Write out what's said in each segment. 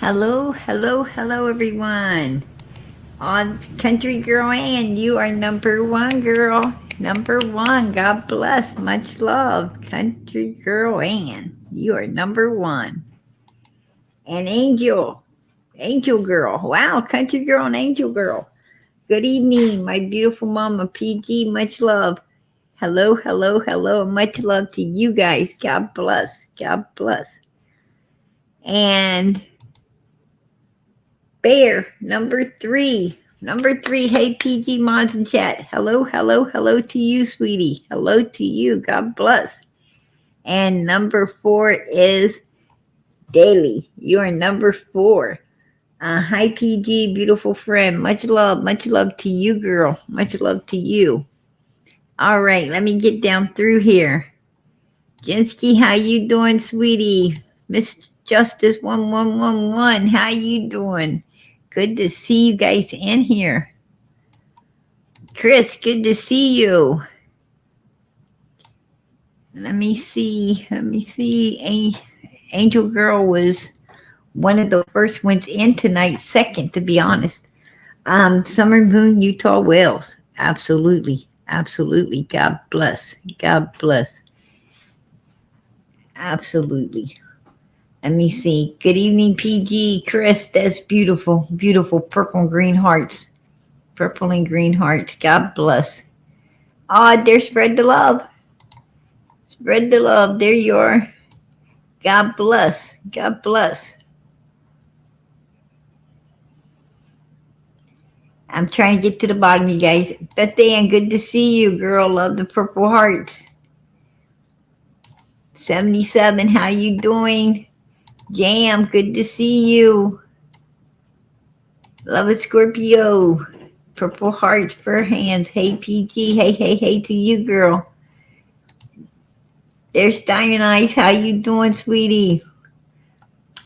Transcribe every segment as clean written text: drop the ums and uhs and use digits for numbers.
Hello, hello, hello, everyone. On Country Girl Ann, you are number one, girl. Number one. God bless. Much love. Country Girl Ann, you are number one. And Angel, Angel Girl. Wow, Country Girl and Angel Girl. Good evening, my beautiful mama, PG. Much love. Hello, hello, hello. Much love to you guys. God bless. God bless. And Bear, number three. Number three, hey PG Mods and Chat. Hello, hello, hello to you, sweetie. Hello to you. God bless. And number four is Daily. You are number four. Hi PG, beautiful friend. Much love to you, girl. Much love to you. All right, let me get down through here. Jinsky, how you doing, sweetie? Miss Justice 1111, how you doing? Good to see you guys in here. Chris, good to see you. Let me see. Angel Girl was one of the first ones in tonight, second, to be honest. Summer Moon, Utah, Wales. Absolutely. Absolutely. God bless. God bless. Absolutely. Let me see. Good evening, PG. Chris, that's beautiful. Beautiful purple and green hearts. Purple and green hearts. God bless. Ah, there, spread the love. Spread the love. There you are. God bless. God bless. I'm trying to get to the bottom, you guys. Beth Ann, good to see you, girl. Love the purple hearts. 77, how you doing? Jam, good to see you. Love it, Scorpio. Purple hearts, fur hands. Hey, PG. Hey, hey, hey to you, girl. There's Diane Eyes. How you doing, sweetie?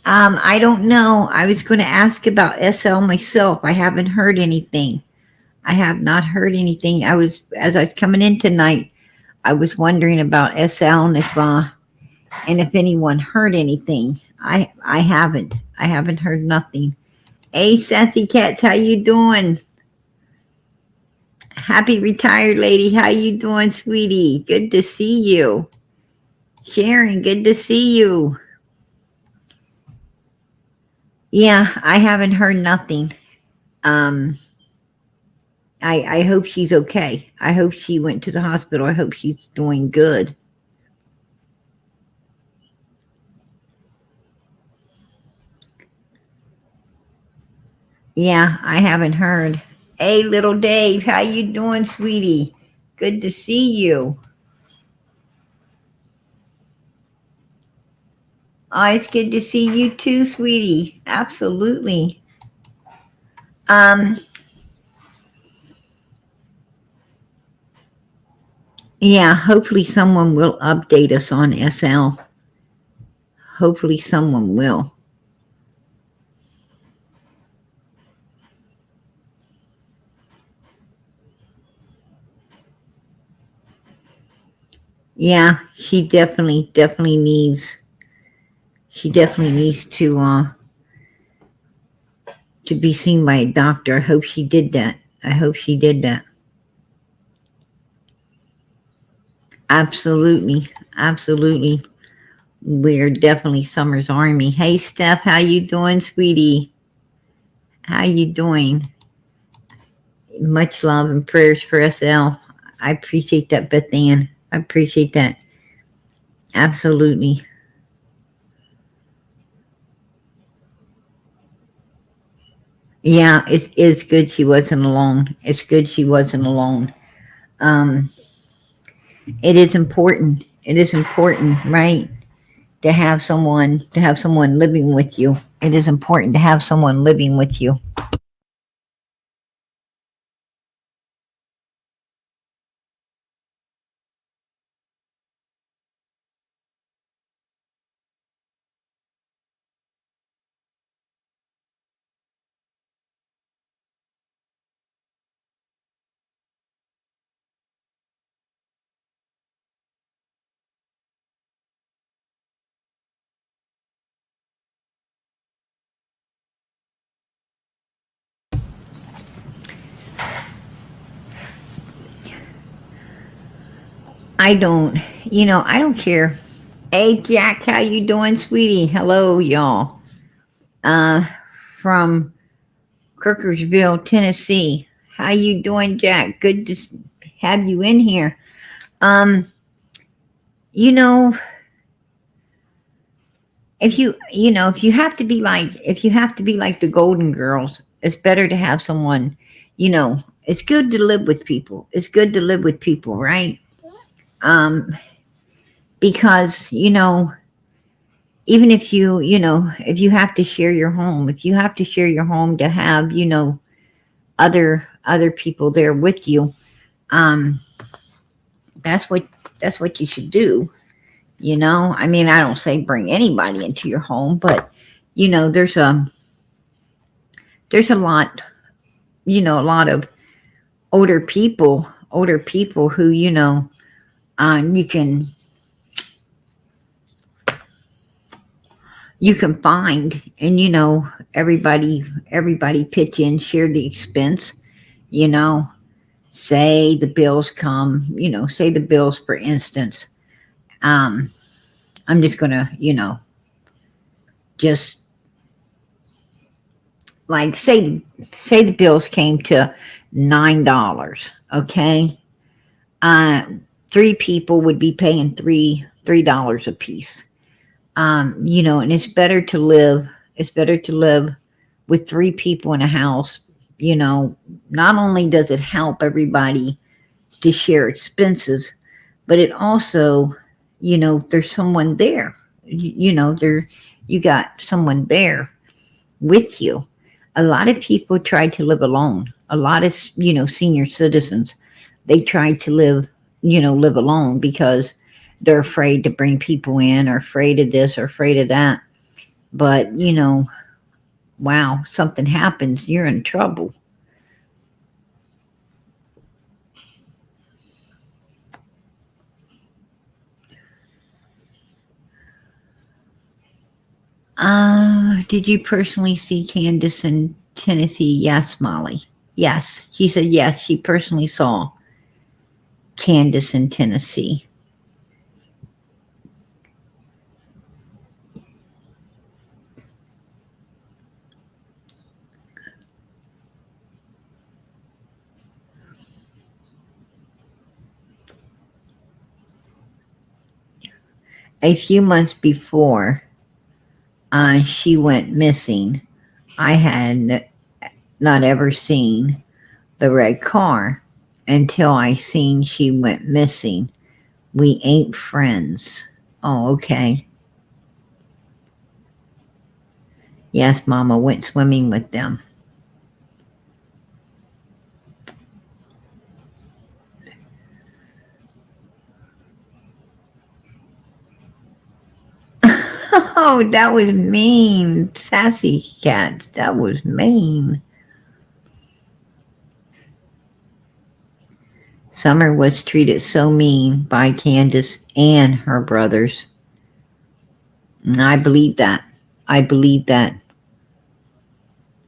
I don't know. I was going to ask about SL myself. I haven't heard anything. I have not heard anything. As I was coming in tonight, I was wondering about SL and if anyone heard anything. I haven't. I haven't heard nothing. Hey, sassy cats, how you doing? Happy retired lady, how you doing, sweetie? Good to see you. Sharon, good to see you. Yeah, I haven't heard nothing. Um, I hope she's okay. I hope she went to the hospital. I hope she's doing good. Yeah, I haven't heard. Hey, little Dave, how you doing, sweetie? Good to see you. Oh, it's good to see you too, sweetie. Absolutely. Um, yeah, hopefully someone will update us on SL. Hopefully someone will. Yeah, she definitely needs to be seen by a doctor. I hope she did that. I hope she did that. Absolutely. Absolutely. We're definitely Summer's Army. Hey Steph, how you doing, sweetie? How you doing? Much love and prayers for SL. I appreciate that, Beth Ann. I appreciate that. Absolutely. Yeah, it's good she wasn't alone. It's good she wasn't alone. Um, it is important. It is important, right? To have someone living with you. It is important to have someone living with you. I don't, I don't care. Hey, Jack, how you doing, sweetie? Hello, y'all. Uh, from Kirkersville, Tennessee. How you doing, Jack? Good to have you in here. Um, you know, if you have to be like the Golden Girls, it's better to have someone, it's good to live with people. It's good to live with people, right? Um, because, even if if you have to share your home, if you have to share your home to have, other people there with you, um, that's what that's what you should do. I mean, I don't say bring anybody into your home, but there's a lot, a lot of older people who you can find, and everybody pitch in, share the expense. You know, say the bills come. Say the bills, for instance. Um, I'm just gonna, just like say the bills came to $9. Okay, uh, three people would be paying $3 a piece. And it's better to live. It's better to live with three people in a house. Not only does it help everybody to share expenses, but it also, there's someone there. You got someone there with you. A lot of people try to live alone. A lot of senior citizens, they try to live alone because they're afraid to bring people in, or afraid of this, or afraid of that. But wow, something happens, you're in trouble. Did you personally see Candace in Tennessee? Yes, Molly. Yes, she said yes. She personally saw Candace in Tennessee. A few months before she went missing, I had not ever seen the red car until I seen she went missing. We ain't friends. Oh, okay. Yes, Mama went swimming with them. Oh, that was mean. Sassy cat. That was mean. Summer was treated so mean by Candace and her brothers. I believe that. I believe that.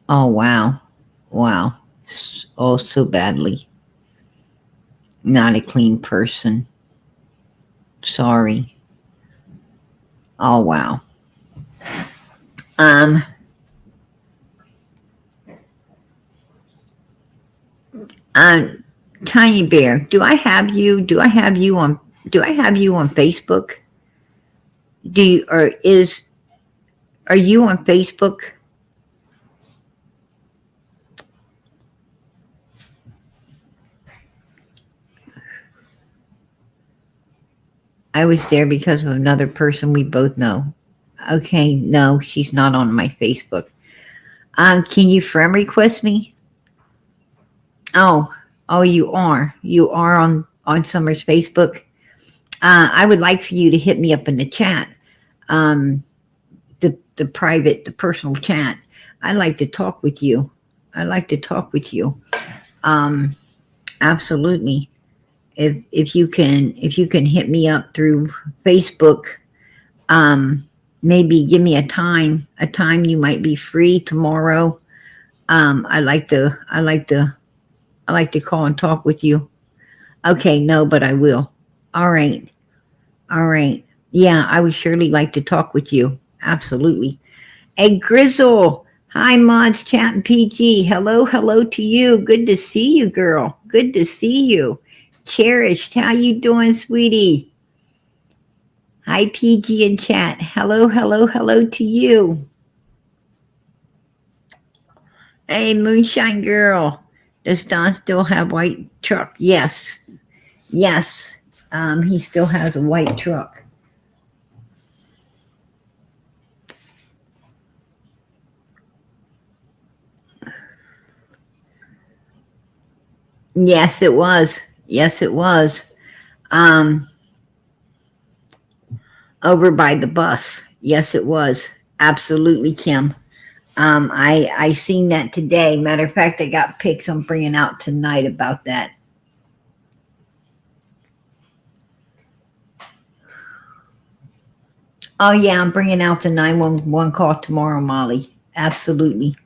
Oh, wow. Wow. Oh, so badly. Not a clean person. Sorry. Oh, wow. Um, um, Tiny Bear, do I have you? Do I have you on Facebook? Do you, or is, are you on Facebook? I was there because of another person we both know. Okay, no, she's not on my Facebook. Can you friend request me? Oh, oh, you are. You are on Summer's Facebook. I would like for you to hit me up in the chat. Um, the private, the personal chat. I like to talk with you. I like to talk with you. Um, absolutely. If you can hit me up through Facebook, um, maybe give me a time you might be free tomorrow. I like to call and talk with you. Okay, no, but I will. All right. All right. Yeah, I would surely like to talk with you. Absolutely. Hey, Grizzle. Hi, Mods, Chat, and PG. Hello, hello to you. Good to see you, girl. Good to see you. Cherished, how you doing, sweetie? Hi, PG and Chat. Hello, hello, hello to you. Hey, Moonshine Girl. Does Don still have white truck? Yes. Yes. He still has a white truck. Yes, it was. Yes, it was. Um, Over by the bus. Yes, it was. Absolutely, Kim. I seen that today. Matter of fact, I got pics I'm bringing out tonight about that. Oh yeah, I'm bringing out the 911 call tomorrow, Molly. Absolutely,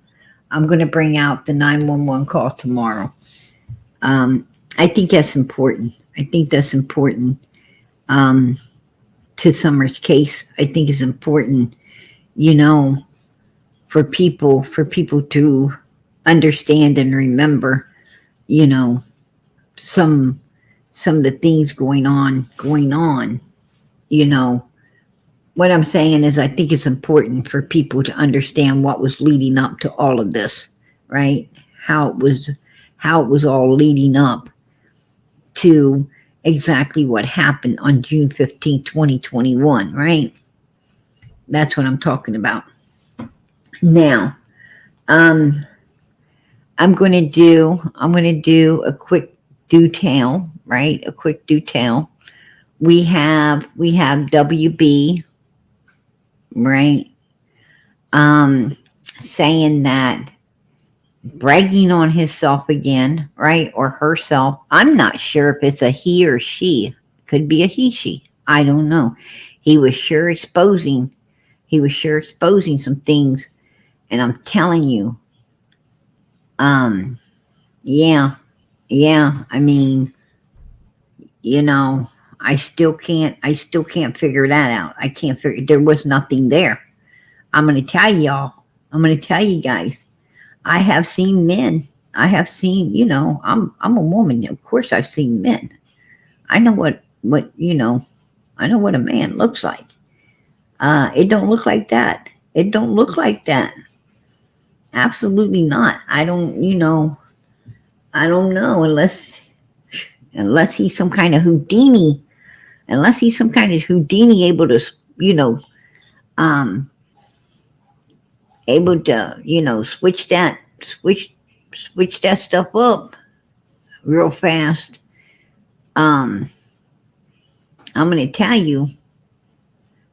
I'm going to bring out the 911 call tomorrow. I think that's important. I think that's important. To Summer's case, I think it's important. You know, for people to understand and remember. You know, some of the things going on. You know, what I'm saying is I think it's important for people to understand what was leading up to all of this, right? How it was all leading up to exactly what happened on June 15, 2021, right? That's what I'm talking about. Now, I'm going to do a quick detail, right? A quick detail. We have WB, right? Saying that, bragging on himself again, right? Or herself. I'm not sure if it's a he or she. Could be a he, she. I don't know. He was sure exposing some things. And I'm telling you, yeah, I mean, you know, I still can't figure that out. I can't figure, there was nothing there. I'm going to tell y'all, I'm going to tell you guys, I have seen men. I have seen, you know, I'm a woman. Of course I've seen men. I know what, you know, I know what a man looks like. It don't look like that. It don't look like that. Absolutely not. I don't, you know, I don't know unless he's some kind of Houdini, able to, you know, able to, you know, switch that stuff up real fast. I'm going to tell you,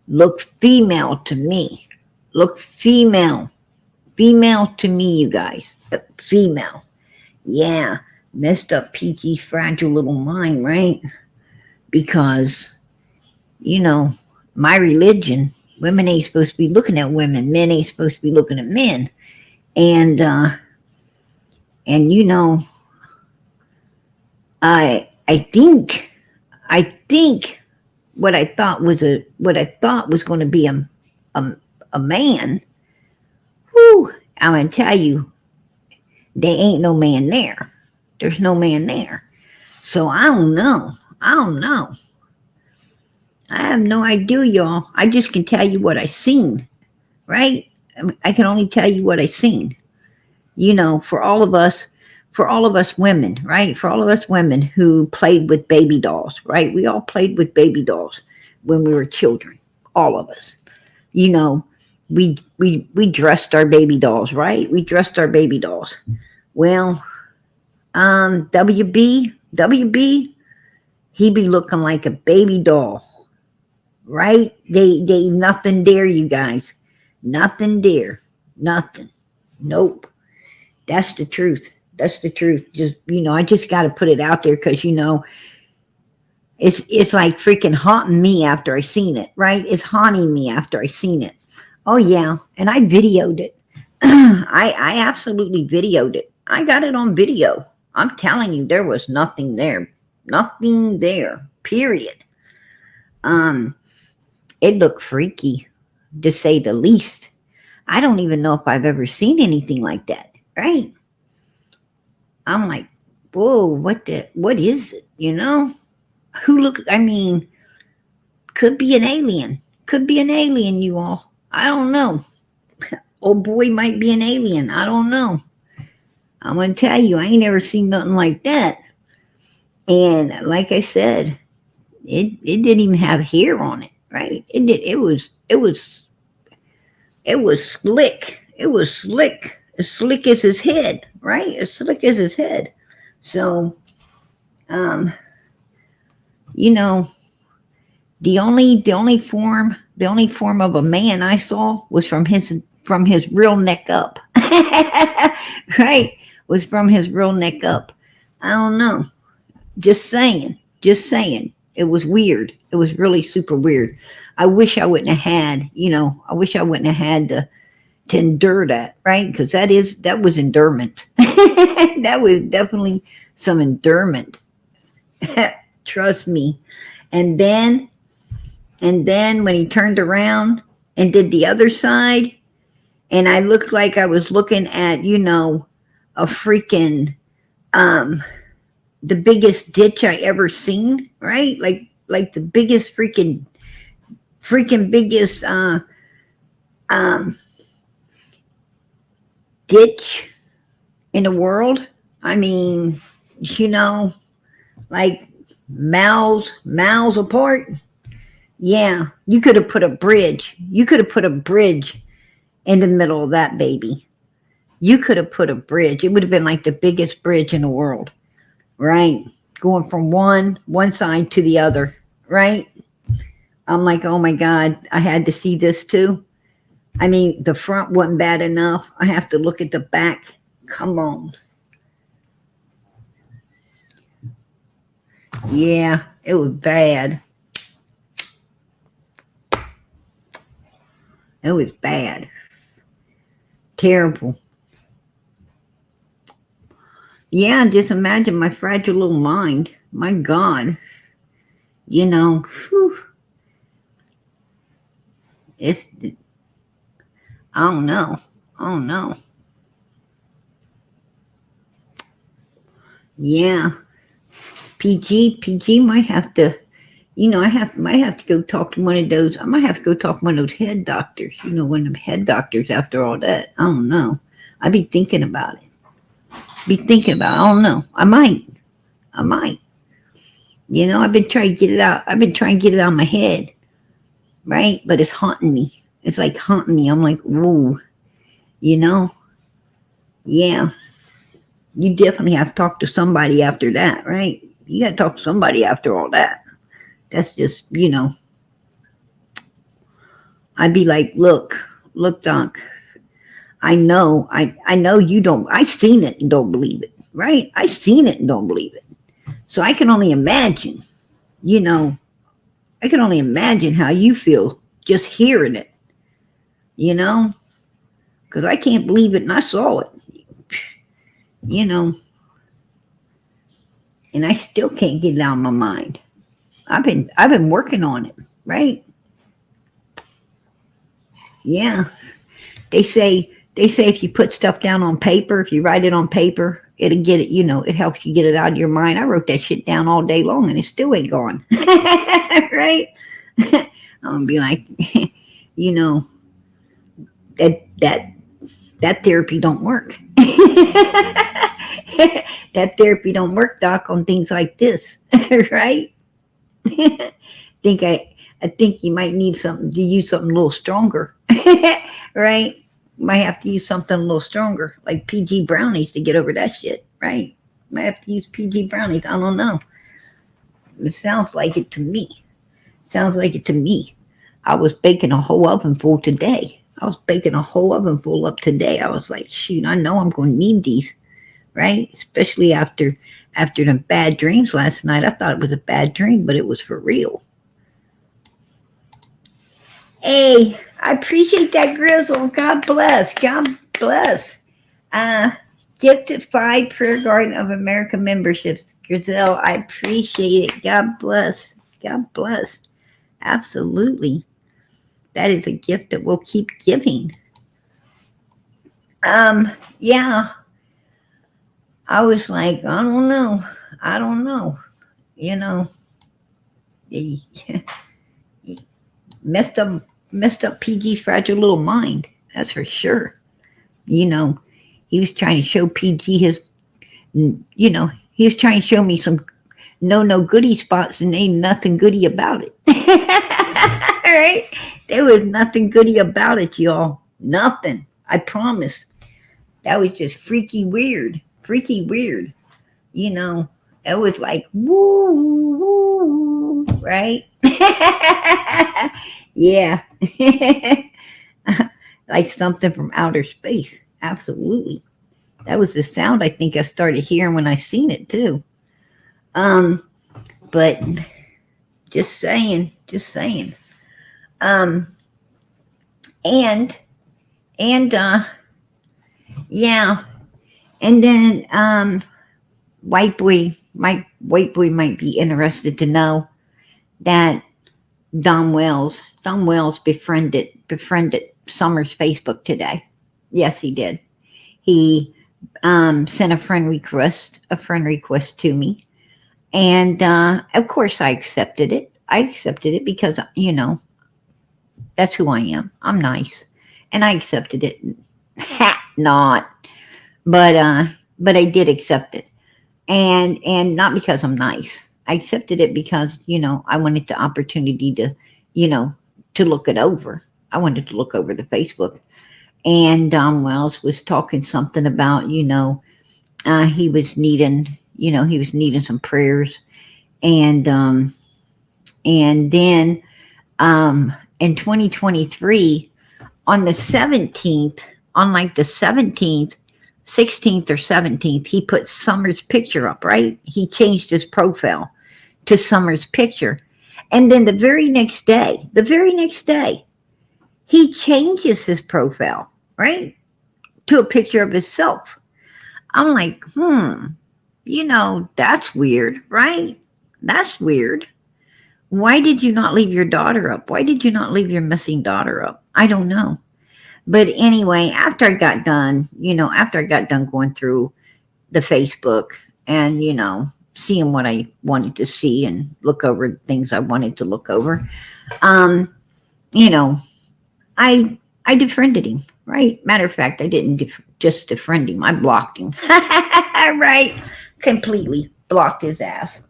look female to me. Look female to me, you guys. Female. Yeah, messed up PG's fragile little mind, right? Because, you know, my religion, women ain't supposed to be looking at women. Men ain't supposed to be looking at men. And you know, I think what I thought was going to be a man. Whew, I'm gonna tell you, there ain't no man there. There's no man there. So I don't know. I have no idea, y'all. I just can tell you what I seen, right? I can only tell you what I seen. You know, for all of us women, right? For all of us women who played with baby dolls, right? We all played with baby dolls when we were children. All of us. You know, we dressed our baby dolls, right? We dressed our baby dolls. Well, WB, he be looking like a baby doll, right? They nothing there, you guys. Nothing there. Nothing. Nope. That's the truth. Just, you know, I just got to put it out there because, you know, it's like freaking haunting me after I seen it, right? It's haunting me after I seen it. Oh yeah, and I videoed it. I absolutely videoed it. I got it on video. I'm telling you, there was nothing there. Nothing there. period. It looked freaky, to say the least. I don't even know if I've ever seen anything like that, right? I'm like, whoa, what is it? I mean, could be an alien. Could be an alien, you all. I don't know. Old boy might be an alien. I don't know. I'm going to tell you, I ain't ever seen nothing like that. And like I said, it didn't even have hair on it, right? It was slick. It was slick. As slick as his head, right? As slick as his head. So, um, you know, the only form of a man I saw was from his real neck up. Right? Was from his real neck up. I don't know. Just saying. It was weird. It was really super weird. I wish I wouldn't have had, to endure that, right? Because that was endurement. That was definitely some endurement. Trust me. And then when he turned around and did the other side, and I looked like I was looking at, a freaking the biggest ditch I ever seen, right? Like the biggest freaking biggest ditch in the world. I mean, like miles apart. Yeah, you could have put a bridge. You could have put a bridge in the middle of that baby. You could have put a bridge. It would have been like the biggest bridge in the world, right? Going from one side to the other, right? I'm like, oh my God, I had to see this too. I mean, the front wasn't bad enough. I have to look at the back. Come on. Yeah, it was bad. It was bad. Terrible. Yeah, just imagine my fragile little mind. My God. Whew. It's, I don't know. Yeah. PG might have to, might have to go talk to one of those. I might have to go talk to one of those head doctors. One of them head doctors after all that. I don't know. I'd be thinking about it. I don't know. I might. I've been trying to get it out. I've been trying to get it out of my head. Right? But it's haunting me. It's like haunting me. I'm like, whoa. Yeah. You definitely have to talk to somebody after that, right? You got to talk to somebody after all that. That's just, I'd be like, look, Doc, I know you don't, I seen it and don't believe it, right? I seen it and don't believe it. So I can only imagine, I can only imagine how you feel just hearing it, because I can't believe it and I saw it, and I still can't get it out of my mind. I've been working on it, right? Yeah. They say if you put stuff down on paper, if you write it on paper, it'll get it, it helps you get it out of your mind. I wrote that shit down all day long and it still ain't gone. Right? I'm gonna be like, that therapy don't work. That therapy don't work, Doc, on things like this. Right? I think you might need something to use something a little stronger. Right? Might have to use something a little stronger, like PG brownies to get over that shit, right? Might have to use PG brownies. I don't know. It sounds like it to me. I was baking a whole oven full today. I was like, shoot, I know I'm going to need these, right? Especially after the bad dreams last night. I thought it was a bad dream, but it was for real. Hey, I appreciate that, Grizzle. God bless. Gifted 5 Prayer Garden of America memberships. Gazelle, I appreciate it. God bless. God bless. Absolutely. That is a gift that we'll keep giving. Yeah. I was like, I don't know. I don't know. You know, he messed up PG's fragile little mind. That's for sure. You know, he was trying to show PG his, he was trying to show me some no goodie spots, and ain't nothing goody about it. All right? There was nothing goody about it, y'all. Nothing. I promise. That was just freaky weird. Freaky weird. You know, it was like, woo, woo, right? Yeah. Like something from outer space. Absolutely. That was the sound I think I started hearing when I seen it too. But just saying. Um, and yeah. And then white boy might be interested to know that Don Wells befriended Summer's Facebook today. Yes, he did. He sent a friend request to me, and of course I accepted it. Because that's who I am. I'm nice, and I accepted it. Not, but I did accept it, and not because I'm nice. I accepted it because I wanted the opportunity to to look it over. I wanted to look over the Facebook, and Don Wells was talking something about he was needing some prayers, and then in 2023 on the 17th, on like the 17th, 16th or 17th, he put Summer's picture up, right? He changed his profile to Summer's picture. And then the very next day, he changes his profile, right? To a picture of himself. I'm like, that's weird, right? That's weird. Why did you not leave your daughter up? Why did you not leave your missing daughter up? I don't know. But anyway, after I got done going through the Facebook and, seeing what I wanted to see and look over things I wanted to look over, I defriended him, right? Matter of fact, I didn't just defriend him. I blocked him, right? Completely blocked his ass.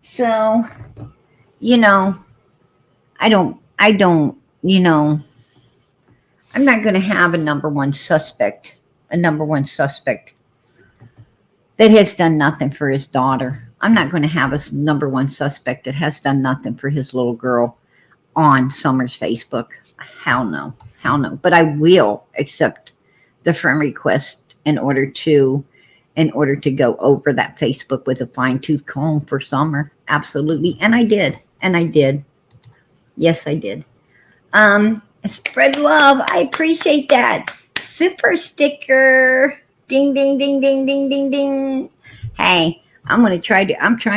So, I don't, I'm not going to have a number one suspect that has done nothing for his daughter. I'm not going to have a number one suspect that has done nothing for his little girl on Summer's Facebook. Hell no. But I will accept the friend request in order to go over that Facebook with a fine-tooth comb for Summer. Absolutely. And I did. Yes, I did. Spread love. I appreciate that. Super sticker. Ding, ding, ding, ding, ding, ding, ding. Hey, I'm trying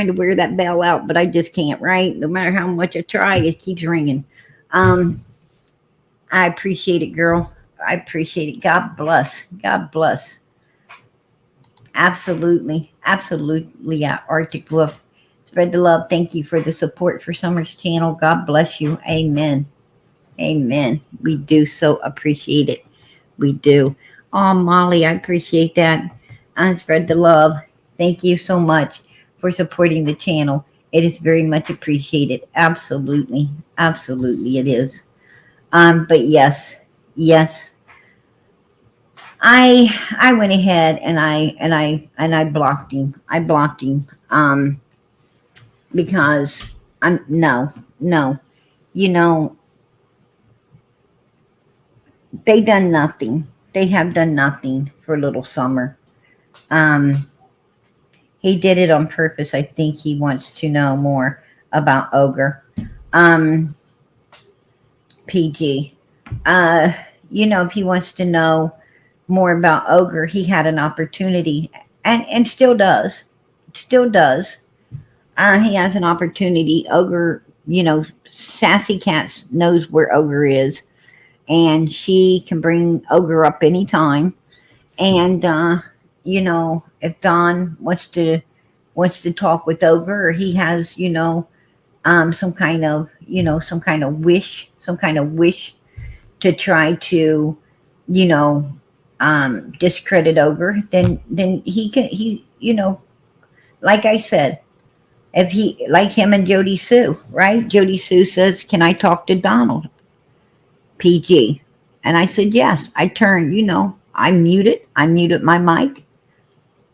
to wear that bell out, but I just can't, right? No matter how much I try, it keeps ringing. I appreciate it, girl. I appreciate it. God bless. Absolutely. Yeah, Arctic Wolf. Spread the love. Thank you for the support for Summer's channel. God bless you. Amen. We do so appreciate it. We do. Oh, Molly, I appreciate that. Spread the love. Thank you so much for supporting the channel. It is very much appreciated. Absolutely it is. But yes. I went ahead and I blocked him. Because no. They have done nothing for little Summer. He did it on purpose. I think he wants to know more about Ogre. PG. If he wants to know more about Ogre, he had an opportunity, and still does. He has an opportunity. Ogre, Sassy Cats knows where Ogre is, and she can bring Ogre up anytime. And if Don wants to talk with Ogre, or he has some kind of wish to try to you know discredit Ogre, then he like I said, if he like him and Jodie Sue, right? Jodie Sue says, "Can I talk to Donald PG?" And I said, "Yes." I turned, I muted my mic,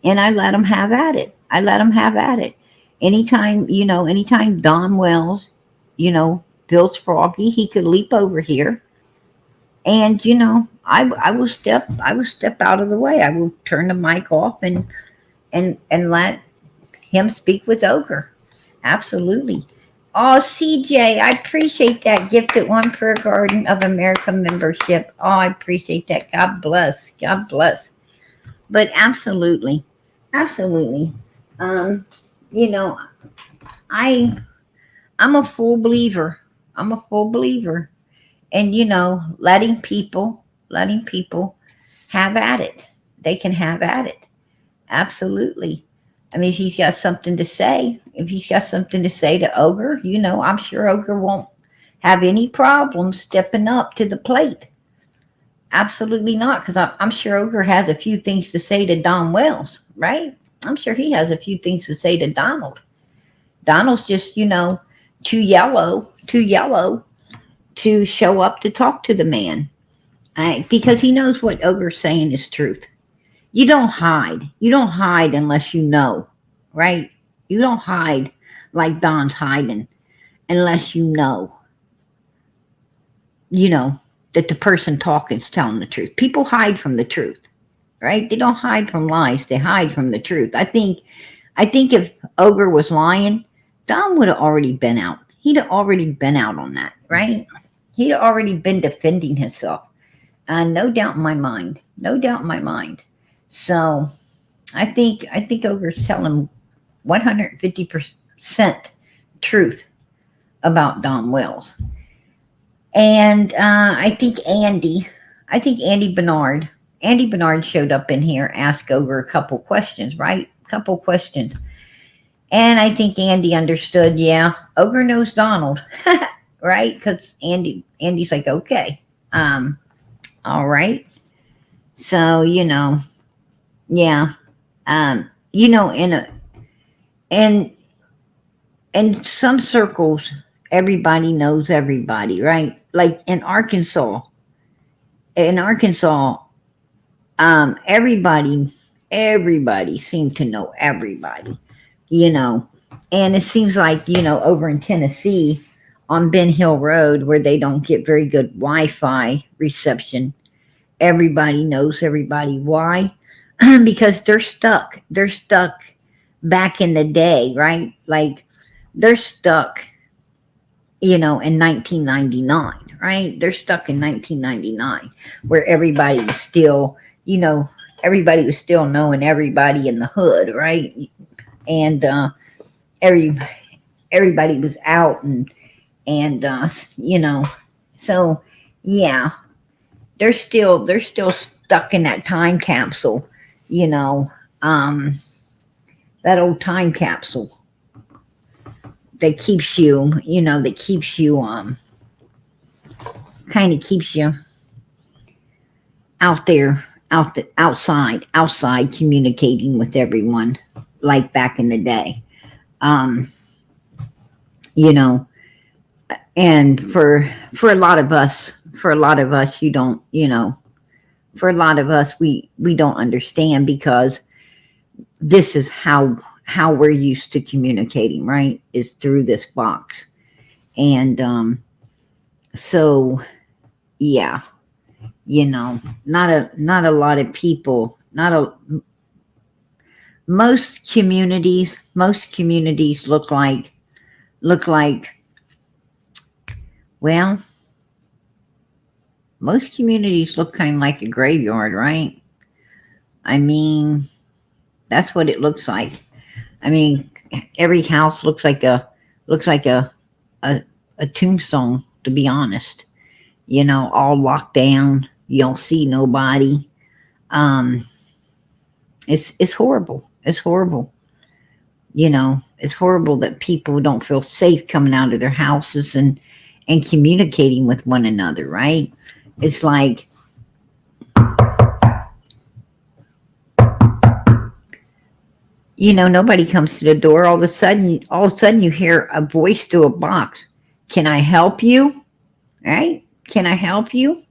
and I let him have at it. I let him have at it. Anytime Don Wells, feels froggy, he could leap over here, and I will step out of the way. I will turn the mic off and let him speak with Ogre. Absolutely. Oh, CJ, I appreciate that gifted one Prayer Garden of America membership. Oh, I appreciate that. God bless. God bless. But absolutely, absolutely. Um, you know, I I'm a full believer. I'm a full believer. And letting people have at it. They can have at it. Absolutely. I mean, if he's got something to say to Ogre, I'm sure Ogre won't have any problem stepping up to the plate. Absolutely not, because I'm sure Ogre has a few things to say to Don Wells, right? I'm sure he has a few things to say to Donald. Donald's just, too yellow to show up to talk to the man, because he knows what Ogre's saying is truth. You don't hide. You don't hide unless you know, right? You don't hide like Don's hiding unless you know that the person talking is telling the truth. People hide from the truth, right? They don't hide from lies. They hide from the truth. I think if Ogre was lying, Don would have already been out. He'd have already been out on that, right? He'd have already been defending himself. No doubt in my mind. No doubt in my mind. So I think Ogre's telling 150% truth about Don Wells. And I think Andy Bernard showed up in here, asked Ogre a couple questions, right? Couple questions. And I think Andy understood, yeah, Ogre knows Donald, right? Because Andy's like, okay, all right. So, yeah, in and in some circles, everybody knows everybody, right? Like in Arkansas, everybody seemed to know everybody, you know. And it seems like, over in Tennessee on Ben Hill Road, where they don't get very good Wi-Fi reception, everybody knows everybody. Why? Because they're stuck. They're stuck back in the day, right? Like they're stuck, in 1999, right? They're stuck in 1999, where everybody was still knowing everybody in the hood, right? And every everybody was out, and so yeah, they're still stuck in that time capsule, you know, um, that old time capsule that kind of keeps you out there, outside communicating with everyone, like back in the day. Um, you know, and for a lot of us, you don't, for a lot of us, we don't understand, because this is how we're used to communicating, right? Is through this box. And so yeah, not a lot of people, not a most communities look like, well, most communities look kind of like a graveyard, right? I mean, that's what it looks like. I mean, every house looks like a a tombstone. To be honest, all locked down. You don't see nobody. Um, it's horrible. It's horrible. It's horrible that people don't feel safe coming out of their houses and communicating with one another. Right? It's like nobody comes to the door. All of a sudden, you hear a voice through a box. Can I help you? Right? Can I help you?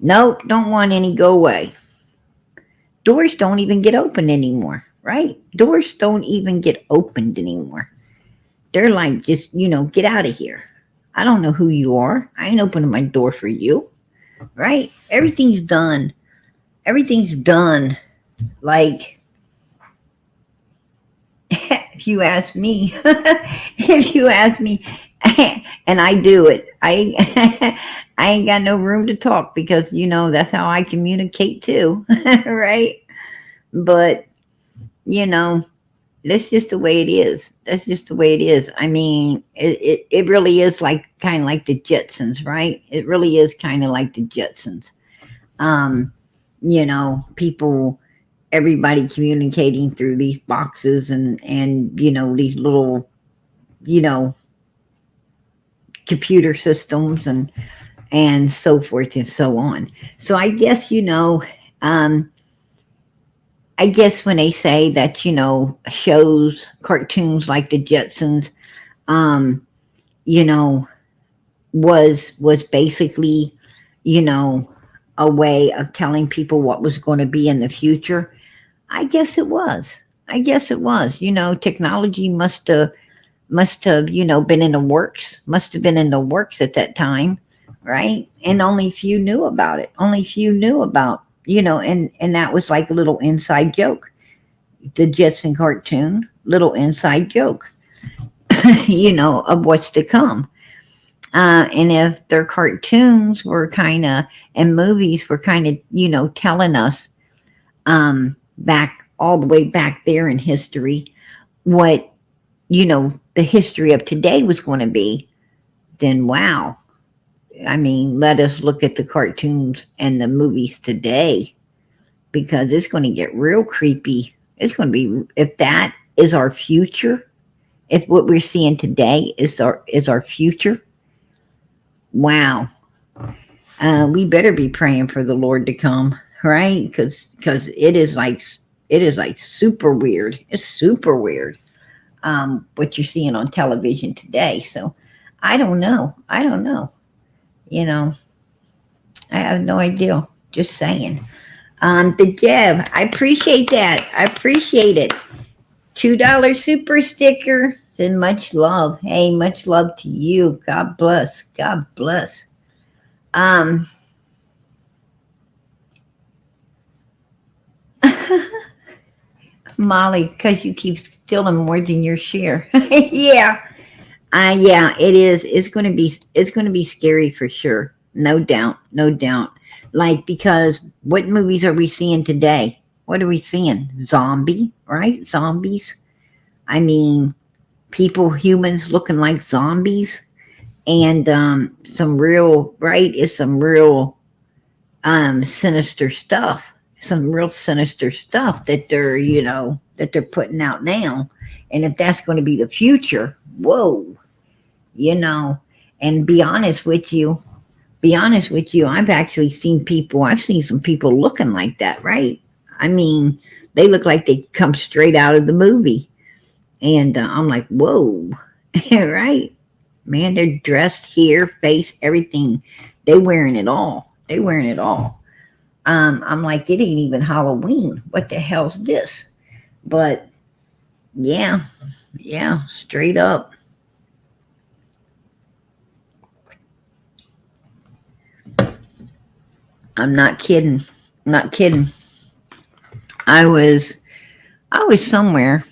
Nope, don't want any. Go away. Doors don't even get opened anymore, right? Doors don't even get opened anymore. They're like, just, get out of here. I don't know who you are. I ain't opening my door for you, right? Everything's done. Everything's done. Like, if you ask me, if you ask me, and I do it, I ain't got no room to talk because, that's how I communicate too, right? But, you know, that's just the way it is. That's just the way it is. I mean, it really is like kind of like the Jetsons, right? It really is kind of like the Jetsons. Um, people, everybody communicating through these boxes and these little, you know, computer systems and so forth and so on. So I guess um, I guess when they say that shows, cartoons like the Jetsons, um, you know, was basically, you know, a way of telling people what was going to be in the future. I guess it was. I guess it was. Technology must have been in the works. Must have been in the works at that time, right? And only few knew about it. Only few knew about and that was like a little inside joke. The Jetson cartoon, little inside joke, of what's to come. And if their cartoons were kind of, and movies were kind of, telling us back all the way back there in history, what, the history of today was going to be, then wow. I mean, let us look at the cartoons and the movies today because it's going to get real creepy. It's going to be, if that is our future, if what we're seeing today is our future, wow. We better be praying for the Lord to come, right? Because it is like super weird. It's super weird. What you're seeing on television today. So I don't know. I don't know. You know, I have no idea. Just saying. The Jeb, I appreciate that. I appreciate it. $2 super sticker. Send much love. Hey, much love to you. God bless. God bless. Um, Molly, because you keep stealing more than your share. Yeah. Yeah, it is. It's gonna be scary for sure. No doubt. No doubt. Like because what movies are we seeing today? What are we seeing? Zombie, right? Zombies. I mean, humans looking like zombies, and some real right is some real sinister stuff. Some real sinister stuff that they're putting out now. And if that's going to be the future, whoa, you know. And be honest with you, I've seen some people looking like that, right? I mean, they look like they come straight out of the movie. And I'm like, whoa, right? Man, they're dressed here, face, everything. They wearing it all. They wearing it all. I'm like, it ain't even Halloween. What the hell's this? But yeah, yeah, straight up. I'm not kidding. I'm not kidding. I was I was somewhere.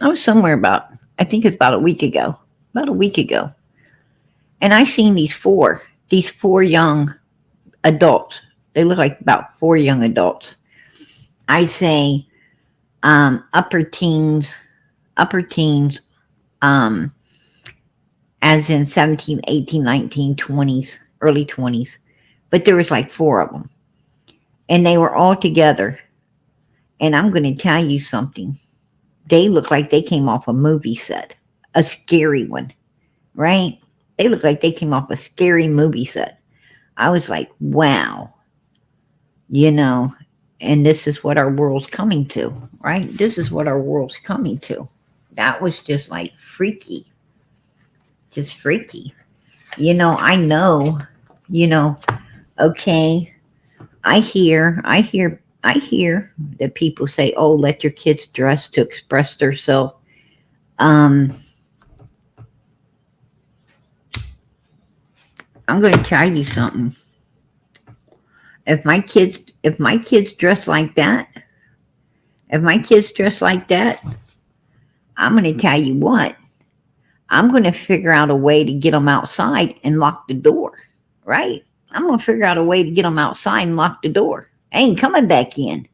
I was somewhere about I think it's about a week ago. About a week ago. And I seen these four. these 4 young adults. They look like about 4 young adults. I say upper teens, um, as in 17, 18, 19, 20s, early 20s. But there was like 4 of them. And they were all together. And I'm going to tell you something. They look like they came off a movie set, a scary one, right? They look like they came off a scary movie set. I was like, wow, and this is what our world's coming to, right? This is what our world's coming to. That was just like freaky, just freaky. I know, okay, I hear that people say, oh, let your kids dress to express themselves. I'm going to tell you something. If my kids dress like that, I'm going to tell you what. I'm going to figure out a way to get them outside and lock the door, right? I'm going to figure out a way to get them outside and lock the door. They ain't coming back in.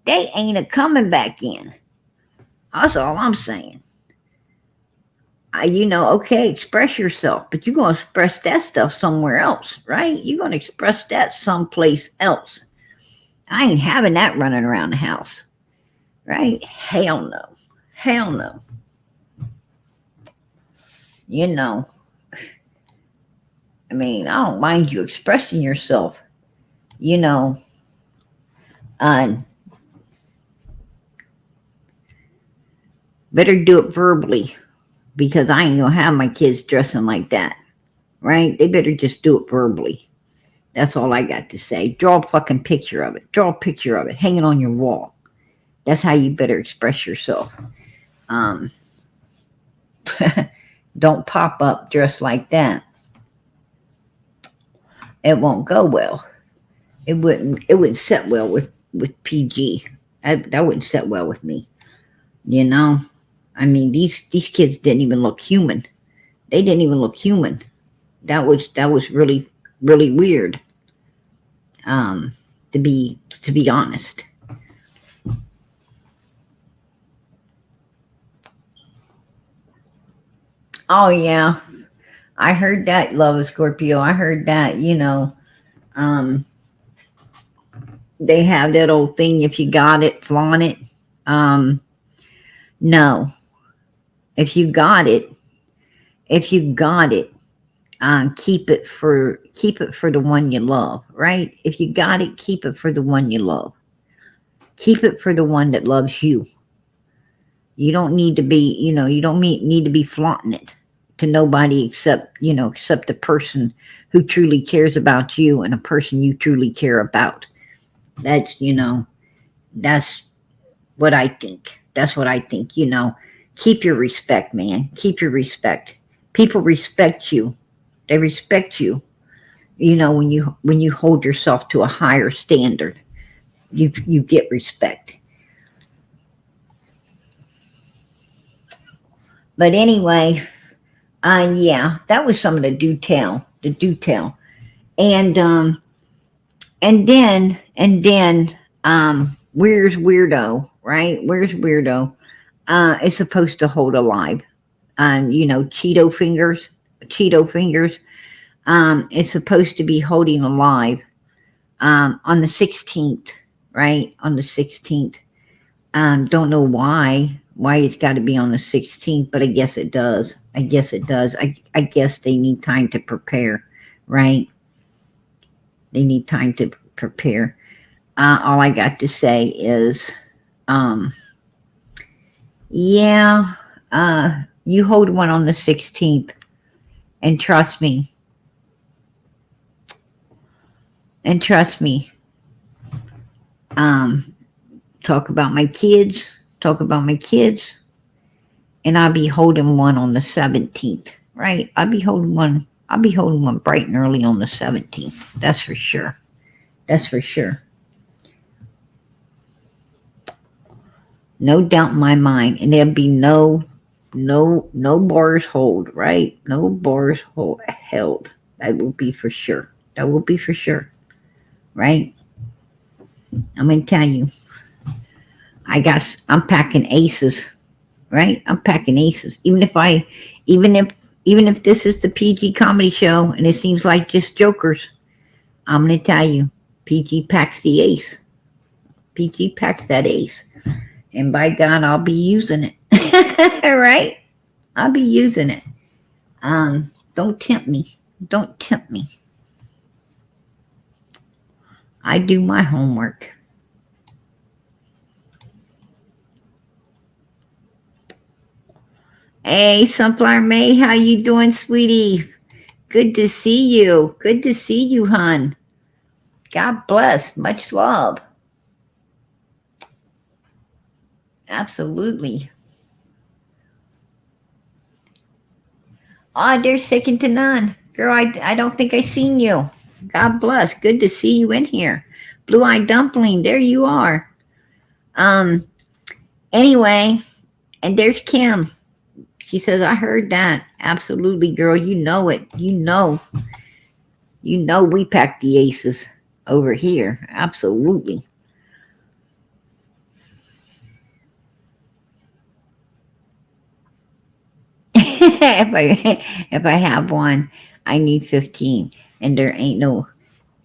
They ain't a coming back in. That's all I'm saying. Okay, express yourself, but you're going to express that stuff somewhere else, right? You're going to express that someplace else. I ain't having that running around the house, right? Hell no. Hell no. I mean, I don't mind you expressing yourself, better do it verbally, because I ain't gonna have my kids dressing like that, right? They better just do it verbally. That's all I got to say. Draw a fucking picture of it. Draw a picture of it. Hang it on your wall. That's how you better express yourself. Don't pop up dressed like that. It won't go well. It wouldn't set well with PG. That wouldn't set well with me. I mean, these kids didn't even look human. They didn't even look human. That was really, really weird. To be honest. Oh yeah, I heard that, Love of Scorpio. I heard that. They have that old thing. If you got it, flaunt it. No. If you got it, keep it for the one you love, right? If you got it, keep it for the one you love. Keep it for the one that loves you. You don't need to be, you don't need to be flaunting it to nobody except the person who truly cares about you and a person you truly care about. That's, that's what I think. That's what I think, Keep your respect, man. Keep your respect. People respect you. They respect you. When you hold yourself to a higher standard, you get respect. But anyway, yeah, that was some of the do tell. And then where's Weirdo, right? Where's Weirdo? Is supposed to hold alive. Cheeto fingers is supposed to be holding alive on the 16th, right? On the 16th. Don't know why it's got to be on the 16th, but I guess it does. I guess they need time to prepare, right? They need time to prepare. All I got to say is, yeah, you hold one on the 16th, and trust me. Talk about my kids, and I'll be holding one on the 17th, right? I'll be holding one bright and early on the 17th. That's for sure. No doubt in my mind. And there'll be no bars hold, right? No bars held. That will be for sure. That will be for sure. Right? I'm gonna tell you. I'm packing aces. Right? I'm packing aces. Even if even if this is the PG comedy show and it seems like just jokers, I'm gonna tell you, PG packs the ace. PG packs that ace. And by God, I'll be using it. Right? I'll be using it. Don't tempt me. Don't tempt me. I do my homework. Hey, Sunflower May, how you doing, sweetie? Good to see you. Good to see you, hon. God bless. Much love. Absolutely. Oh, they're second to none. Girl, I don't think I seen you. God bless. Good to see you in here. Blue-eyed dumpling, there you are. Anyway, and there's Kim. She says, I heard that. Absolutely, girl. You know it. You know we pack the aces over here. Absolutely. if I have one, I need 15. And there ain't no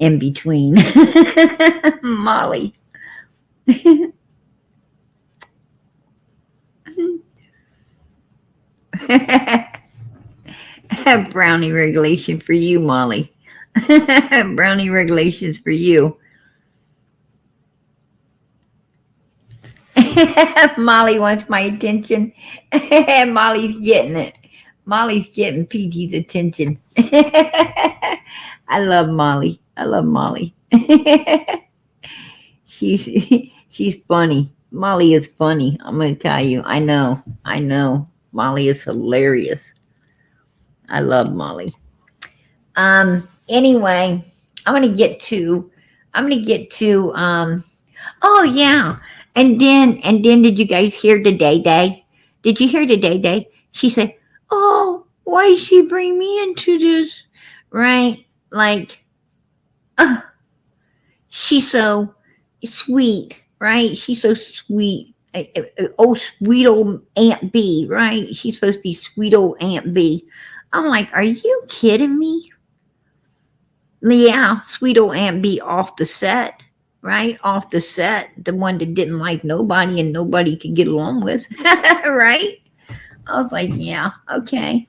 in between. Molly. Brownie regulation for you, Molly. Brownie regulations for you. Molly wants my attention. Molly's getting it. Molly's getting PG's attention. I love Molly. I love Molly. she's she's funny. Molly is funny. I'm gonna tell you. I know. I know. Molly is hilarious. I love Molly. Anyway, I'm gonna get to oh yeah. And then did you guys hear the Day Day? Did you hear the Day Day? She said, "Oh, why did she bring me into this?" Right? Like, uh, she's so sweet, right? She's so sweet. Oh, sweet old Aunt B, right? She's supposed to be sweet old Aunt B. I'm like, are you kidding me? Yeah, sweet old Aunt B off the set, right? Off the set, the one that didn't like nobody and nobody could get along with, right? I was like, yeah, okay.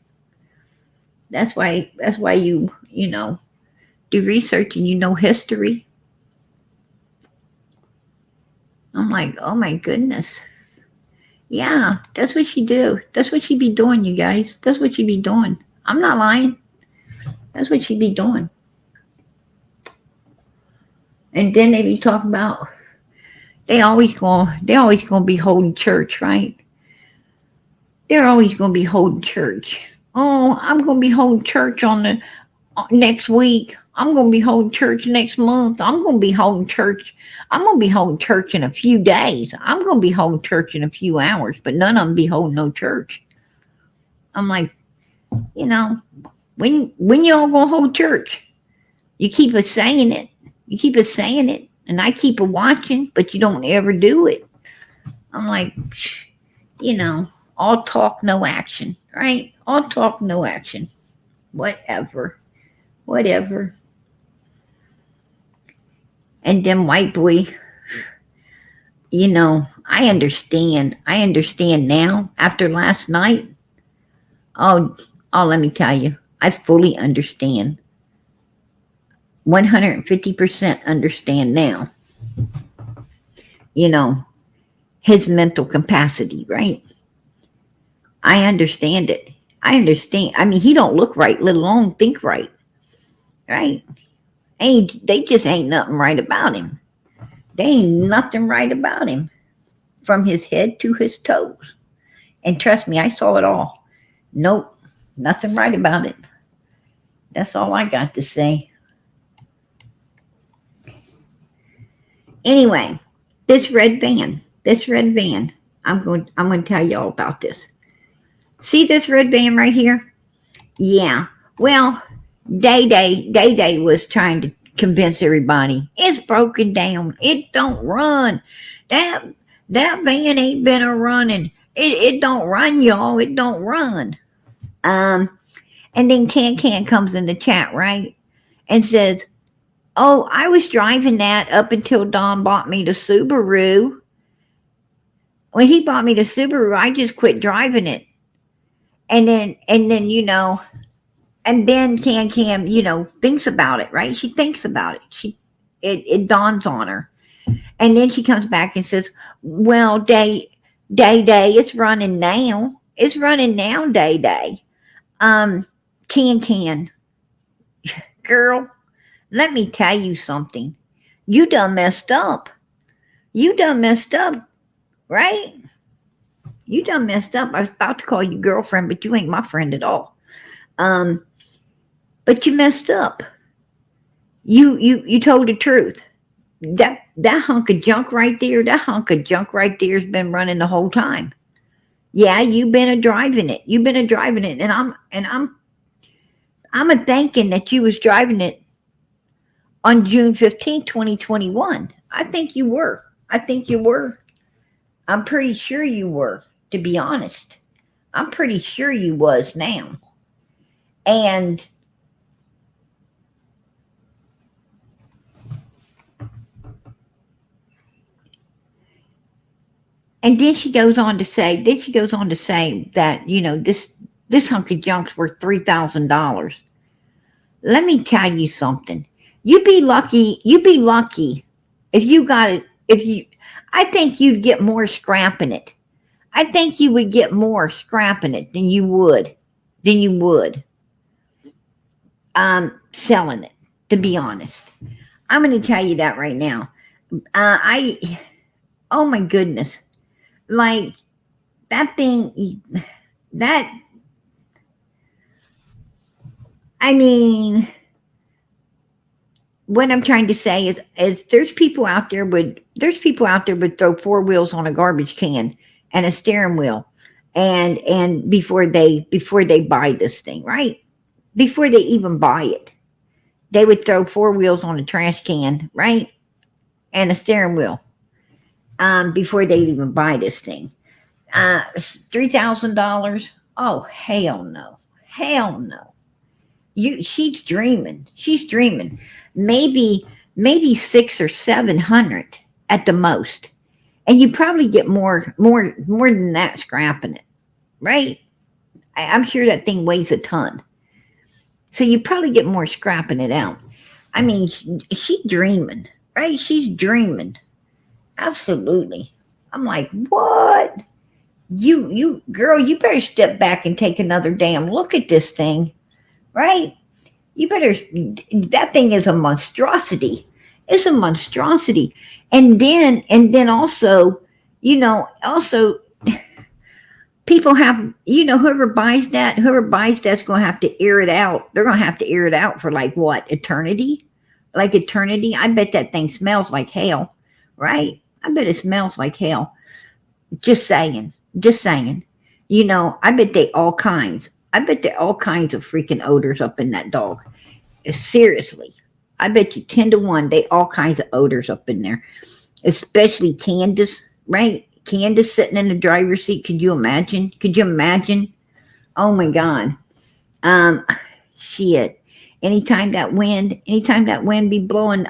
That's why you know do research and you know history. I'm like, oh my goodness. Yeah, that's what she do. That's what she be doing, you guys. That's what she be doing. I'm not lying. That's what she be doing. And then they be talking about they always gonna be holding church, right? They're always gonna be holding church. Oh, I'm gonna be holding church on the next week. I'm gonna be holding church next month. I'm gonna be holding church. I'm gonna be holding church in a few days. I'm gonna be holding church in a few hours, but none of them be holding no church. I'm like, you know, when y'all gonna hold church? You keep us saying it. You keep us saying it, and I keep a watching, but you don't ever do it. I'm like, you know, all talk, no action, right? All talk, no action. Whatever. Whatever. And then white boy, you know, I understand. I understand now after last night. Oh, let me tell you, I fully understand. 150% understand now. You know, his mental capacity, right? I understand it. I understand. I mean, he don't look right, let alone think right. Right? They just ain't nothing right about him. They ain't nothing right about him. From his head to his toes. And trust me, I saw it all. Nope. Nothing right about it. That's all I got to say. Anyway, this red van. I'm going to tell y'all about this. See this red van right here? Yeah. Well, Day was trying to convince everybody it's broken down. It don't run. That that van ain't been a running. It don't run, y'all. It don't run. Um, and then Can comes in the chat, right, and says, "Oh, I was driving that up until Don bought me the Subaru. When he bought me the Subaru, I just quit driving it. And then and then Cam, thinks about it, right? She thinks about it. It dawns on her, and then she comes back and says, "Well, day, it's running now. It's running now, day. Um, can, girl, let me tell you something. You done messed up. You done messed up, right? You done messed up. I was about to call you girlfriend, but you ain't my friend at all. Um, but you messed up. You told the truth. That hunk of junk right there, that hunk of junk right there has been running the whole time. Yeah, you've been a driving it. You've been a driving it, and I'm a thinking that you was driving it on June 15th, 2021. I think you were. I think you were. I'm pretty sure you were, to be honest. I'm pretty sure you was now. And then she goes on to say, that, this hunk of junk's worth $3,000. Let me tell you something. You'd be lucky if you got it. I think you'd get more scrapping it. I think you would get more scrapping it than you would selling it, to be honest. I'm going to tell you that right now. Oh my goodness. Like, that thing, that, I mean, what I'm trying to say is there's people out there would throw four wheels on a garbage can and a steering wheel, and before they buy this thing, right? Before they even buy it, they would throw four wheels on a trash can, right, and a steering wheel, before they'd even buy this thing. $3,000? Oh, hell no, hell no. She's dreaming. She's dreaming. Maybe 600 or 700 at the most, and you probably get more than that scrapping it, right? I'm sure that thing weighs a ton, so you probably get more scrapping it out. I mean, she's dreaming, right? She's dreaming. Absolutely. I'm like, what? You girl, you better step back and take another damn look at this thing, right? You better. That thing is a monstrosity. It's a monstrosity. And then also, also, people have, whoever buys that's going to have to air it out. They're going to have to air it out for, like, what, eternity? Like eternity. I bet that thing smells like hell, right? I bet it smells like hell. Just saying. Just saying. I bet I bet there are all kinds of freaking odors up in that dog. Seriously. I bet you 10 to 1, they all kinds of odors up in there. Especially Candace, right? Candace sitting in the driver's seat. Could you imagine? Could you imagine? Oh my God. Shit. Anytime that wind be blowing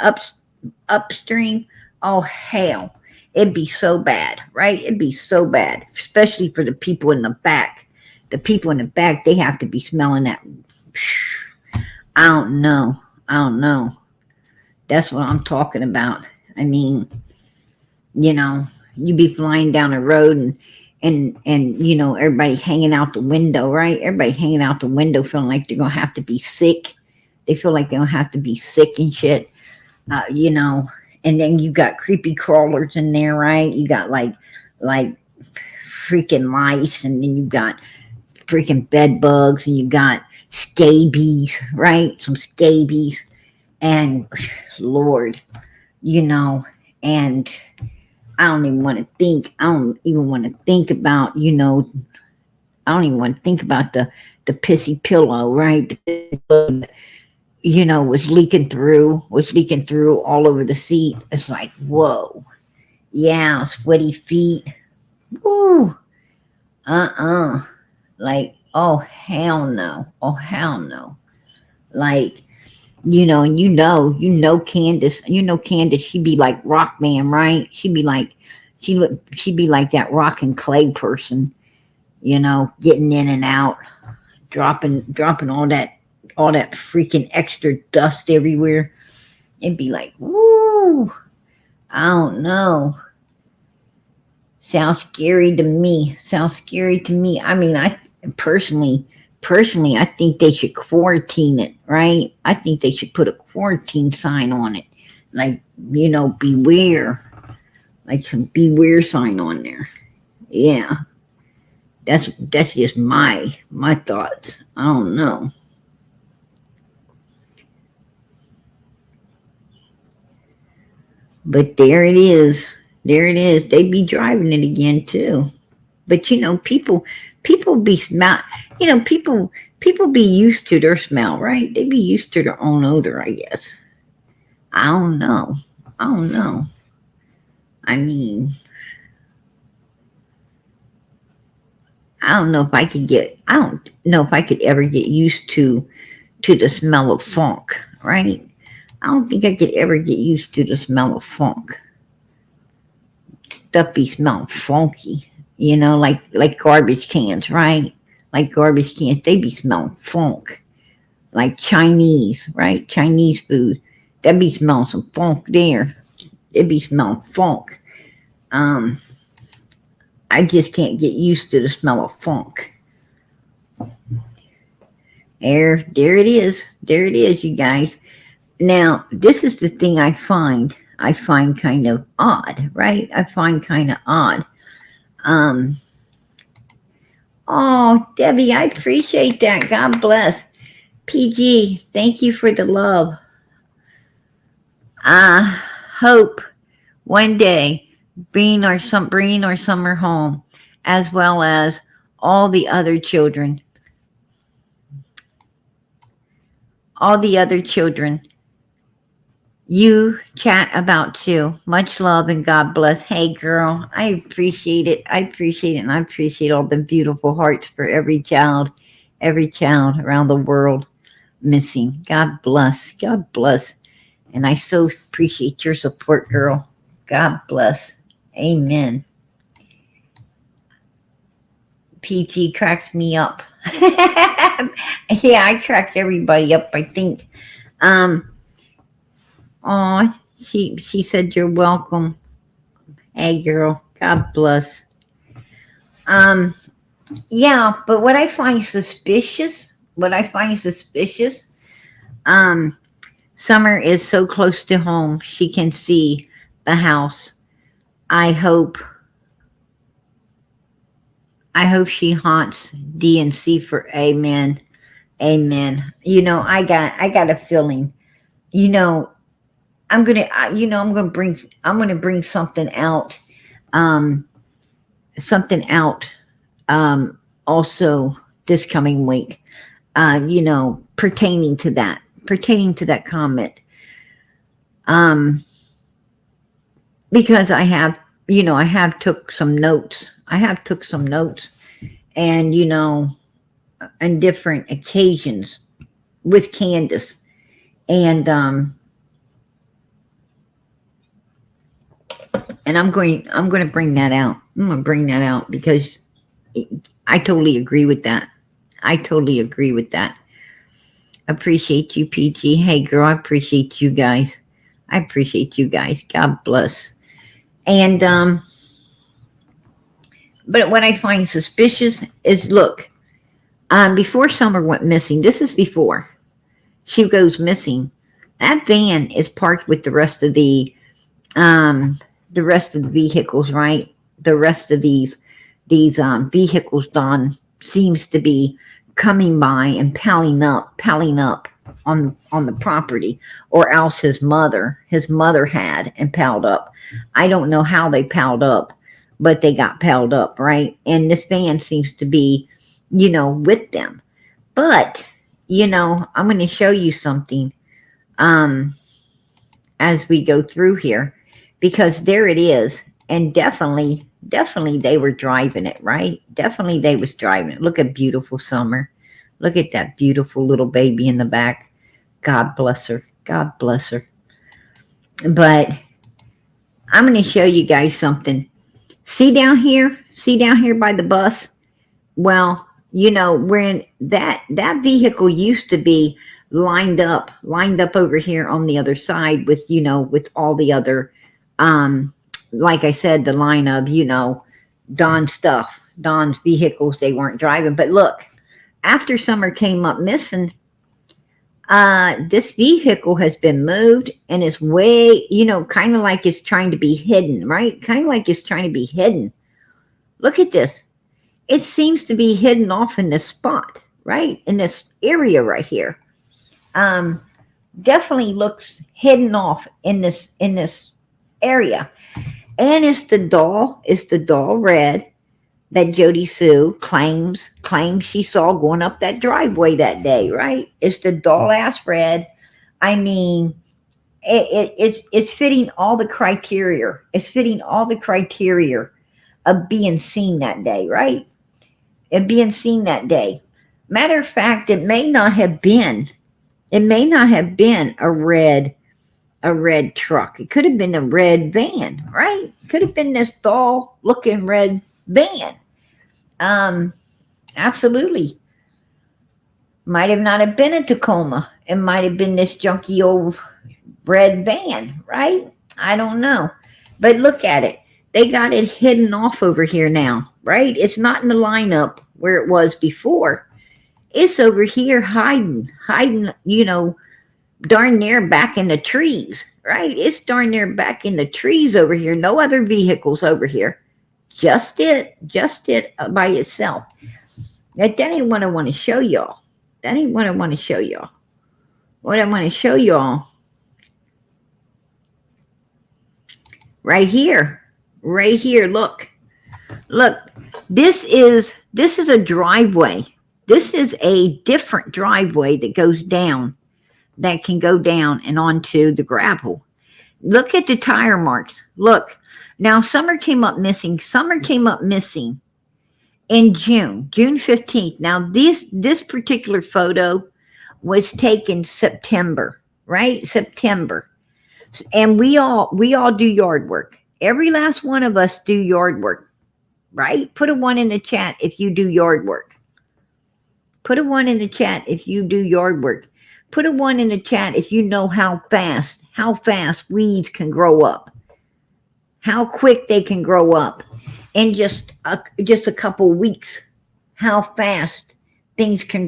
upstream, oh hell. It'd be so bad, right? It'd be so bad. Especially for the people in the back. The people in the back, they have to be smelling that. I don't know. That's what I'm talking about. I mean, you be flying down the road and everybody hanging out the window, right? Everybody hanging out the window feeling like they're going to have to be sick. They feel like they're going to have to be sick and shit, and then you got creepy crawlers in there, right? You got like freaking lice, and then you got freaking bed bugs, and you got scabies, right? Some scabies, and Lord, and I don't even want to think. I don't even want to think about, I don't even want to think about the pissy pillow, right? was leaking through all over the seat. It's like, whoa. Yeah, sweaty feet. Woo. Like, oh hell no. Oh hell no. Like, Candace, she'd be like rock man, right? She'd be like that rock and clay person, getting in and out, dropping all that freaking extra dust everywhere. It'd be like, woo, I don't know. Sounds scary to me. I mean, personally, I think they should quarantine it, right? I think they should put a quarantine sign on it. Like, beware. Like some beware sign on there. Yeah. That's just my thoughts. I don't know. But there it is. There it is. They be driving it again too. But people be smell. People be used to their smell, right? They be used to their own odor, I guess. I don't know. I don't know. I mean, I don't know if I could get. I don't know if I could ever get used to the smell of funk, right? I don't think I could ever get used to the smell of funk. Stuff be smelling funky, like garbage cans, right? Like garbage cans, they be smelling funk. Like Chinese, right? Chinese food, that be smelling some funk there. It be smelling funk. Um, I just can't get used to the smell of funk. There it is. There it is, you guys. Now, this is the thing I find kind of odd, right? I find kind of odd. Um, oh, Debbie, I appreciate that. God bless. PG, thank you for the love. I hope one day bringing our summer home, as well as all the other children, you chat about too. Much love and God bless. Hey girl, I appreciate it. And I appreciate all the beautiful hearts for every child around the world missing. God bless. God bless. And I so appreciate your support, girl. God bless. Amen. PT cracks me up. Yeah, I crack everybody up, I think. Oh, she said you're welcome. Hey girl, God bless. Yeah, but what I find suspicious, Summer is so close to home, she can see the house. I hope she haunts DNC for amen. Amen. I got a feeling. I'm gonna bring something out. Um, something out. Also this coming week. Pertaining to that comment. Because I have took some notes. And on different occasions with Candace, and I'm going to bring that out. I'm going to bring that out because I totally agree with that. Appreciate you, PG. Hey, girl, I appreciate you guys. God bless. And but what I find suspicious is, look, before Summer went missing, this is before she goes missing, that van is parked with the rest of the vehicles, right? The rest of these vehicles, Don, seems to be coming by and piling up on the property, or else his mother had and piled up. I don't know how they piled up, but they got piled up, right? And this van seems to be, with them. But I'm going to show you something um, as we go through here, because there it is. And definitely they were driving it, right? Definitely they was driving it. Look at beautiful Summer. Look at that beautiful little baby in the back. God bless her. God bless her. But I'm going to show you guys something. See down here? See down here by the bus? Well, when that vehicle used to be lined up over here on the other side with, with all the other, um, like I said, the line of, Don's vehicles they weren't driving. But look, after Summer came up missing, this vehicle has been moved and is way, kind of like it's trying to be hidden, right? Kind of like it's trying to be hidden. Look at this. It seems to be hidden off in this spot, right? In this area right here. Um, Definitely looks hidden off in this area. And it's the doll red that Jodie Sue claims she saw going up that driveway that day, right? It's the doll ass red. I mean, it's fitting all the criteria. It's fitting all the criteria of being seen that day, right? And being seen that day. Matter of fact, it may not have been a red truck. It could have been a red van, right? It could have been this doll looking red van. Absolutely. Might have not have been a Tacoma. It might have been this junky old red van, right? I don't know. But look at it. They got it hidden off over here now, right? It's not in the lineup where it was before. It's over here hiding, darn near back in the trees, right? It's darn near back in the trees over here. No other vehicles over here. Just it by itself. That ain't what I want to show y'all. That ain't what I want to show y'all. What I want to show y'all right here. Look, this is a driveway. This is a different driveway that can go down and onto the gravel. Look at the tire marks. Look, now Summer came up missing in June 15th. Now this particular photo was taken September, right? September. And we all do yard work. Every last one of us do yard work, right? Put a 1 in the chat if you do yard work. Put a 1 in the chat if you do yard work. Put a 1 in the chat if you know how fast weeds can grow up. How quick they can grow up in just a couple weeks. How fast things can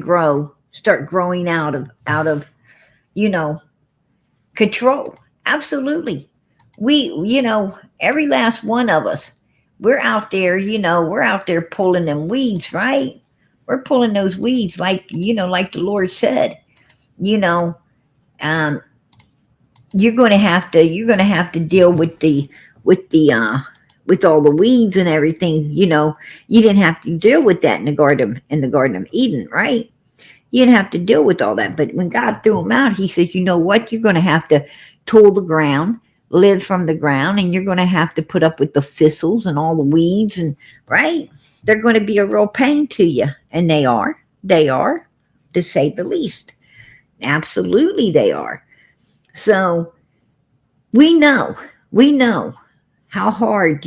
start growing out of control. Absolutely. Every last one of us, we're out there pulling them weeds, right? We're pulling those weeds like the Lord said, you're going to have to deal with all the weeds and everything. You didn't have to deal with that in the Garden of Eden, right? You didn't have to deal with all that. But when God threw them out, he said, you know what? You're going to have to tool the ground, live from the ground, and you're going to have to put up with the thistles and all the weeds, and right? They're going to be a real pain to you. And they are, to say the least. Absolutely they are. So we know how hard,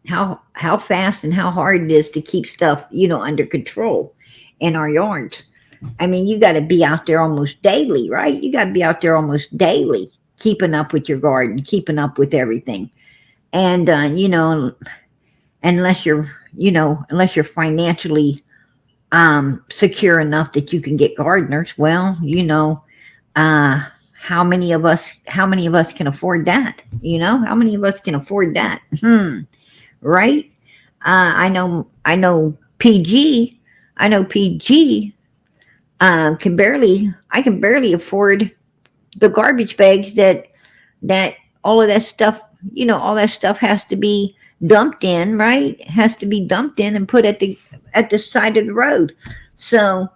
how fast and how hard it is to keep stuff, under control in our yards. I mean, you got to be out there almost daily, right? You got to be out there almost daily, keeping up with your garden, keeping up with everything. And, unless you're financially secure enough that you can get gardeners, well, how many of us can afford that? How many of us can afford that? Right? I know PG can barely afford the garbage bags that all of that stuff, all that stuff has to be dumped in, right? It has to be dumped in and put at the side of the road. So,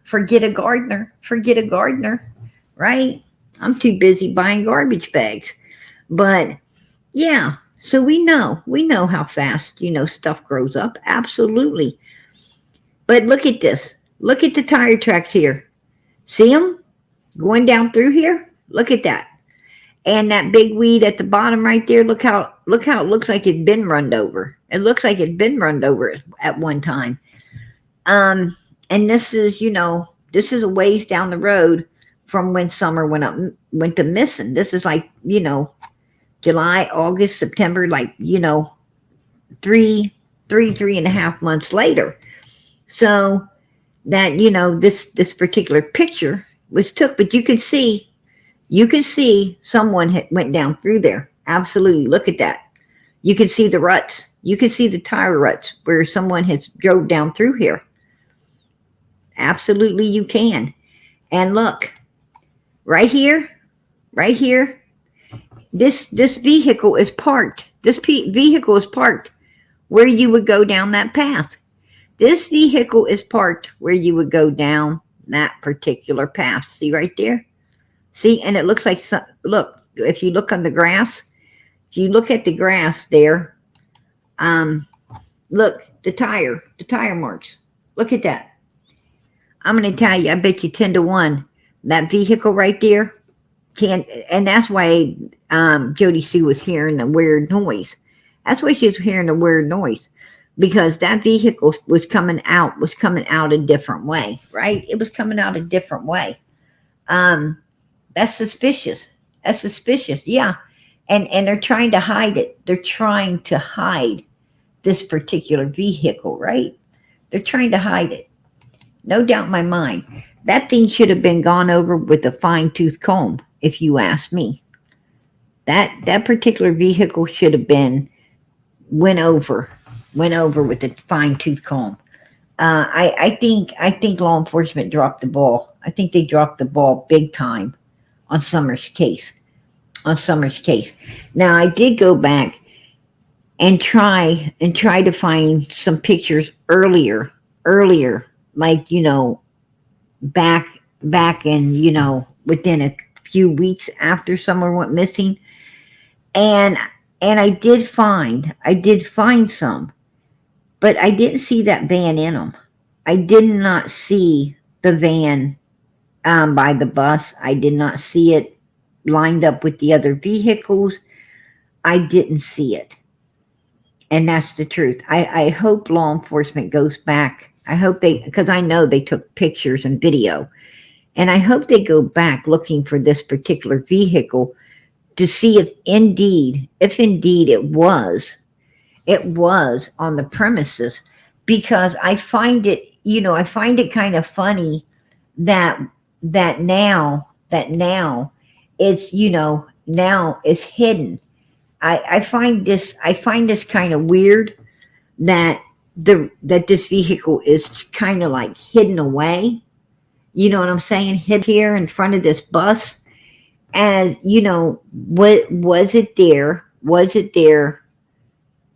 Forget a gardener. Forget a gardener. Right? I'm too busy buying garbage bags. But yeah, so we know how fast, stuff grows up. Absolutely. But look at this. Look at the tire tracks here. See them going down through here? Look at that. And that big weed at the bottom right there, look how it looks like it's been run over. It looks like it's been run over at one time. Um, and this is a ways down the road from when summer went to missing. This is like, July, August, September, like, three and a half months later. So that, this particular picture was took, but you can see someone went down through there. Absolutely. Look at that. You can see the ruts. You can see the tire ruts where someone has drove down through here. Absolutely, you can. And look, right here, right here, this vehicle is parked. This vehicle is parked where you would go down that path. This vehicle is parked where you would go down that particular path. See right there? See, and it looks like, look, if you look on the grass, if you look at the grass there, look, the tire marks. Look at that. I'm going to tell you, I bet you 10 to 1, that vehicle right there and that's why Jodie Sue was hearing the weird noise. That's why she was hearing the weird noise. Because that vehicle was coming out a different way, right? It was coming out a different way. That's suspicious. That's suspicious. Yeah. And they're trying to hide it. They're trying to hide this particular vehicle, right? They're trying to hide it. No doubt in my mind. That thing should have been gone over with a fine-tooth comb, if you ask me. That particular vehicle should have been went over with a fine-tooth comb. I think law enforcement dropped the ball. I think they dropped the ball big time on Summers' case. Now I did go back and try to find some pictures earlier, like back in within a few weeks after Summer went missing, and I did find some, but I didn't see that van in them. I did not see the van by the bus. I did not see it lined up with the other vehicles. I didn't see it. And that's the truth. I hope law enforcement goes back. I hope because I know they took pictures and video. And I hope they go back looking for this particular vehicle to see if indeed it was on the premises, because I find it kind of funny that now it's now it's hidden. I find this kind of weird that this vehicle is kind of like hidden away. You know what I'm saying? Hid here in front of this bus. As what was it there? Was it there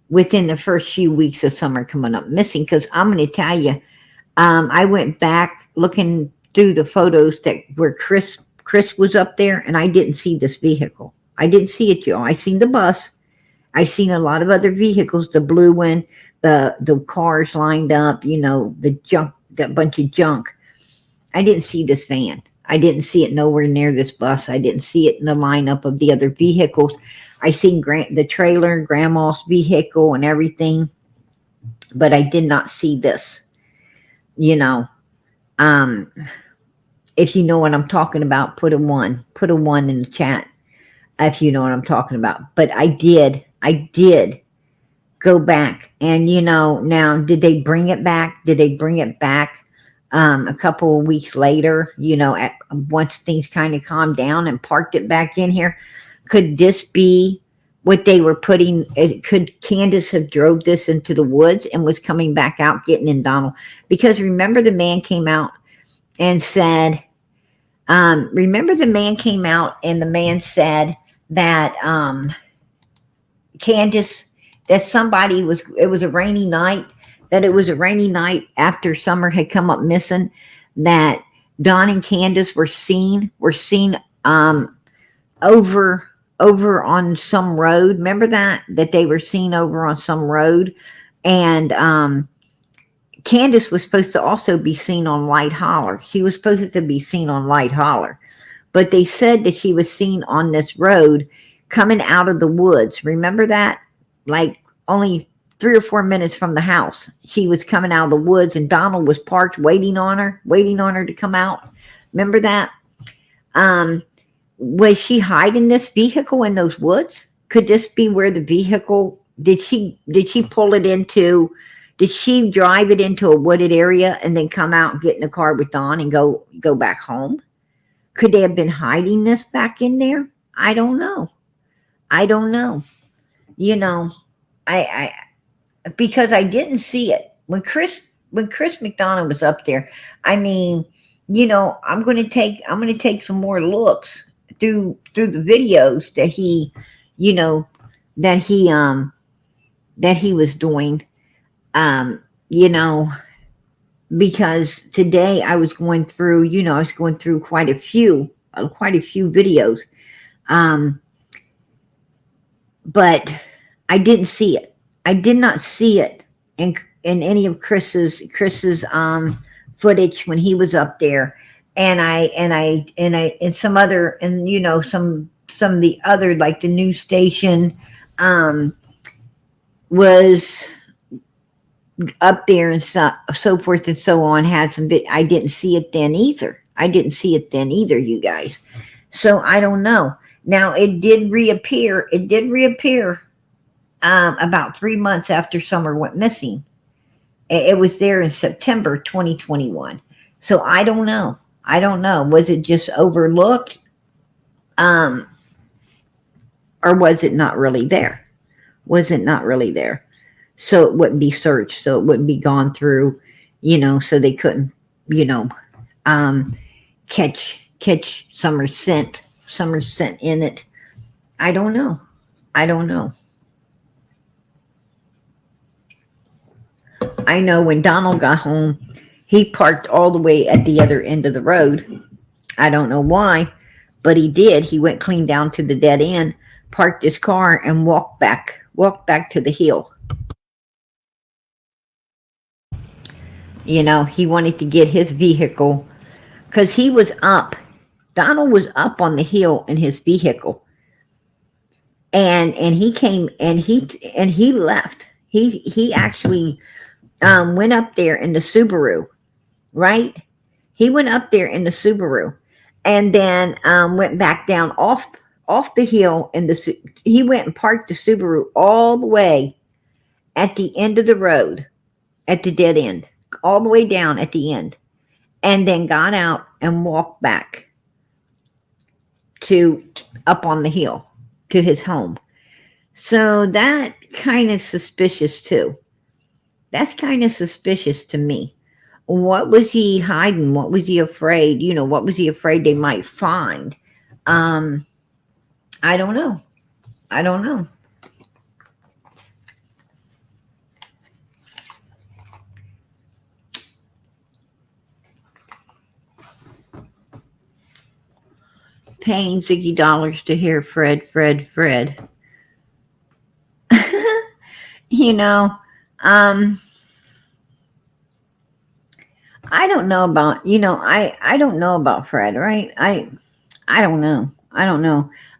within the first few weeks of Summer coming up missing? Because I'm going to tell you, I went back looking through the photos where Chris was up there, and I didn't see this vehicle. I didn't see it, y'all. I seen the bus. I seen a lot of other vehicles, the blue one, the cars lined up, the junk, that bunch of junk. I didn't see this van. I didn't see it nowhere near this bus. I didn't see it in the lineup of the other vehicles. I seen the trailer, Grandma's vehicle, and everything, but I did not see this. If you know what I'm talking about, put a 1 in the chat if you know what I'm talking about. But I did go back, and now did they bring it back? A couple of weeks later, once things kind of calmed down and parked it back in here? Could this be what they were putting? Could Candace have drove this into the woods and was coming back out getting in Donald? Because remember the man came out and said, that Candus, that it was a rainy night after Summer had come up missing, that Don and Candace were seen over on some road. Remember that they were seen over on some road, and Candace was supposed to also be seen on Light Holler. She was supposed to be seen on Light Holler, but they said that she was seen on this road coming out of the woods. Remember that? Like only 3 or 4 minutes from the house. She was coming out of the woods, and Donald was parked waiting on her to come out. Remember that? Um, was she hiding this vehicle in those woods? Could this be where the vehicle did she pull it into? Did she drive it into a wooded area and then come out and get in the car with Don and go back home? Could they have been hiding this back in there? I don't know. I don't know. You know, I because I didn't see it when Chris McDonough was up there. I mean, I'm going to take some more looks through the videos that he, you know, that he was doing. You know, because today I was going through, quite a few videos, but I didn't see it. I did not see it in any of Chris's footage when he was up there, and some other, and some of the other, like the news station was up there, and so forth and so on, had some bit. I didn't see it then either. You guys. So I don't know. Now it did reappear. About 3 months after Summer went missing. It was there in September 2021. So I don't know. Was it just overlooked? Or was it not really there? So it wouldn't be searched, so it wouldn't be gone through, so they couldn't, catch Summer's scent in it. I don't know. I know when Donald got home, he parked all the way at the other end of the road. I don't know why, but he did. He went clean down to the dead end, parked his car, and walked back to the hill. He wanted to get his vehicle because he was up. Donald was up on the hill in his vehicle, and he came and he left. He actually went up there in the Subaru, right? He went up there in the Subaru, and then went back down off the hill. He went and parked the Subaru all the way at the end of the road, at the dead end, all the way down at the end, and then got out and walked back to up on the hill to his home. So that kind of suspicious too. That's kind of suspicious to me. What was he hiding? What was he afraid? What was he afraid they might find? I don't know. Paying $60 to hear Fred. I don't know about, I don't know about Fred, right? I don't know.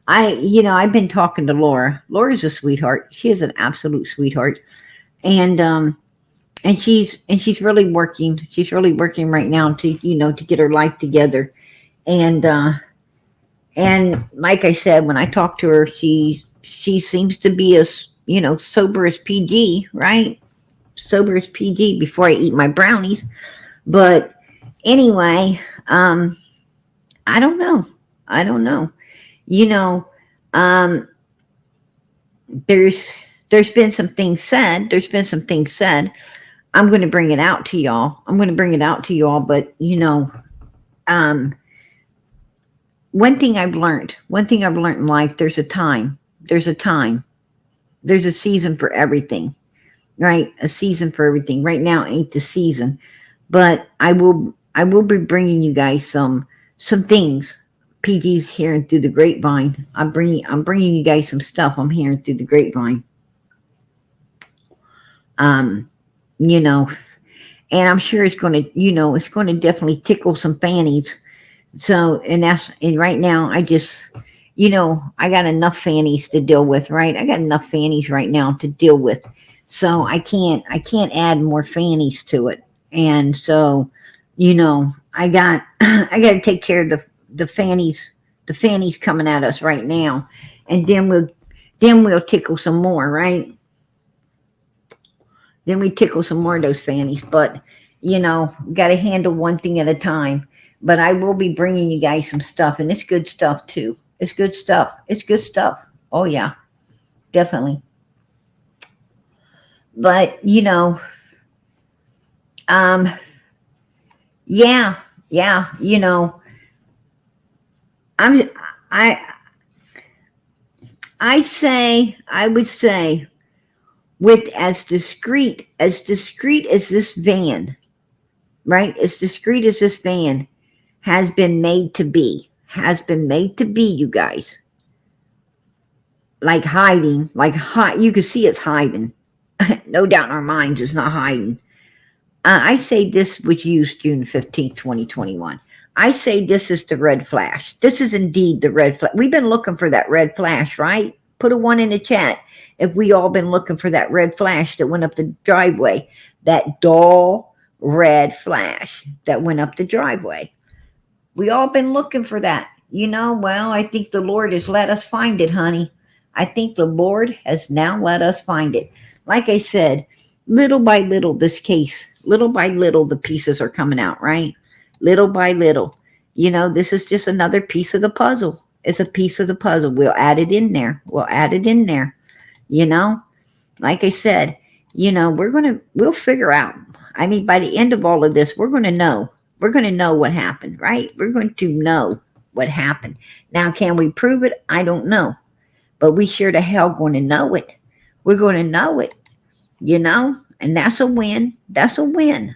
I've been talking to Laura. Laura's a sweetheart. She is an absolute sweetheart. And she's really working. She's really working right now to get her life together. And like I said, when I talk to her, she seems to be as, sober as PG, right? Sober as PG before I eat my brownies. But anyway, I don't know. There's been some things said. I'm going to bring it out to y'all. But one thing I've learned in life, there's a time. There's a season for everything, right? A season for everything. Right now ain't the season, but I will I will be bringing you guys some things. PG's hearing through the grapevine. I'm bringing you guys some stuff I'm hearing through the grapevine. You know, and I'm sure it's going to, it's going to definitely tickle some fannies. So, and right now I just, I got enough fannies to deal with, right? I got enough fannies right now to deal with. So I can't add more fannies to it. And so, I got, I got to take care of the fannies coming at us right now. And then we'll tickle some more, right? Then we tickle some more of those fannies, but got to handle one thing at a time. But I will be bringing you guys some stuff, and it's good stuff too. It's good stuff. It's good stuff. Oh yeah, definitely. But yeah, I'm I I would say with as discreet as this van, right? As discreet as this van has been made to be, you guys. Like hiding, you can see it's hiding. No doubt in our minds it's not hiding. I say this was used June 15th, 2021. I say this is the red flash. This is indeed the red flash. We've been looking for that red flash, right? Put a 1 in the chat if we all been looking for that red flash that went up the driveway. That dull red flash that went up the driveway. We all been looking for that. Well, I think the Lord has let us find it, honey. I think the Lord has now let us find it. Like I said, little by little, little by little, the pieces are coming out, right? Little by little. This is just another piece of the puzzle. It's a piece of the puzzle. We'll add it in there. Like I said, we'll figure out. I mean, by the end of all of this, we're going to know. We're going to know what happened, right? We're going to know what happened. Now, can we prove it? I don't know. But we sure the hell going to know it. We're going to know it, and that's a win. That's a win.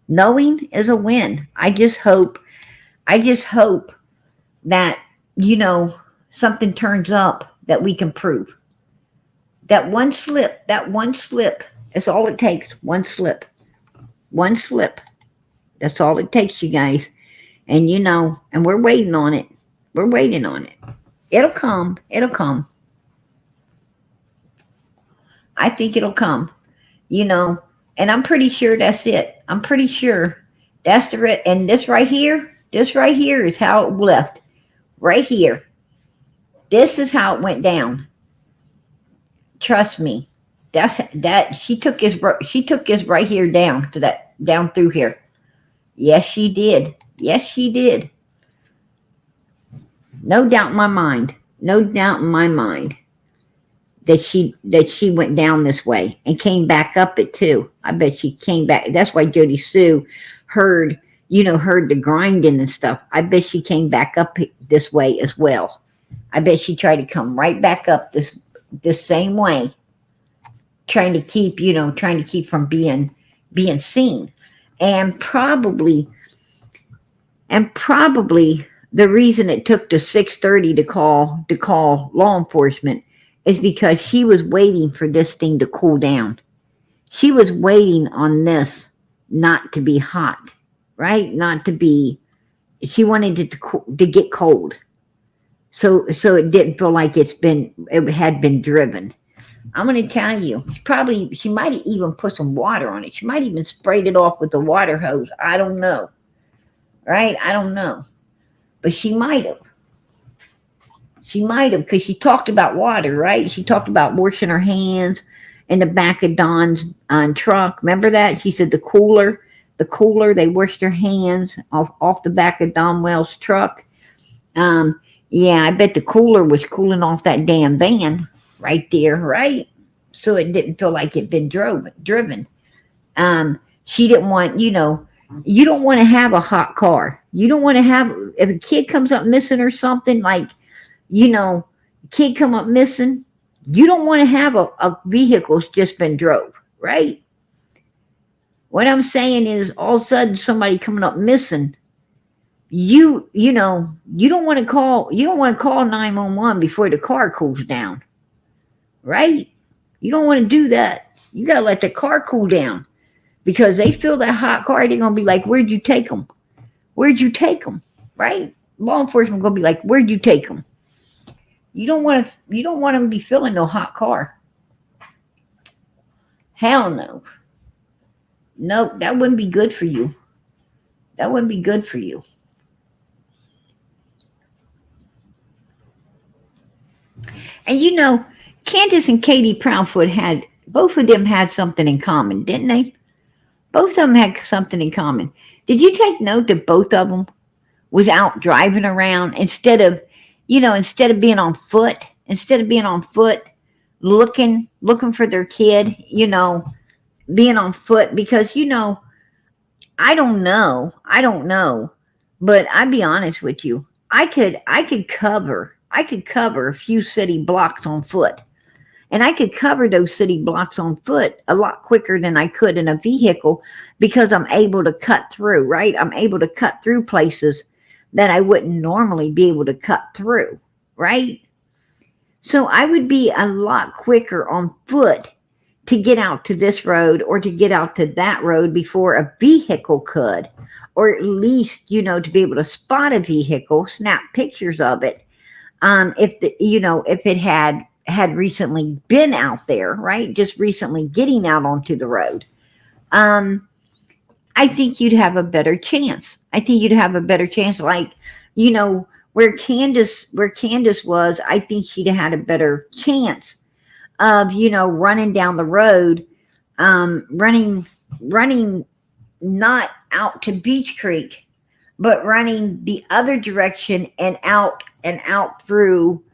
Knowing is a win. I just hope that, something turns up that we can prove. That one slip is all it takes. One slip. That's all it takes, you guys. And and we're waiting on it. It'll come. I think it'll come, and I'm pretty sure that's it. I'm pretty sure that's the red. And this right here is how it left. Right here. This is how it went down. Trust me. She took this right here down to that, down through here. Yes, she did. No doubt in my mind. That she went down this way and came back up it too. I bet she came back. That's why Jodie Sue heard the grinding and stuff. I bet she came back up this way as well. I bet she tried to come right back up this same way, trying to keep from being seen. And probably the reason it took to 6:30 to call law enforcement is because she was waiting for this thing to cool down. She was waiting on this not to be hot, right? She wanted it to get cold. So it didn't feel like it had been driven. I'm going to tell you, she might have even put some water on it. She might even sprayed it off with the water hose. I don't know. Right? I don't know. But she might have. Because she talked about water, right? She talked about washing her hands in the back of Dawn's truck. Remember that? She said the cooler, they washed their hands off the back of Don Wells' truck. Yeah, I bet the cooler was cooling off that damn van right there, right? So it didn't feel like it'd been driven. She didn't want, you don't want to have a hot car. You don't want to have, if a kid comes up missing or something, like, kid come up missing, you don't want to have a vehicle's just been drove, right? What I'm saying is, all of a sudden, somebody coming up missing. You don't want to call. You don't want to call 911 before the car cools down, right? You don't want to do that. You gotta let the car cool down because they feel that hot car. They're gonna be like, "Where'd you take them? Where'd you take them?" Right? Law enforcement gonna be like, "Where'd you take them?" You don't want to. You don't want them to be feeling no hot car. Hell no. Nope, that wouldn't be good for you. That wouldn't be good for you. And Candace and Katie Proudfoot had both of them had something in common, didn't they? Both of them had something in common. Did you take note that both of them was out driving around instead of being on foot, looking for their kid, being on foot because I don't know, but I'd be honest with you. I could cover a few city blocks on foot. And I could cover those city blocks on foot a lot quicker than I could in a vehicle because I'm able to cut through, right? I'm able to cut through places that I wouldn't normally be able to cut through, right? So I would be a lot quicker on foot to get out to this road or to get out to that road before a vehicle could, or at least, to be able to spot a vehicle, snap pictures of it. If it had recently been out there, right? Just recently getting out onto the road. Um, I think you'd have a better chance. I think you'd have a better chance. Like, where Candace was, I think she'd have had a better chance of, running down the road, running not out to Beach Creek, but running the other direction and out through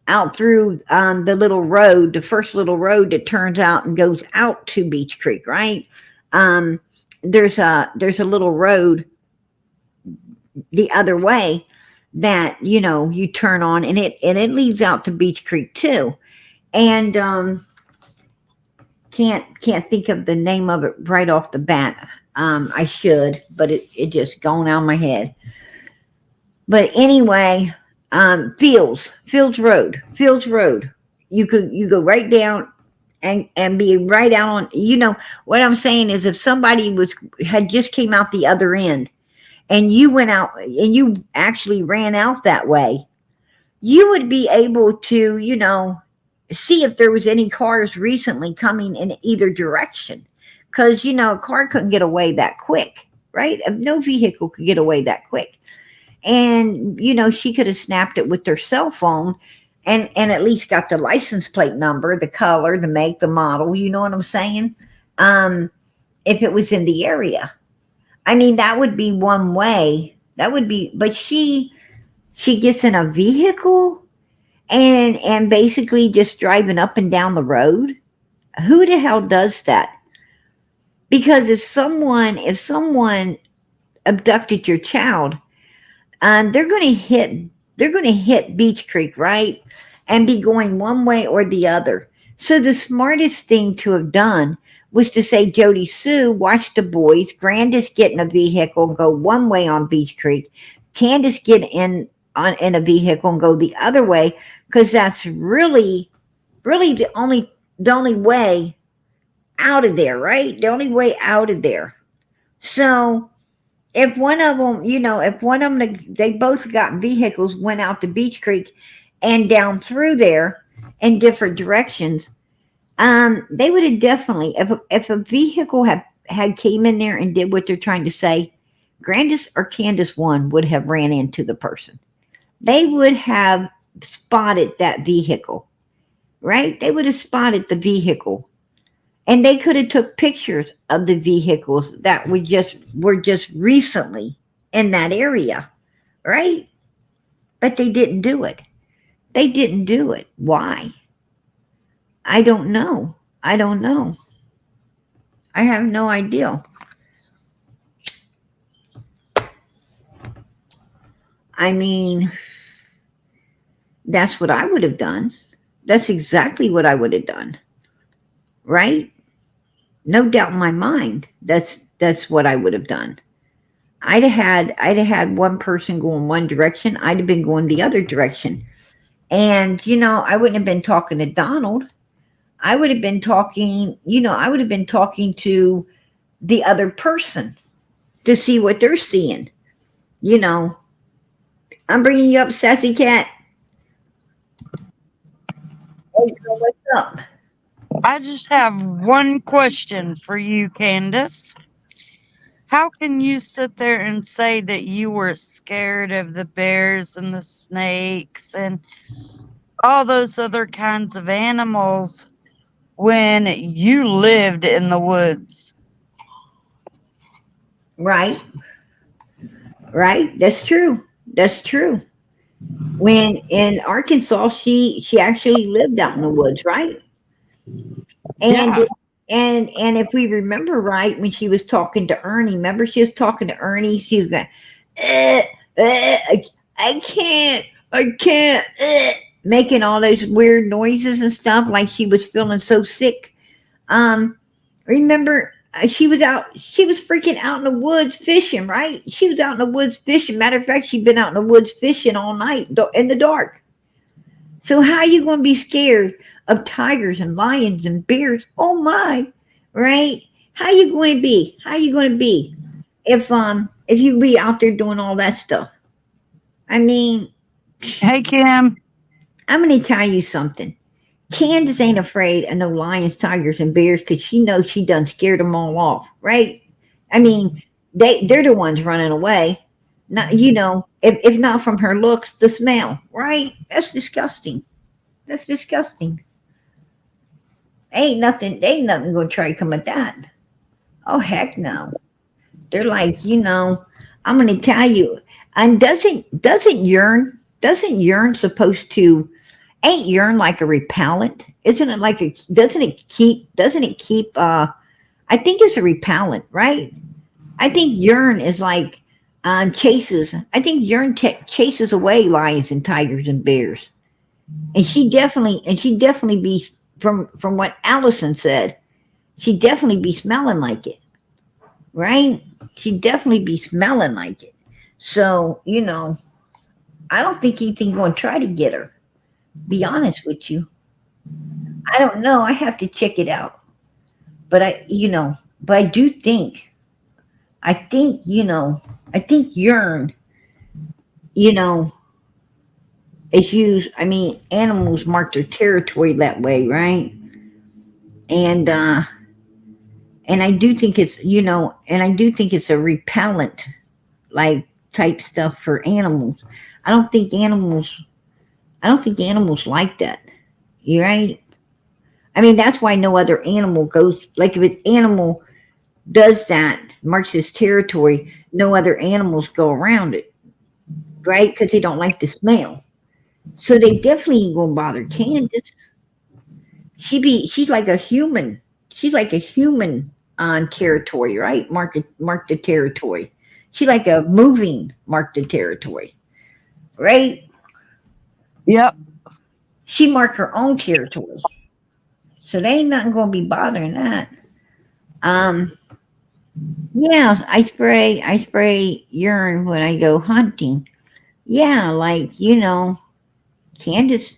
the little road, the first little road that turns out and goes out to Beach Creek, right? Um, there's a little road the other way that you turn on, and it leads out to Beach Creek too. And can't think of the name of it right off the bat. I should, but it just gone out of my head. But anyway, Fields Road. You go right down and be right out on. What I'm saying is, if somebody had just came out the other end, and you went out and you actually ran out that way, you would be able to see if there was any cars recently coming in either direction, because a car couldn't get away that quick, right? No vehicle could get away that quick. And she could have snapped it with her cell phone and at least got the license plate number, the color, the make, the model. You know what I'm saying? If it was in the area, I mean, that would be one way. That would be, but she gets in a vehicle and basically just driving up and down the road. Who the hell does that? Because if someone abducted your child, they're going to hit Beach Creek, right? And be going one way or the other. So the smartest thing to have done was to say, Jodie Sue, watch the boys. Candace get in a vehicle and go one way on Beach Creek. Candace get in a vehicle and go the other way, because that's really the only way out of there, right? The only way out of there. So if one of them, they both got vehicles, went out to Beach Creek and down through there in different directions, they would have definitely, if a vehicle had came in there and did what they're trying to say, Candace or Candace one would have ran into the person. They would have spotted that vehicle, right? They would have spotted the vehicle. And they could have took pictures of the vehicles that were just recently in that area, right? But they didn't do it. They didn't do it. Why? I don't know. I don't know. I have no idea. I mean, that's what I would have done. That's exactly what I would have done. Right? No doubt in my mind. That's what I would have done. I'd have had one person going one direction. I'd have been going the other direction. And, I wouldn't have been talking to Donald. I would have been talking, I would have been talking to the other person to see what they're seeing. You know, I'm bringing you up, Sassy Cat. Hey, girl, what's up? I just have one question for you, Candace. How can you sit there and say that you were scared of the bears and the snakes and all those other kinds of animals when you lived in the woods? Right, right. That's true. That's true. When in Arkansas, she actually lived out in the woods, right? And Yeah, and if we remember right, when she was talking to Ernie, remember she was talking to Ernie. She was going, uh, I can't, I can't, making all those weird noises and stuff, like she was feeling so sick. Um, remember, she was out. She was freaking out in the woods fishing, right? She was out in the woods fishing. Matter of fact, she'd been out in the woods fishing all night in the dark. So how are you going to be scared of tigers and lions and bears? Oh my, right? How you going to be? How you going to be if you be out there doing all that stuff? I mean, hey, Kim. I'm going to tell you something. Candace ain't afraid of no lions, tigers, and bears because she knows she done scared them all off, right? I mean, they're the ones running away. Not if not from her looks, the smell, right? That's disgusting. That's disgusting. Ain't nothing gonna try to come at that. Oh heck no. They're like, I'm gonna tell you. And doesn't urine supposed to ain't urine like a repellent? Isn't it like a doesn't it keep I think it's a repellent, right? I think urine is like chases I think urine chases away lions and tigers and bears. And she definitely be from what Allison said, she'd definitely be smelling like it, right? She'd definitely be smelling like it. So, I don't think anything's going to try to get her. Be honest with you. I don't know. I have to check it out. But I do think, I think urine, you know, is used. I mean, animals mark their territory that way, right? And, uh, and I do think it's a repellent, like type stuff for animals. I don't think animals, I don't think animals like that. You right? I mean, that's why no other animal goes. Like if an animal does that, marks its territory, no other animals go around it, right? Because they don't like the smell. So they definitely ain't gonna bother Candace. She's like a human. She's like a human on territory, right? Mark the territory. She like a moving mark the territory, right? Yep. She mark her own territory. So they ain't nothing gonna be bothering that. Um yeah, I spray urine when I go hunting. Yeah, like, Candace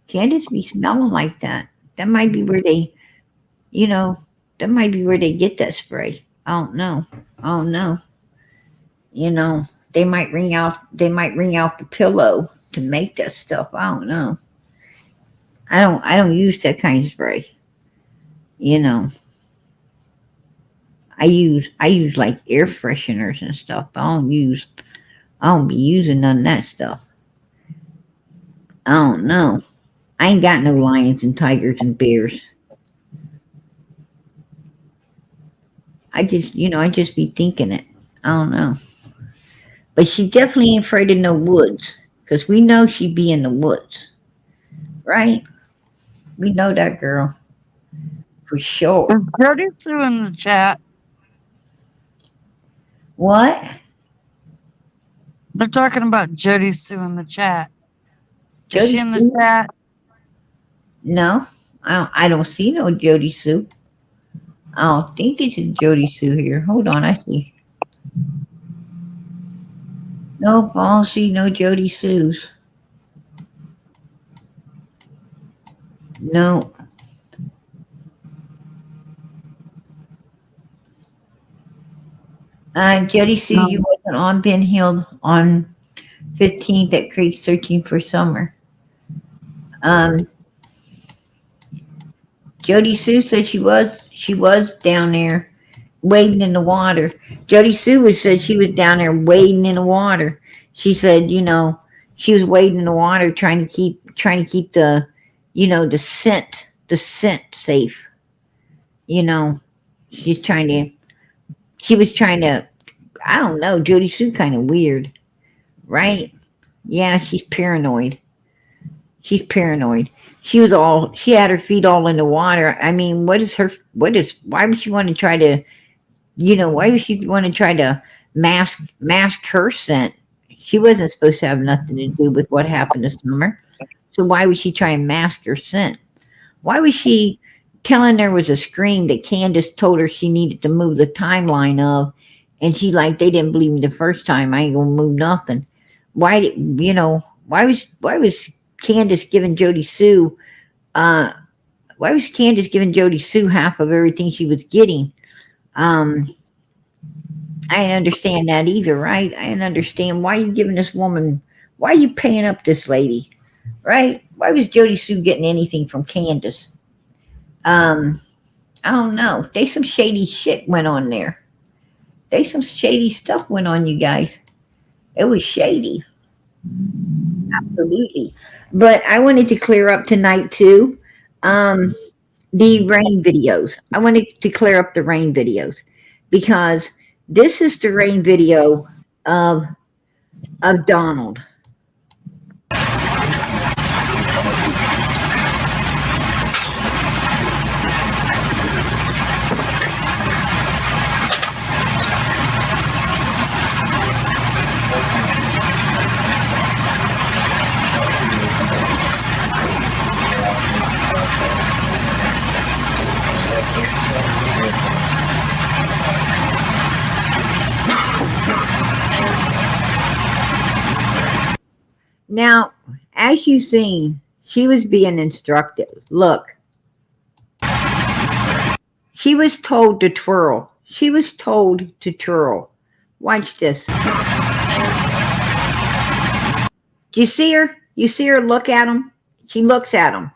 Candace be smelling like that. That might be where they you know, that might be where they get that spray. I don't know. I don't know. They might wring out the pillow to make that stuff. I don't know. I don't use that kind of spray. You know. I use like air fresheners and stuff. I don't be using none of that stuff. I don't know. I ain't got no lions and tigers and bears. I just be thinking it. I don't know. But she definitely ain't afraid of no woods. Because we know she be in the woods. Right? We know that girl. For sure. Is Jody Sue in the chat? What? They're talking about Jody Sue in the chat. Is she Jody in the Sue? chat? No. I don't see no Jody Sue. I think it's Jodie Sue here. Hold on, I see. Nope, I don't see no Jodie Sue's. No. Jodie Sue, No. you wasn't on Ben Hill on 15th at Creek searching for summer. Um, Jodie Sue said she was down there wading in the water. Jodie Sue said she was down there wading in the water. She said, she was wading in the water trying to keep the scent safe. You know, she's trying to she was trying to I don't know, Jodie Sue kind of weird, right? Yeah, she's paranoid. She's paranoid. She had her feet all in the water. I mean, why would she want to try to, why would she want to try to mask her scent? She wasn't supposed to have nothing to do with what happened this summer. So why would she try and mask her scent? Why was she telling there was a scream that Candace told her she needed to move the timeline of, and she like they didn't believe me the first time. I ain't gonna move nothing. Why was Candace giving Jodie Sue? Uh, why was Candace giving Jodie Sue half of everything she was getting? Um, I didn't understand that either, right? I didn't understand why you giving this woman. Why are you paying up this lady, right? Why was Jodie Sue getting anything from Candace? Um, I don't know. They some shady shit went on there. They some shady stuff went on, you guys. It was shady, absolutely. But I wanted to clear up tonight too. Um, the rain videos. I wanted to clear up the rain videos because this is the rain video of Donald. Now, as you've seen, she was being instructed. Look, she was told to twirl. She was told to twirl. Watch this. Do you see her? You see her look at him? She looks at him.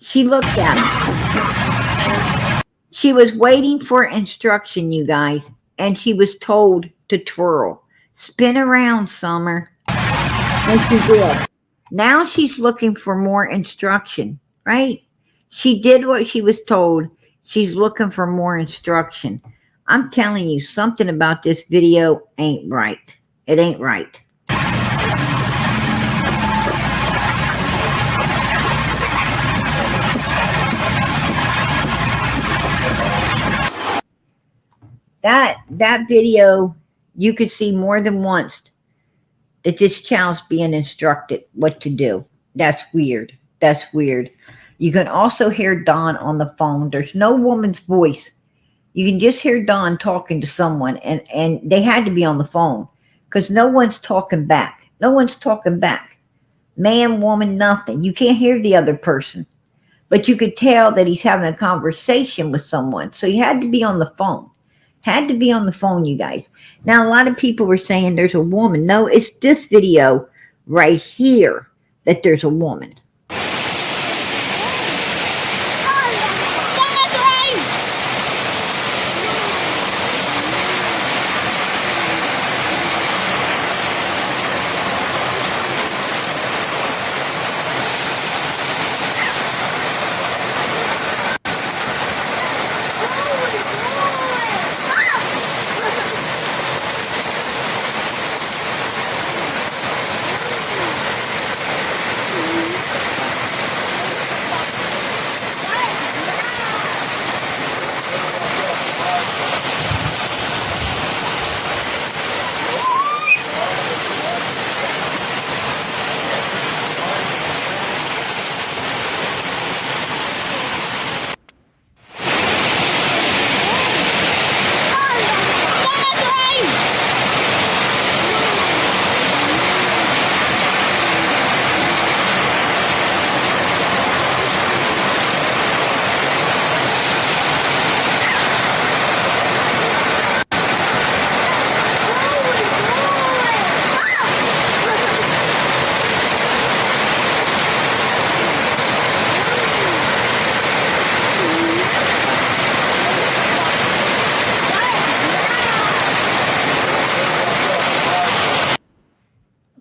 She looked at him. She was waiting for instruction, you guys, and she was told to twirl. Spin around, Summer. And she did. Now she's looking for more instruction, right? She did what she was told. She's looking for more instruction. I'm telling you, something about this video ain't right. It ain't right. That video, you could see more than once that this child's being instructed what to do. That's weird. That's weird. You can also hear Dawn on the phone. There's no woman's voice. You can just hear Dawn talking to someone, and they had to be on the phone because no one's talking back. No one's talking back. Man, woman, nothing. You can't hear the other person, but you could tell that he's having a conversation with someone. So he had to be on the phone. Had to be on the phone, you guys. Now, a lot of people were saying there's a woman. No, it's this video right here that there's a woman.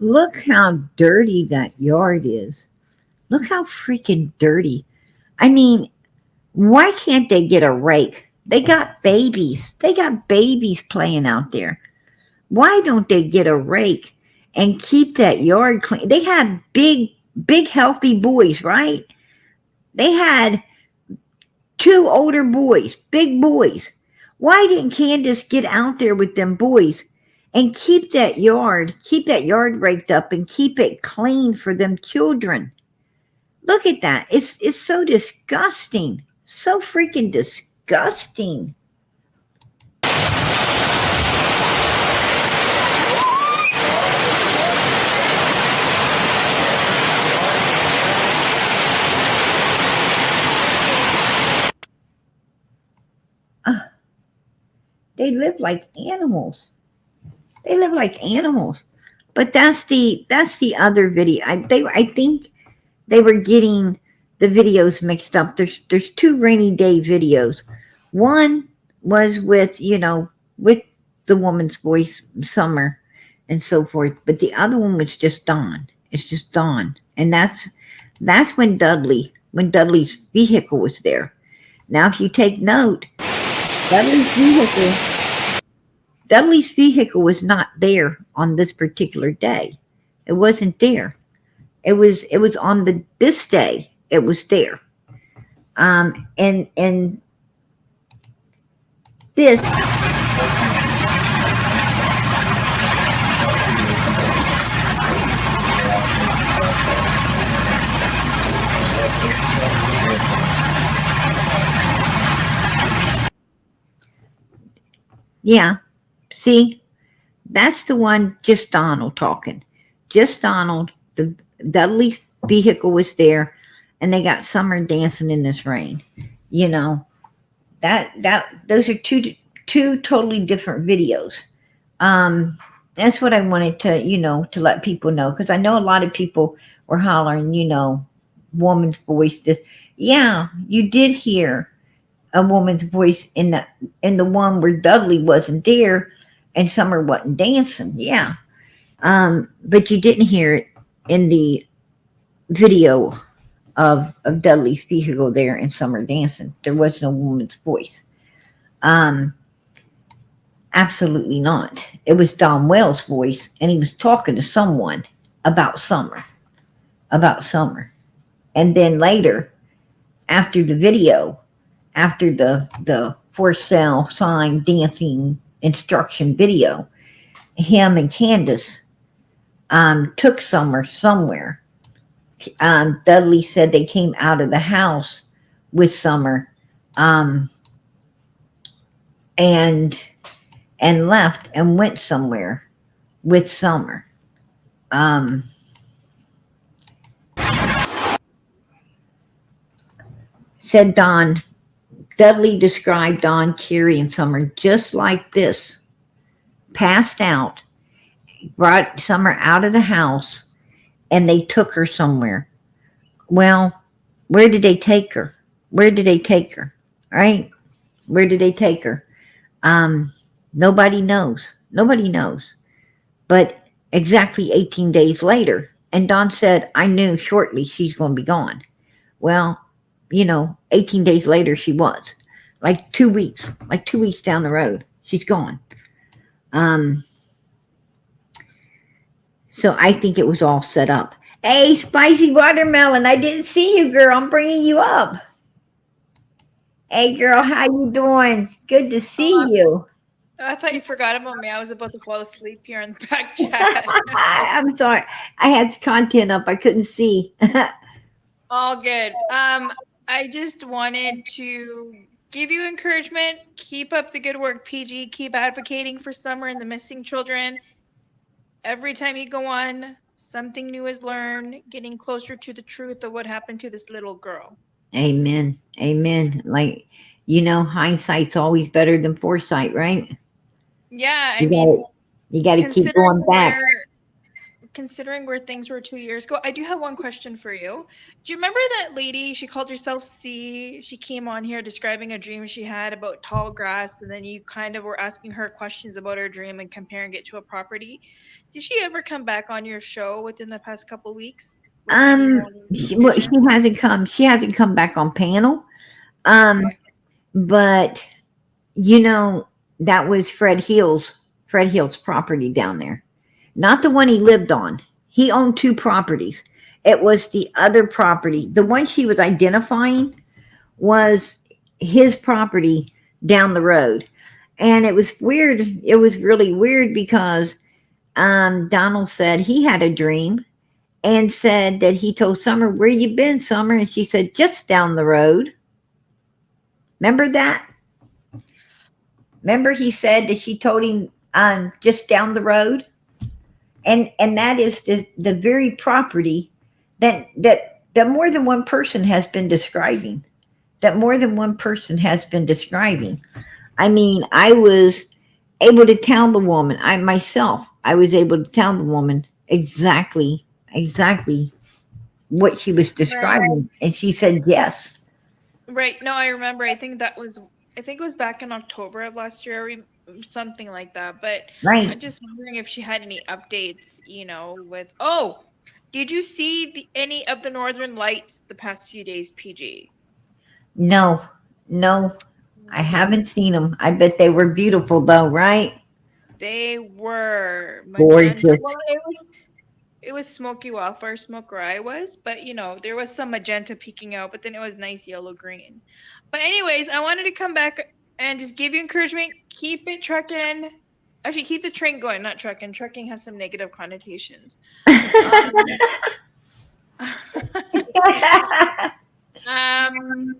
Look how dirty that yard is. Look how freaking dirty. I mean, why can't they get a rake? They got babies. They got babies playing out there. Why don't they get a rake and keep that yard clean? They had big, healthy boys, right? They had two older boys, big boys. Why didn't Candace get out there with them boys and keep that yard raked up and keep it clean for them children? Look at that. It's so disgusting. So freaking disgusting. Uh, they live like animals. They live like animals. But that's the other video. I think they were getting the videos mixed up. There's two rainy day videos. One was with with the woman's voice, Summer, and so forth. But the other one was just Dawn. It's just Dawn, and that's when Dudley's vehicle was there. Now, if you take note, Dudley's vehicle Dudley's vehicle was not there on this particular day. It wasn't there. It was on the this day. It was there. And this, yeah. See, that's the one. Just Donald talking. Just Donald. The Dudley's vehicle was there, and they got Summer dancing in this rain. You know that those are two totally different videos. That's what I wanted to to let people know, because I know a lot of people were hollering, woman's voice. This, yeah, you did hear a woman's voice in the one where Dudley wasn't there and Summer wasn't dancing. Yeah, but you didn't hear it in the video of Dudley's vehicle there and Summer dancing. There was no woman's voice. Um, Absolutely not. It was Don Wells' voice, and he was talking to someone about Summer, about Summer. And then later, after the video, after the for sale sign dancing instruction video, him and Candace took Summer somewhere. Dudley said they came out of the house with Summer, um, and left and went somewhere with Summer. Um, said Don. Dudley described Don, Carrie, and Summer just like this. Passed out, brought Summer out of the house, and they took her somewhere. Well, where did they take her? Where did they take her? Right? Where did they take her? Nobody knows. Nobody knows. But exactly 18 days later, and Don said, I knew shortly she's going to be gone. Well, 18 days later, she was. Like 2 weeks down the road, she's gone. Um, so I think it was all set up. Hey, Spicy Watermelon, I didn't see you, girl. I'm bringing you up. Hey, girl, how you doing? Good to see you. I thought you forgot about me. I was about to fall asleep here in the back chat. I'm sorry. I had content up. I couldn't see. All good. I just wanted to give you encouragement. Keep up the good work, PG. Keep advocating for Summer and the missing children. Every time you go on, something new is learned, getting closer to the truth of what happened to this little girl. Amen. Amen. Like, hindsight's always better than foresight, right? Yeah, I You mean, gotta keep considering going back. considering where things were 2 years ago, I do have one question for you. Do you remember that lady? She called herself C. She came on here describing a dream she had about tall grass, and then you kind of were asking her questions about her dream and comparing it to a property. Did she ever come back on your show within the past couple weeks with any more Well, vision? she hasn't come back on panel. Um, Okay. but you know, that was Fred Hill's property down there. Not the one he lived on. He owned two properties. It was the other property. The one she was identifying was his property down the road. And it was weird. It was really weird because Donald said he had a dream and said that he told Summer, "Where you been, Summer?" And she said, "Just down the road." Remember that? Remember he said that she told him just down the road? And that is the very property that more than one person has been describing. That more than one person has been describing. I mean, I was able to tell the woman, I was able to tell the woman exactly what she was Right. describing. And she said yes. Right. No, I remember. I think it was back in October of last year, something like that. But Right. I'm just wondering if she had any updates, with, oh, did you see any of the Northern Lights the past few days, PG? No, no, I Mm, haven't seen them. I bet they were beautiful though, right? they were magenta. Gorgeous. Well, it was smoky wildfire smoke where I was, but there was some magenta peeking out, but then it was nice yellow green. But anyways, I wanted to come back and just give you encouragement. Keep it trucking. Actually, keep the train going, not trucking. Trucking has some negative connotations. Um, um,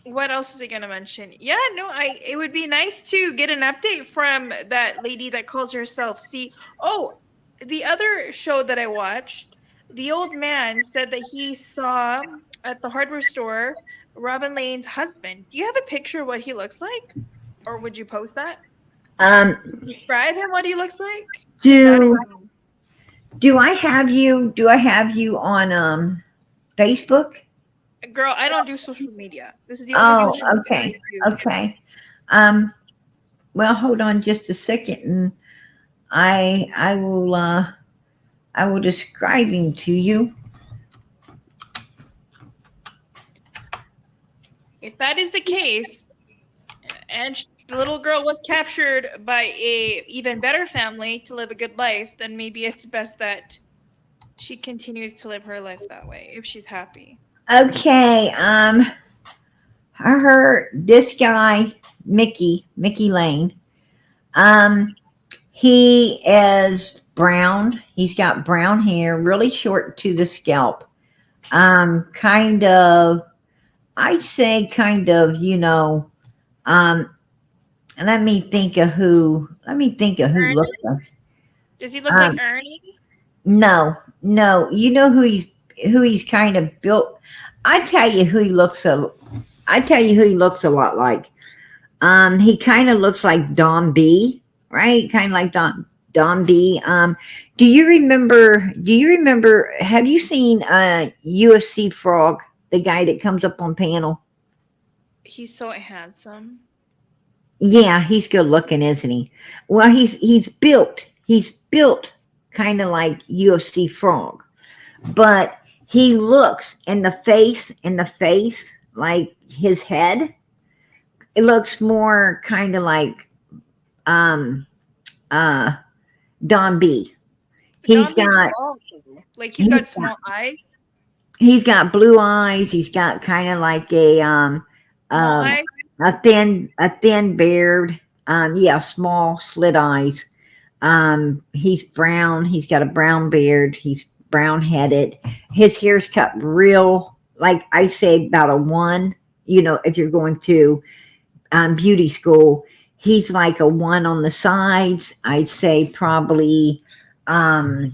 what else was I gonna mention? Yeah, no, it would be nice to get an update from that lady that calls herself C. Oh, the other show that I watched, the old man said that he saw at the hardware store Robin Lane's husband. Do you have a picture of what he looks like? Or would you post that? um, Describe him what he looks like? Because I don't do know. do I have you on Facebook? Girl, I don't do social media. This is the only Oh, social media I okay. do. Okay. Um, well, hold on just a second, and I will describe him to you. If that is the case, and the little girl was captured by a even better family to live a good life, then maybe it's best that she continues to live her life that way if she's happy. Okay. Her this guy Mickey Lane. Um, he is brown. He's got brown hair, really short to the scalp. Kind of. I'd say kind of. Um, let me think of who. Let me think of who looks Ernie? like. Does he look like Um, Ernie? no, no. You know who he's kind of built. I tell you who he looks a. I tell you who he looks a lot like. He kind of looks like Don B, right? Kind of like Don B. Do you remember? Have you seen UFC Frog, the guy that comes up on panel? He's so handsome. Yeah, he's good looking, isn't he? Well, he's built. He's built kind of like UFC Frog, but he looks in the face like his head. It looks more kind of like um uh Don B. But He's Don B's got bald, though. Like, he's he's got got small eyes. he's got blue eyes. He's got kind of like Small uh, eyes. a thin beard. Yeah, small slit eyes. He's brown. He's got a brown beard. He's brown headed. His hair's cut real, like I say, about a one. If you're going to beauty school, he's like a one on the sides. Um,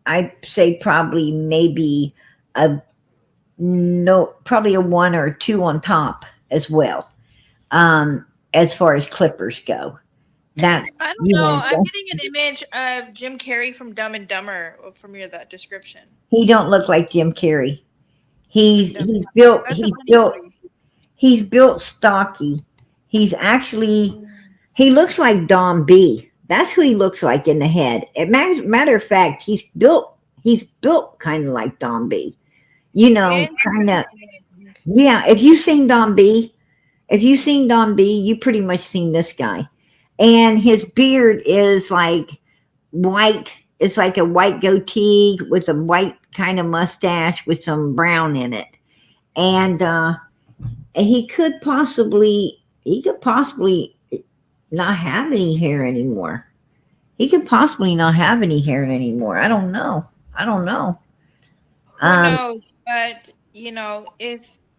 I'd say probably maybe a no, probably a one or a two on top as well. As far as clippers go, That, I don't you know. know, I'm getting an image of Jim Carrey from Dumb and Dumber from your that description. he don't look like Jim Carrey. From Dumb and He's Dumber. built That's a he's funny built movie. he's built stocky. He's actually Mm. he looks like Don B. That's who he looks like in the head. Matter of fact, he's built kind of like Don B. You know, kind of. Interesting. Yeah, if you've seen Don B, you pretty much seen this guy. And his beard is like white. It's like a white goatee with a white kind of mustache with some brown in it. And he could possibly not have any hair anymore. He could possibly not have any hair anymore. I don't know. I don't know. Who Um, knows? But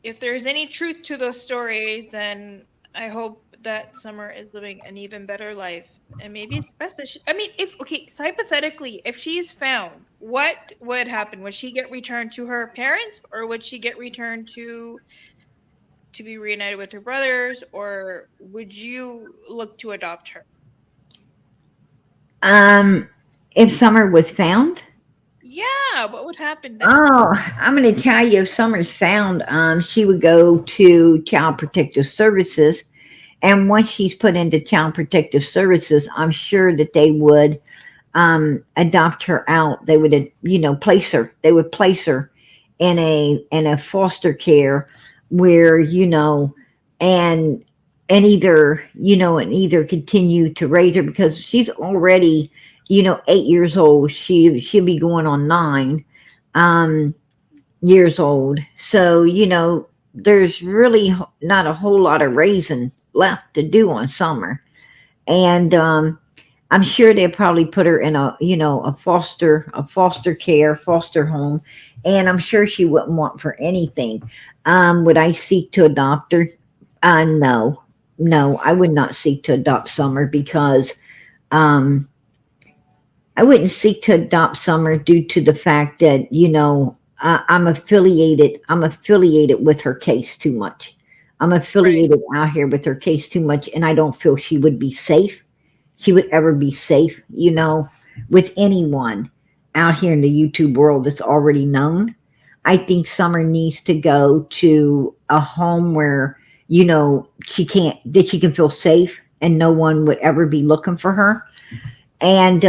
if there's any truth to those stories, then I hope that Summer is living an even better life. And maybe it's best that I mean, if okay, so hypothetically, if she's found, what would happen? Would she get returned to her parents, or would she get returned to be reunited with her brothers, or would you look to adopt her? um, if Summer was found, Yeah, what would happen then? oh, I'm going to tell you, if Summer's found, she would go to Child Protective Services. And once she's put into Child Protective Services, I'm sure that they would adopt her out. They would, place her. They would place her in a foster care where, and and either continue to raise her because she's already, 8 years old. She'll be going on 9 years old. So, there's really not a whole lot of raising left to do on Summer. And I'm sure they'll probably put her in a foster care, foster home. And I'm sure she wouldn't want for anything. Would I seek to adopt her? No. No, I would not seek to adopt Summer because um, I wouldn't seek to adopt Summer due to the fact that I'm affiliated. I'm affiliated with her case too much. I'm Right. affiliated out here with her case too much, and I don't feel she would be safe. She would ever be safe, with anyone out here in the YouTube world that's already known. I think Summer needs to go to a home where she can feel safe and no one would ever be looking for her. And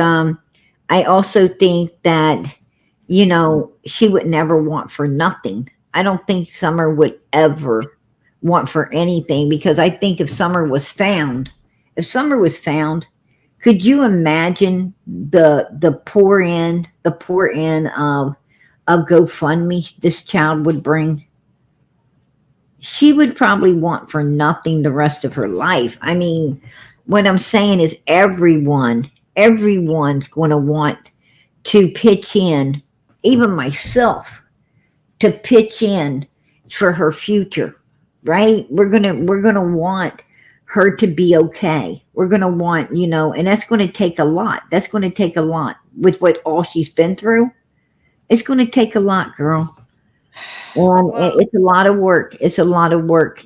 I also think that, she would never want for nothing. I don't think Summer would ever want for anything because I think if Summer was found, could you imagine the pour in of GoFundMe this child would bring? She would probably want for nothing the rest of her life. I mean, what I'm saying is everyone's going to want to pitch in, even myself, to pitch in for her future, right? We're going to want her to be okay. We're going to want, and that's going to take a lot. That's going to take a lot with what all she's been through. It's going to take a lot, girl. And Well, it's a lot of work. It's a lot of work,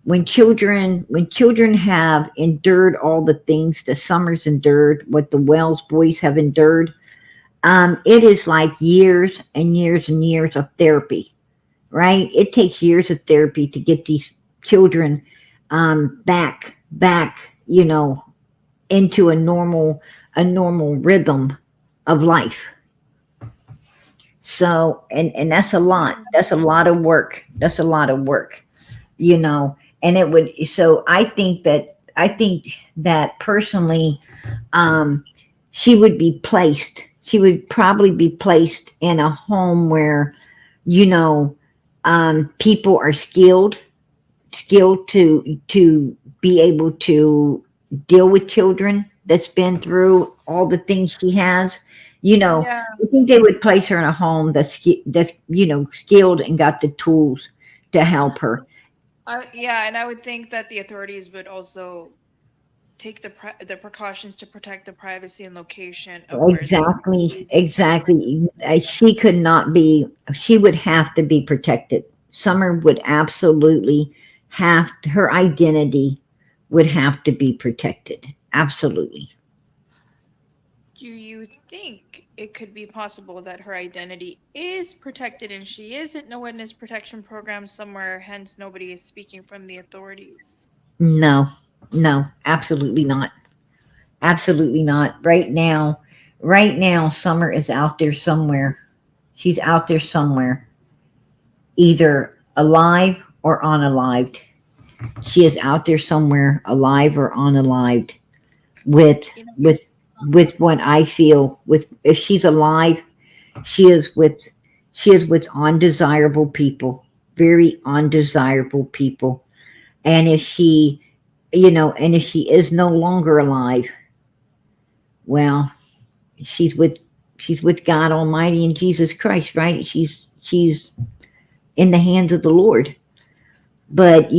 when children have endured all the things the Summers endured, what the Wells boys have endured, it is like years and years and years of therapy, right? It takes years of therapy to get these children back, into a normal rhythm of life. So, and that's a lot. That's a lot of work. That's a lot of work, you know. And it would. So I think that personally, um, she would be placed. She would probably be placed in a home where, you know, people are skilled to be able to deal with children that's been through all the things she has. You know, yeah. I think they would place her in a home that's skilled and got the tools to help her. Yeah, and I would think that the authorities would also take the precautions to protect the privacy and location of where they Exactly, leave these children. exactly. She could not be. She would have to be protected. Summer would absolutely have to, her identity would have to be protected. Absolutely. Do you think it could be possible that her identity is protected and she is in a witness protection program somewhere, hence nobody is speaking from the authorities? No, no, absolutely not. Absolutely not. Right now, Summer is out there somewhere. She's out there somewhere, either alive or unalived. She is out there somewhere, alive or unalived, with You know, with with what I feel. With if she's alive, she is with she is with undesirable people, very undesirable people. And if she, and if she is no longer alive, well, she's with she's with God Almighty and Jesus Christ, right? She's in the hands of the Lord. But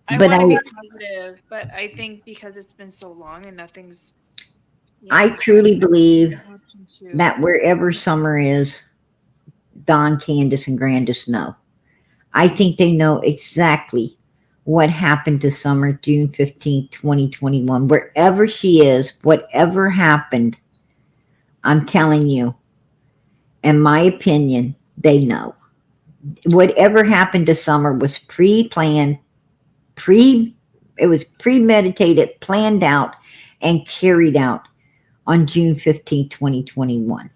I I but want I to be positive, but I think because it's been so long and nothing's, I I truly believe want them to. that wherever Summer is, Don, Candace, and Grandis know. I think they know exactly what happened to Summer June 15th, 2021. Wherever she is, whatever happened, I'm telling you, in my opinion, they know. Whatever happened to Summer was pre-planned, pre it was premeditated, planned out, and carried out on June 15th, 2021.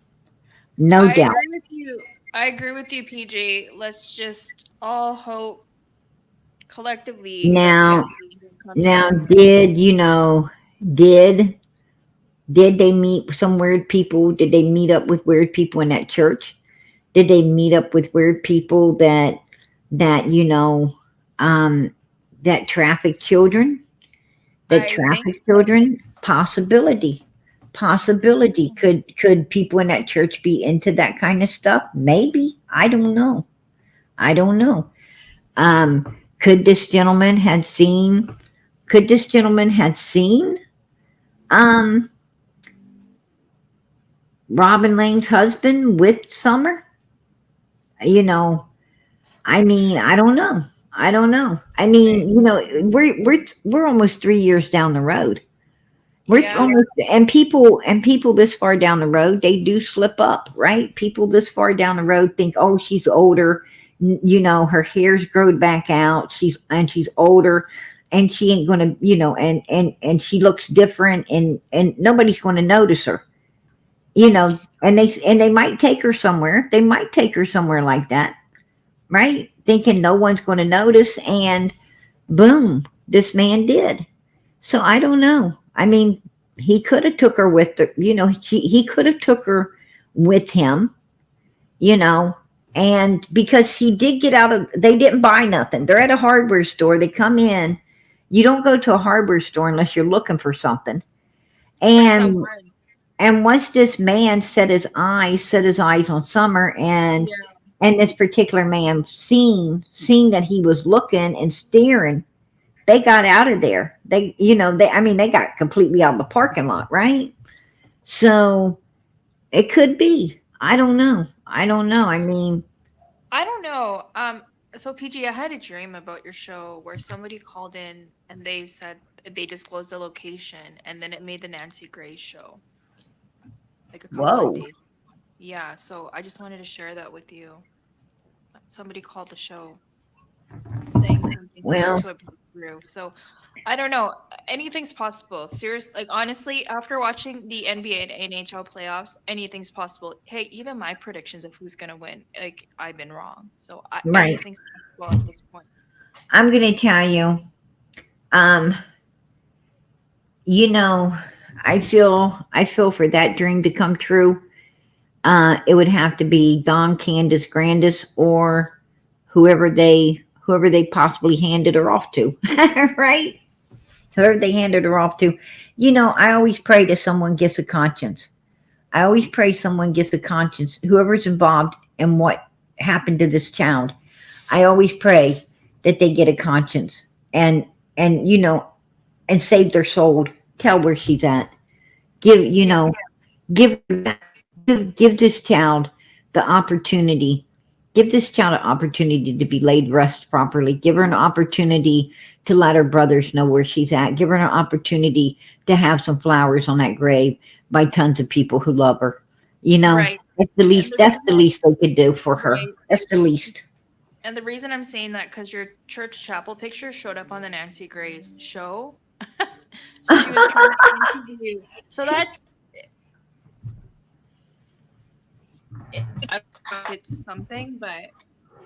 No I doubt. agree with you. I agree with you, PJ. Let's just all hope collectively that the Now, answer comes now, soon. did did they meet some weird people? Did they meet up with weird people in that church? Did they meet up with weird people that um, that traffic children? That I think traffic so. children? Possibility. Possibility. Could people in that church be into that kind of stuff? Maybe. I don't know. I don't know. Could this gentleman had seen? Could this gentleman had seen um, Robin Lane's husband with Summer? You know, I mean, I don't know. I don't know. I Right. mean, we're almost 3 years down the road. We're Yeah. almost, and people this far down the road, they do slip up, right? People this far down the road think, oh, she's older. Her hair's growed back out. She's older, and she ain't gonna, and she looks different, and nobody's gonna notice her. And they might take her somewhere. They might take her somewhere like that, right? Thinking no one's going to notice, and boom, this man did. So I don't know. I mean, he could have took her with the, he could have took her with him, you know, and because he did get out of, they didn't buy nothing. They're at a hardware store. They come in. You don't go to a hardware store unless you're looking for something. For And someone. and once this man set his eyes on Summer, Yeah. and this particular man seen that he was looking and staring, they got out of there. They got completely out of the parking lot, right? So it could be. I don't know. I don't know. I mean, I don't know. So PG, I had a dream about your show where somebody called in and they said they disclosed the location and then it made the Nancy Grace show like a couple of whoa. days. Yeah, so I just wanted to share that with you. Somebody called the show saying something Well, to a breakthrough. So I don't know. Anything's possible. Serious, like honestly, after watching the NBA and NHL playoffs, anything's possible. Hey, even my predictions of who's gonna win, like I've been wrong. So right. anything's possible at this point. I'm gonna tell you. Um, you know, I feel for that dream to come true. It would have to be Don, Candace, Grandis, or whoever they possibly handed her off to, right? Whoever they handed her off to. I always pray that someone gets a conscience. I always pray someone gets a conscience. Whoever's involved in what happened to this child, I always pray that they get a conscience, and and save their soul. Tell where she's at. Give you Yeah. know give give this child the opportunity Give this child an opportunity to be laid rest properly. Give her an opportunity to let her brothers know where she's at. Give her an opportunity to have some flowers on that grave by tons of people who love her. You know, Right. that's the And least. the That's the reason, least they could do for her. right. That's the least. And the reason I'm saying that because your church chapel picture showed up on the Nancy Grace show. So she was trying to interview you. So that's, I don't know if it's something, but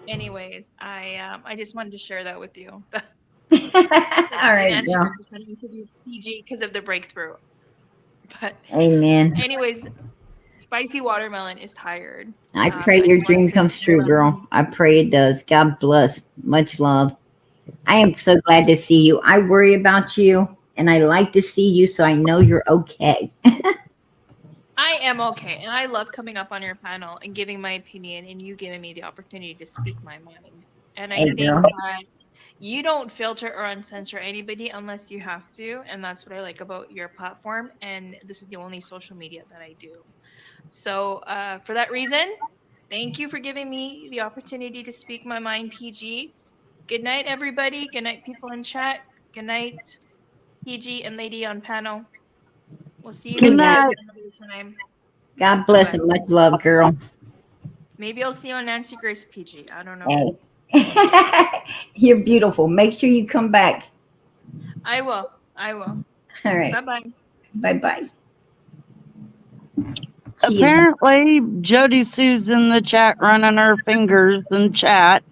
anyways, I just wanted to share that with you. All The right, Nancy girl. Grace was trying to interview PG because of the breakthrough. But Amen. anyways, Spicy Watermelon is tired. I pray I your just want to dream say comes true, girl. I pray it does. God bless. Much love. I am so glad to see you. I worry about you and I like to see you so I know you're okay. I am okay, and I love coming up on your panel and giving my opinion, and you giving me the opportunity to speak my mind. And I Hey, think girl. that you don't filter or uncensor anybody unless you have to, and that's what I like about your platform. And this is the only social media that I do. So, for that reason, thank you for giving me the opportunity to speak my mind, PG. Good night, everybody. Good night, people in chat. Good night, PG and lady on panel. We'll see you Good Good guys night. night. another time. God Bye bless bye. and much love, girl. Maybe I'll see you on Nancy Grace PG. I don't know. Hey. You're beautiful. Make sure you come back. I will. I will. All right. Bye bye. Bye bye. See you. Apparently, Jodie Sue's in the chat running her fingers in chat,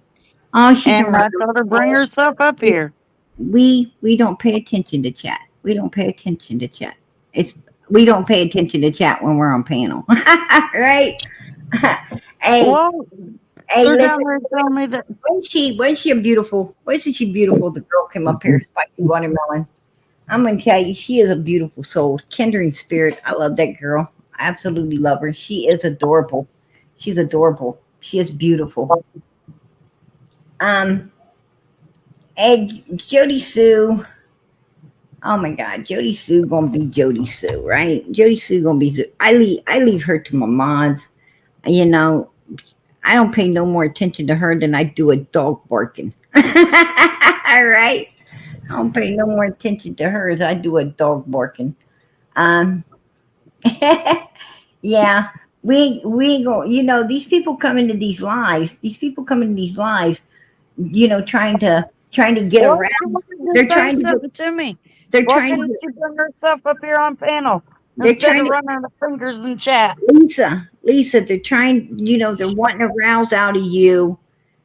Oh, she can and run. I told her bring herself up here. We don't pay attention to chat. We don't pay attention to chat. It's we don't pay attention to chat when we're on panel. Right? Hey, Well, hey, they're listen. down there telling me that. When she a beautiful? Wasn't she beautiful? The girl came up here, spicy watermelon. I'm gonna tell you, she is a beautiful soul, kindred spirit. I love that girl. I absolutely love her. She is adorable. She's adorable. She is beautiful. Um, and Jodie Sue. Oh my God, Jodie Sue gonna be Jodie Sue, right? Jodie Sue gonna be. I leave her to my mods. You know, I don't pay no more attention to her than I do a dog barking. All right. I don't pay no more attention to her as I do a dog barking. Um, yeah, we go. You know, these people come into these lives. These people come into these lives. You know, trying to get Why around. she wanted to They're say trying to get. something to me? They're Why trying to couldn't get. she bring herself up here on panel They're instead trying of to. running her fingers in chat? Lisa. They're trying. You know, they're wanting to rouse out of you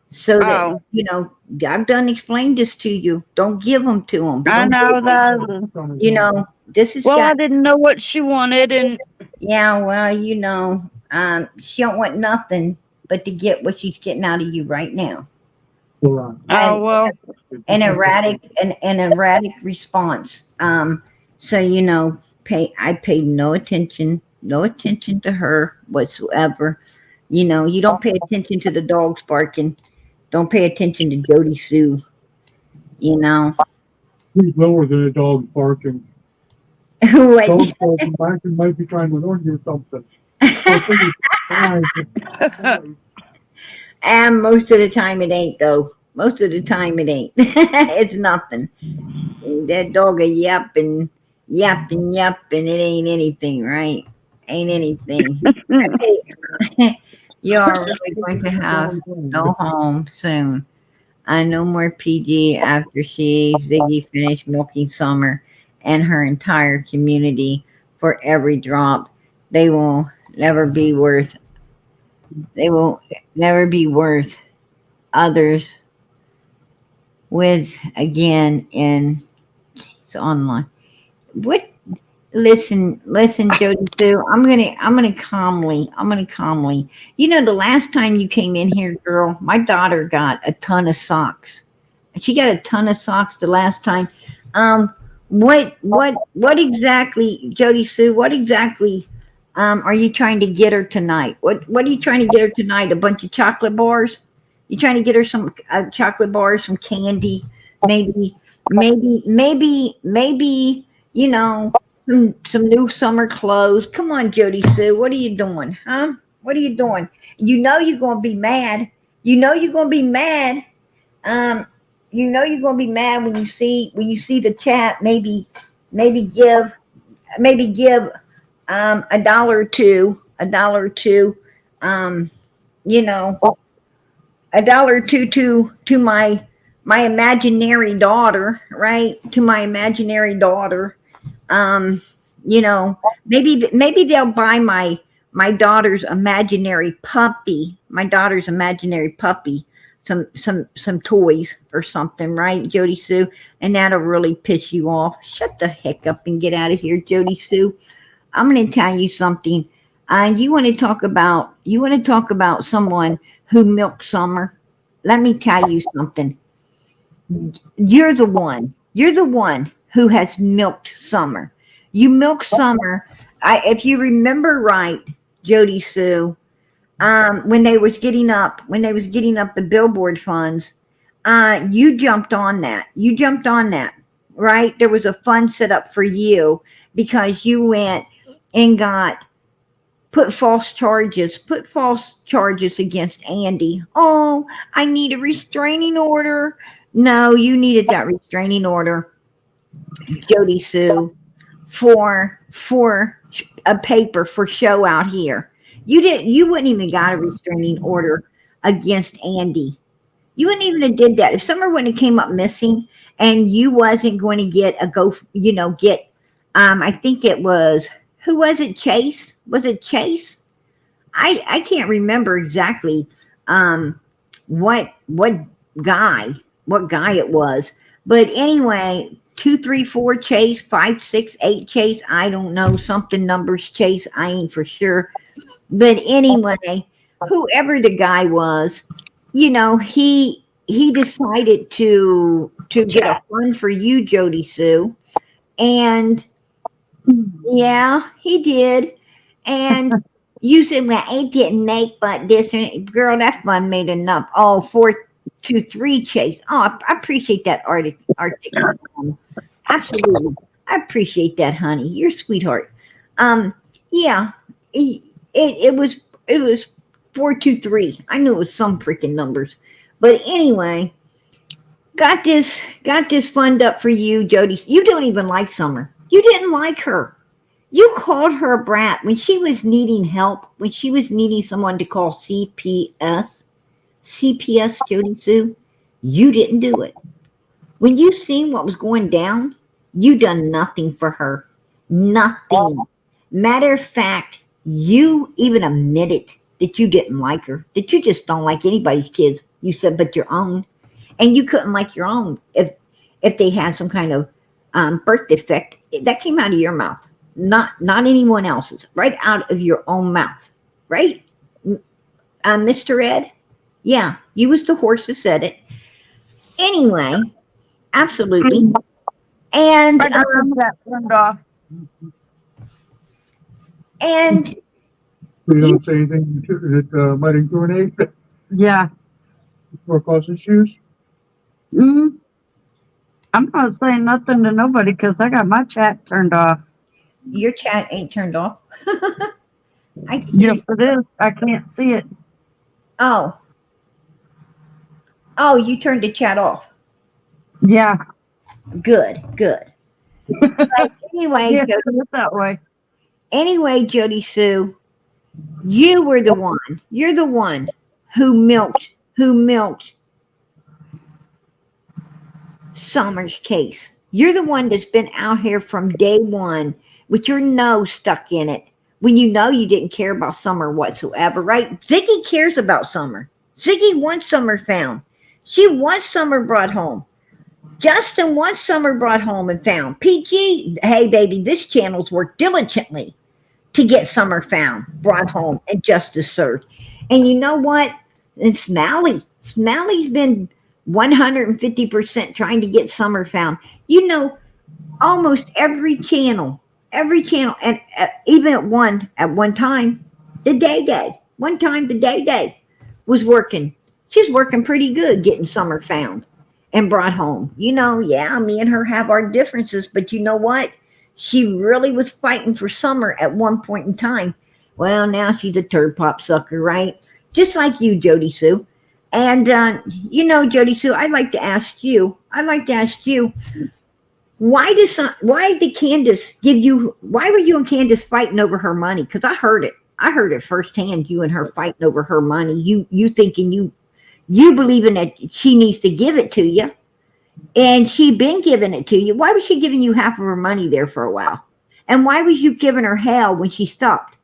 so that Oh, you know. I've done explained this to you. Don't give them to them. I Don't. know that. You know, this has Well, I got. didn't know what she wanted, and Yeah, well, you know, she don't want nothing but to get what she's getting out of you right now. oh And well. an erratic response. So you know, I paid no attention to her whatsoever. You know, you don't pay attention to the dogs barking. Don't pay attention to Jodie Sue. You know, He's lower than a dog barking. what? Dog barking back and might be trying to learn you something. I think it's fine. And most of the time it ain't though. Most of the time it ain't. It's nothing. That dog a yapping. It ain't anything, right? Ain't anything. You are really going to have no home soon. No more PG after Ziggy finished milking Summer and her entire community for every drop. They will never be worth. They will never be worth others with again in it's online. What listen, Jody Sue. I'm gonna calmly. You know, the last time you came in here, girl, my daughter got a ton of socks. She got a ton of socks the last time. Um, what exactly, Jody Sue? What exactly are you trying to get her tonight? What are you trying to get her tonight? A bunch of chocolate bars? You trying to get her some chocolate bars, some candy, maybe, maybe. You know, some new summer clothes. Come on, Jody Sue. What are you doing, huh? What are you doing? You know you're gonna be mad. You know you're gonna be mad. Um, you know you're gonna be mad when you see the chat. Maybe give a dollar or two. Um, you know, a dollar or two to my imaginary daughter, right? To my imaginary daughter. Um, you know, maybe they'll buy my daughter's imaginary puppy, some toys or something, right, Jody Sue? And that'll really piss you off. Shut the heck up and get out of here, Jody Sue. I'm going to tell you something. And you want to talk about someone who milked Summer. Let me tell you something. You're the one. You're the one who has milked Summer. You milked Summer. If you remember right, Jody Sue, when they was getting up the billboard funds, you jumped on that. You jumped on that, right? There was a fund set up for you because you went and got put false charges against Andy. Oh, I need a restraining order. No, you needed that restraining order, Jody Sue, for a paper for show out here. You wouldn't even got a restraining order against Andy. You wouldn't even have did that. If Summer wouldn't have came up missing and you wasn't going to get I think it was, who was it, Chase? Was it Chase? I can't remember exactly what guy it was. But anyway, 234 Chase, 568 Chase, I don't know, something numbers Chase, I ain't for sure. But anyway, whoever the guy was, he decided to get a fund for you, Jody Sue. And yeah, he did. And you said, well, it didn't make but this. And girl, that fund made enough. Oh, 423 Chase. Oh, I appreciate that article. Absolutely. I appreciate that, honey. You're a sweetheart. Yeah, it was 423. I knew it was some freaking numbers. But anyway, got this fund up for you, Jody. You don't even like Summer. You didn't like her. You called her a brat when she was needing help, when she was needing someone to call CPS, Jody Sue. You didn't do it. When you seen what was going down, you done nothing for her. Nothing. Matter of fact, you even admitted that you didn't like her, that you just don't like anybody's kids. You said, but your own. And you couldn't like your own if they had some kind of birth defect. That came out of your mouth, not anyone else's, right out of your own mouth, right? Mr. Ed? Yeah, you was the horse that said it. Anyway, absolutely. And that turned off. And We don't say anything that might incriminate Yeah. or cause issues. Mm-hmm. I'm not saying nothing to nobody because I got my chat turned off. your chat ain't turned off. Yes, it is. I can't see it. Oh, you turned the chat off. Yeah. Good. But anyway, Yeah, it's that way. Anyway, Jody Sue, you were the one. You're the one who milked Summer's case. You're the one that's been out here from day one with your nose stuck in it when you know you didn't care about Summer whatsoever, right? Ziggy cares about Summer. Ziggy wants Summer found. She wants Summer brought home. Justin wants Summer brought home and found. PG, hey baby, this channel's worked diligently to get Summer found, brought home, and justice served. And you know what? And Smalley's been 150% trying to get Summer found. You know, almost every channel, and even at one time, the Day was working. She's working pretty good getting Summer found and brought home. You know, yeah, me and her have our differences, but you know what? She really was fighting for Summer at one point in time. Well, now she's a turd pop sucker, right? Just like you, Jody Sue. And Jody Sue, I'd like to ask you. Why did Candace give you? Why were you and Candace fighting over her money? Because I heard it. I heard it firsthand. You and her fighting over her money. You thinking you believing that she needs to give it to you, and she been giving it to you. Why was she giving you half of her money there for a while? And why was you giving her hell when she stopped?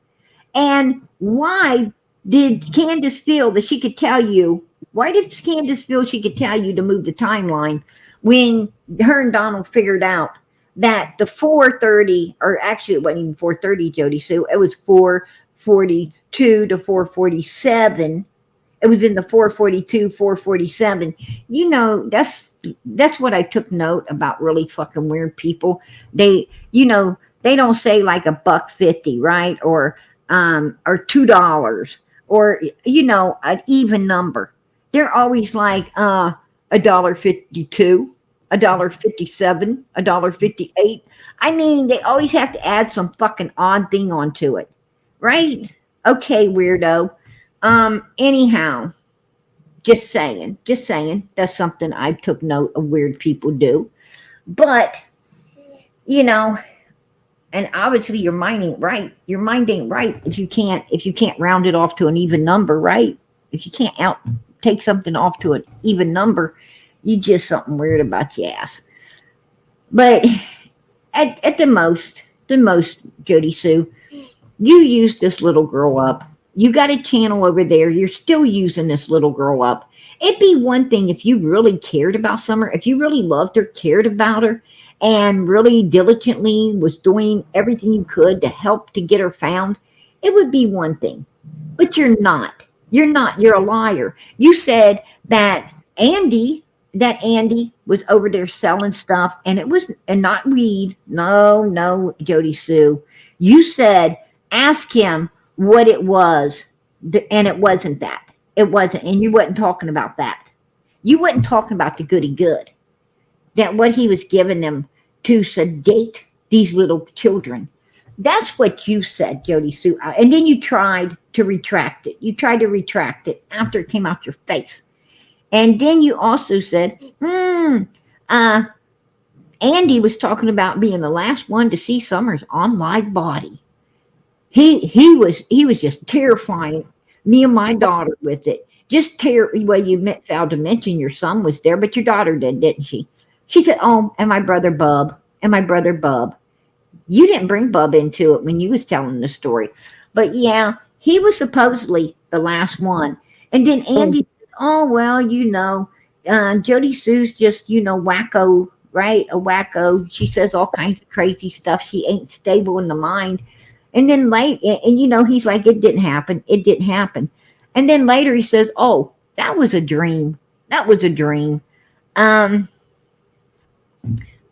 And why did Candace feel that she could tell you? Why did Candace feel she could tell you to move the timeline when her and Donald figured out that the 4:30, or actually it wasn't even 4:30, Jody Sue, it was 4:42 to 4:47. It was in the 4:42, 4:47. That's what I took note about really fucking weird people. They don't say like $1.50, right? Or $2, or an even number. They're always like $1.52, $1.57, $1.58. I mean, they always have to add some fucking odd thing onto it, right? Okay, weirdo. Anyhow, just saying. That's something I took note of weird people do. But and obviously your mind ain't right. Your mind ain't right if you can't round it off to an even number, right? If you can't take something off to an even number, you just something weird about your ass. But at the most, Jody Sue, you used this little girl up. You got a channel over there. You're still using this little girl up. It'd be one thing if you really cared about Summer, if you really loved her, cared about her, and really diligently was doing everything you could to help to get her found. It would be one thing. But you're not. You're a liar. You said that Andy was over there selling stuff, and not weed. No, Jody Sue. You said ask him what it was, and it wasn't that. It wasn't, and you wasn't talking about that. You wasn't talking about the goody good. That what he was giving them to sedate these little children. That's what you said, Jody Sue. And then you tried to retract it. You tried to retract it after it came out your face. And then you also said, Andy was talking about being the last one to see Summers on live body. He was just terrifying me and my daughter with it. Well, you failed to mention your son was there, but your daughter did, didn't she? She said, "Oh, and my brother Bub, You didn't bring Bub into it when you was telling the story, but yeah, he was supposedly the last one. And then Andy said, "Oh well, Jody Sue's just wacko, right? A wacko. She says all kinds of crazy stuff. She ain't stable in the mind." And then he's like, "It didn't happen. It didn't happen." And then later he says, "Oh, that was a dream. That was a dream."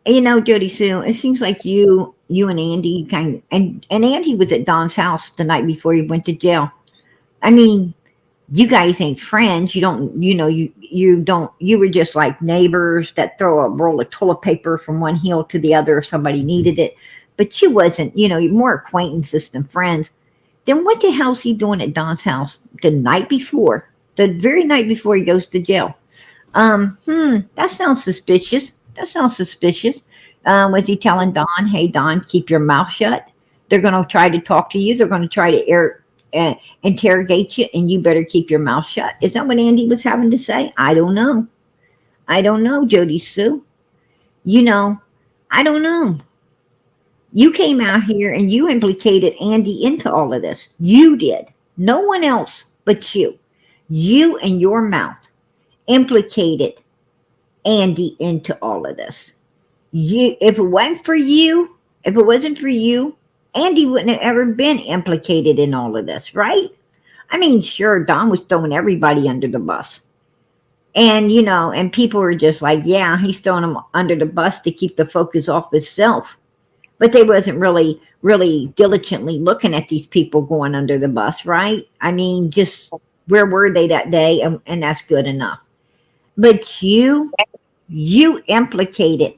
Jody Sue, it seems like you and Andy and Andy was at Don's house the night before he went to jail. I mean, you guys ain't friends. You were just like neighbors that throw a roll of toilet paper from one heel to the other if somebody needed it. But you wasn't, you're more acquaintances than friends. Then what the hell's he doing at Don's house the very night before he goes to jail? That sounds suspicious. Was he telling Don, "Hey Don, keep your mouth shut. They're going to try to talk to you. They're going to try to interrogate you, and you better keep your mouth shut"? Is that what Andy was having to say? I don't know, Jody Sue. I don't know. You came out here and you implicated Andy into all of this. You did. No one else but you. You and your mouth implicated Andy into all of this. If it wasn't for you, Andy wouldn't have ever been implicated in all of this, right? I mean, sure, Don was throwing everybody under the bus. And, and people were just like, yeah, he's throwing them under the bus to keep the focus off himself. But they wasn't really, really diligently looking at these people going under the bus, right? I mean, just where were they that day? And that's good enough. But you implicated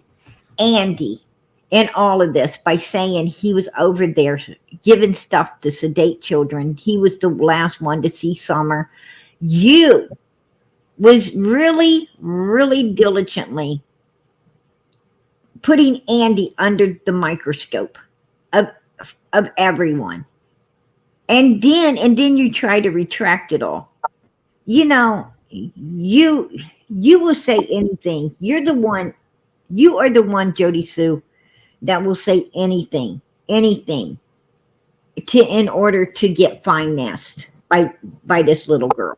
Andy in all of this by saying he was over there giving stuff to sedate children. He was the last one to see Summer. You was really, really diligently putting Andy under the microscope of everyone. And then you try to retract it all. You know, you will say anything. You are the one, Jodie Sue, that will say anything to in order to get financed by this little girl.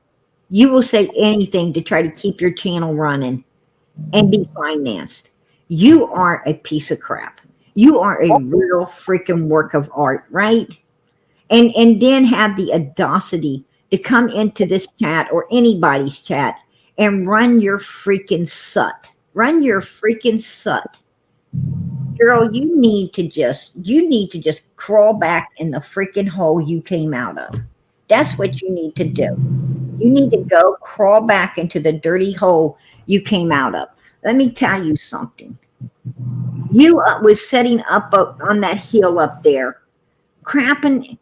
You will say anything to try to keep your channel running and be financed. You are a piece of crap. You are a real freaking work of art, right? And then have the audacity to come into this chat or anybody's chat and run your freaking sut. Run your freaking sut. Girl, you need to just crawl back in the freaking hole you came out of. That's what you need to do. You need to go crawl back into the dirty hole you came out of. Let me tell you something. You was setting up on that hill up there, crapping,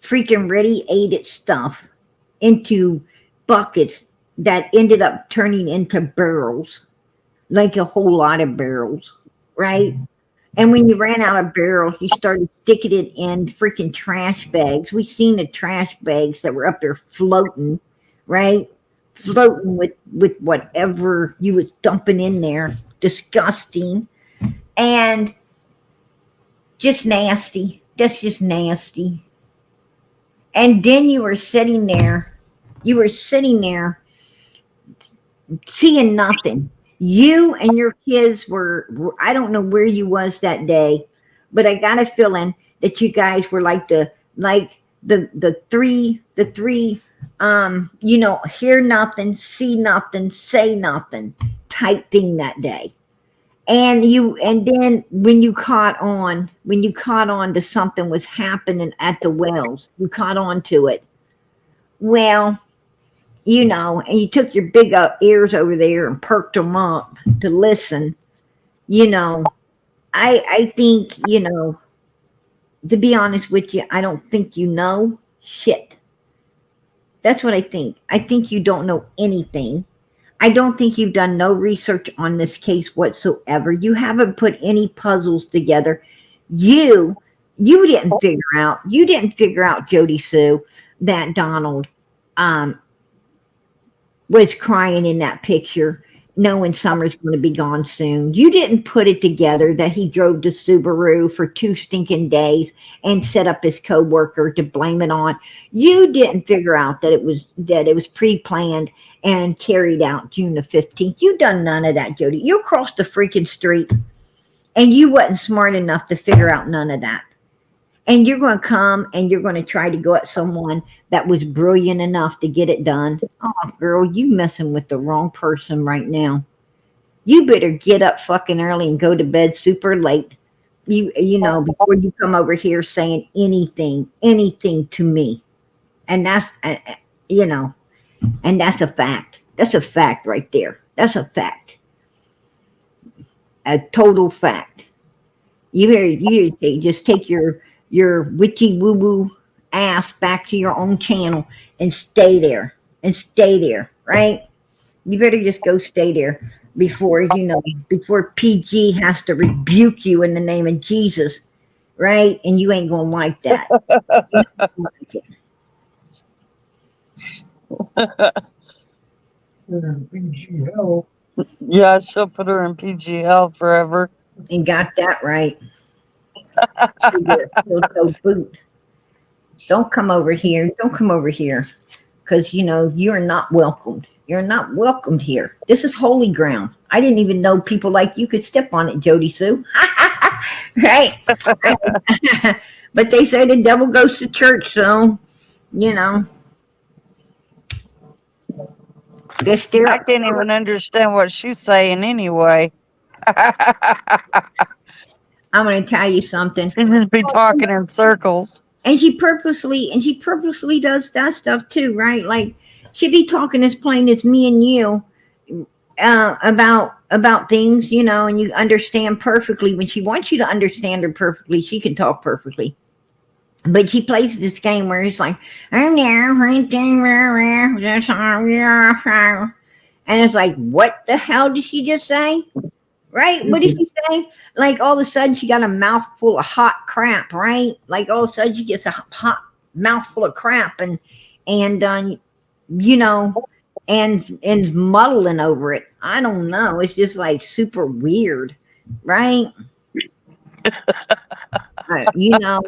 freaking radiated stuff into buckets that ended up turning into barrels, like a whole lot of barrels, right? And when you ran out of barrels, you started sticking it in freaking trash bags. We seen the trash bags that were up there floating, right? Floating with whatever you was dumping in there. Disgusting. And just nasty. That's just nasty. And then you were sitting there seeing nothing. You and your kids were, I don't know where you was that day, but I got a feeling that you guys were like the three hear nothing, see nothing, say nothing type thing that day. And then when you caught on to something was happening at the wells, you caught on to it. Well, and you took your big ears over there and perked them up to listen. I think, to be honest with you, I don't think you know shit. That's what I think. I think you don't know anything. I don't think you've done no research on this case whatsoever. You haven't put any puzzles together. You didn't figure out, Jodie Sue, that Donald was crying in that picture, knowing Summer's going to be gone soon. You didn't put it together that he drove to Subaru for 2 stinking days and set up his coworker to blame it on. You didn't figure out that it was pre-planned and carried out June the 15th. You done none of that, Jodie. You crossed the freaking street and you wasn't smart enough to figure out none of that. And you're going to come and you're going to try to go at someone that was brilliant enough to get it done. Oh, girl, you messing with the wrong person right now. You better get up fucking early and go to bed super late. Before you come over here saying anything to me. And that's, and that's a fact. That's a fact right there. That's a fact. A total fact. You just take your witchy woo woo ass back to your own channel and stay there, right? You better just go stay there before PG has to rebuke you in the name of Jesus, right? And you ain't gonna like that. PGL. Yeah, she'll put her in PGL forever. And got that right. Boot. Don't come over here. Because, you're not welcomed. You're not welcomed here. This is holy ground. I didn't even know people like you could step on it, Jodie Sue. Right? But they say the devil goes to church, so, just stare I up. can't even understand what she's saying anyway. I'm going to tell you something. She just be talking in circles. And she purposely does that stuff too, right? Like she'd be talking as plain as me and you about things, and you understand perfectly. When she wants you to understand her perfectly, she can talk perfectly. But she plays this game where it's like, oh yeah, and it's like, what the hell did she just say? Right? What did she say? Like all of a sudden she got a mouthful of hot crap, right? Like all of a sudden she gets a hot mouthful of crap and you know, and muddling over it. I don't know. It's just like super weird, right? You know,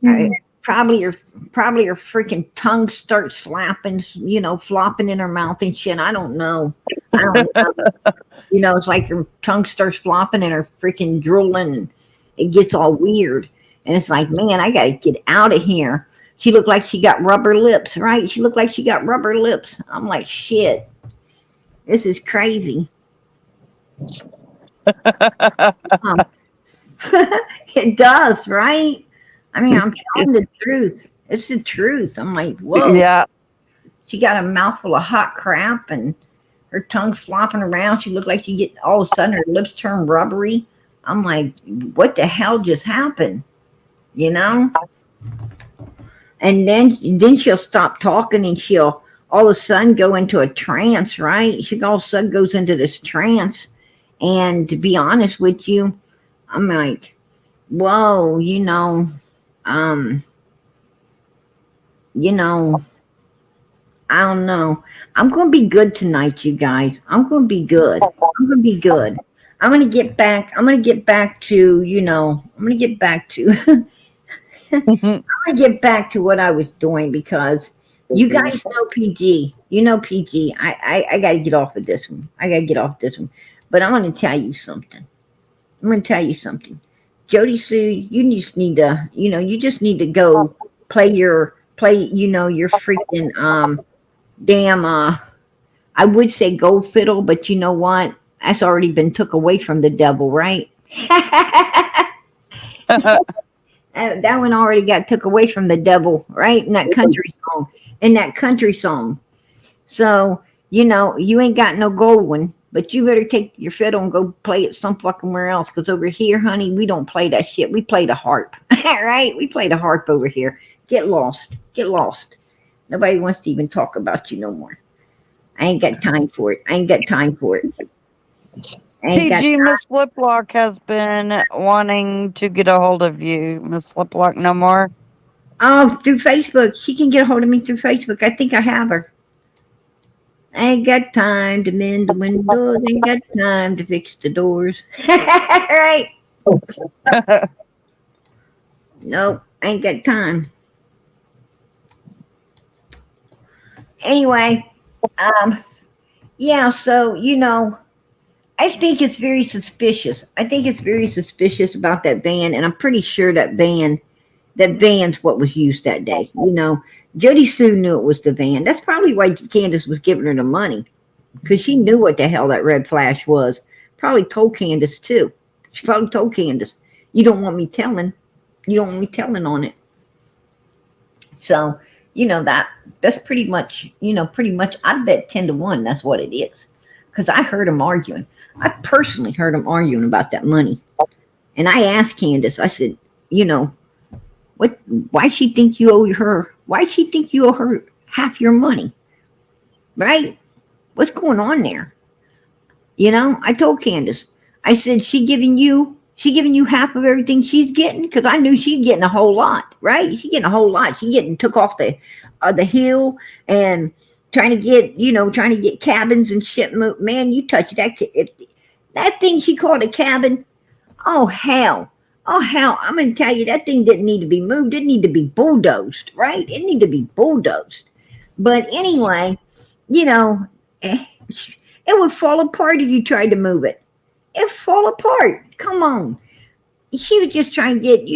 I, probably her freaking tongue starts slapping, you know, flopping in her mouth and shit. I don't know. I don't know. You know, it's like her tongue starts flopping and her freaking drooling. And it gets all weird. And it's like, man, I got to get out of here. She looked like she got rubber lips, right? She looked like she got rubber lips. I'm like, shit, this is crazy. It does, right? I mean, I'm telling the truth. It's the truth. I'm like, whoa. Yeah. She got a mouthful of hot crap and her tongue's flopping around. She looked like she get all of a sudden her lips turn rubbery. I'm like, what the hell just happened? You know? And then she'll stop talking and she'll all of a sudden go into a trance, right? She all of a sudden goes into this trance. And to be honest with you, I'm like, whoa, I don't know. I'm going to be good tonight, you guys. I'm going to be good. I'm going to be good. I'm going to get back. I'm going to get back to, I'm going to get back to, I'm going to get back to what I was doing because you guys know PG. You know PG. I got to get off of this one. I got to get off this one. But I'm going to tell you something. Jodie Sue, you just need to, you just need to go play your freaking, damn, I would say gold fiddle, but you know what? That's already been took away from the devil, right? That one already got took away from the devil, right? In that country song. So, you ain't got no gold one, but you better take your fiddle and go play it some fucking where else. Because over here, honey, we don't play that shit. We play the harp, right? We play the harp over here. Get lost. Nobody wants to even talk about you no more. I ain't got time for it. PG, Miss Liplock has been wanting to get a hold of you. Miss Liplock, no more? Oh, through Facebook. She can get a hold of me through Facebook. I think I have her. I ain't got time to mend the windows. Ain't got time to fix the doors. Right? Nope. Ain't got time. Anyway, yeah, so, I think it's very suspicious. About that van, and I'm pretty sure that van's what was used that day. Jodie Sue knew it was the van. That's probably why Candace was giving her the money, because she knew what the hell that red flash was. Probably told Candace too. She probably told Candace, you don't want me telling on it. So, that's pretty much, I bet 10-1 that's what it is. Because I heard them arguing. I personally heard them arguing about that money. And I asked Candace, I said, why she think you owe her half your money? Right? What's going on there? I told Candace, I said, she giving you half of everything she's getting? Because I knew she's getting a whole lot, right? She's getting a whole lot. She's getting took off the hill and trying to get cabins and shit. Man, you touch that thing she called a cabin. Oh hell. I'm going to tell you, that thing didn't need to be moved. It needed to be bulldozed, right? It needed to be bulldozed. But anyway, it would fall apart if you tried to move it. It fall apart. Come on. She was just trying to get,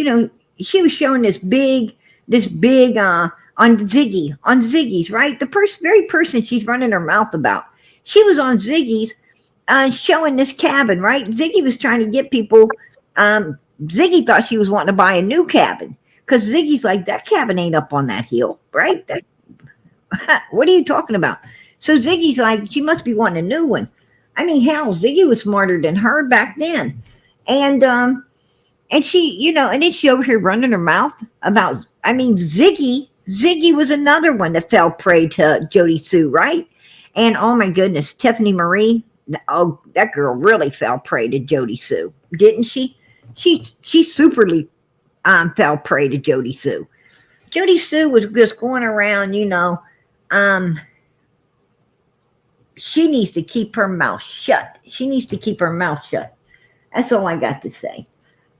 she was showing this big on Ziggy's, right? The very person she's running her mouth about. She was on Ziggy's showing this cabin, right? Ziggy was trying to get people, Ziggy thought she was wanting to buy a new cabin because Ziggy's like, that cabin ain't up on that hill, right? What are you talking about? So Ziggy's like, she must be wanting a new one. I mean, hell, Ziggy was smarter than her back then. And And she, and then she over here running her mouth about, I mean, Ziggy. Ziggy was another one that fell prey to Jodie Sue, right? And oh my goodness, Tiffany Marie. Oh, that girl really fell prey to Jodie Sue, didn't she? She superly fell prey to Jodie Sue. Jodie Sue was just going around, um, she needs to keep her mouth shut. She needs to keep her mouth shut. That's all I got to say.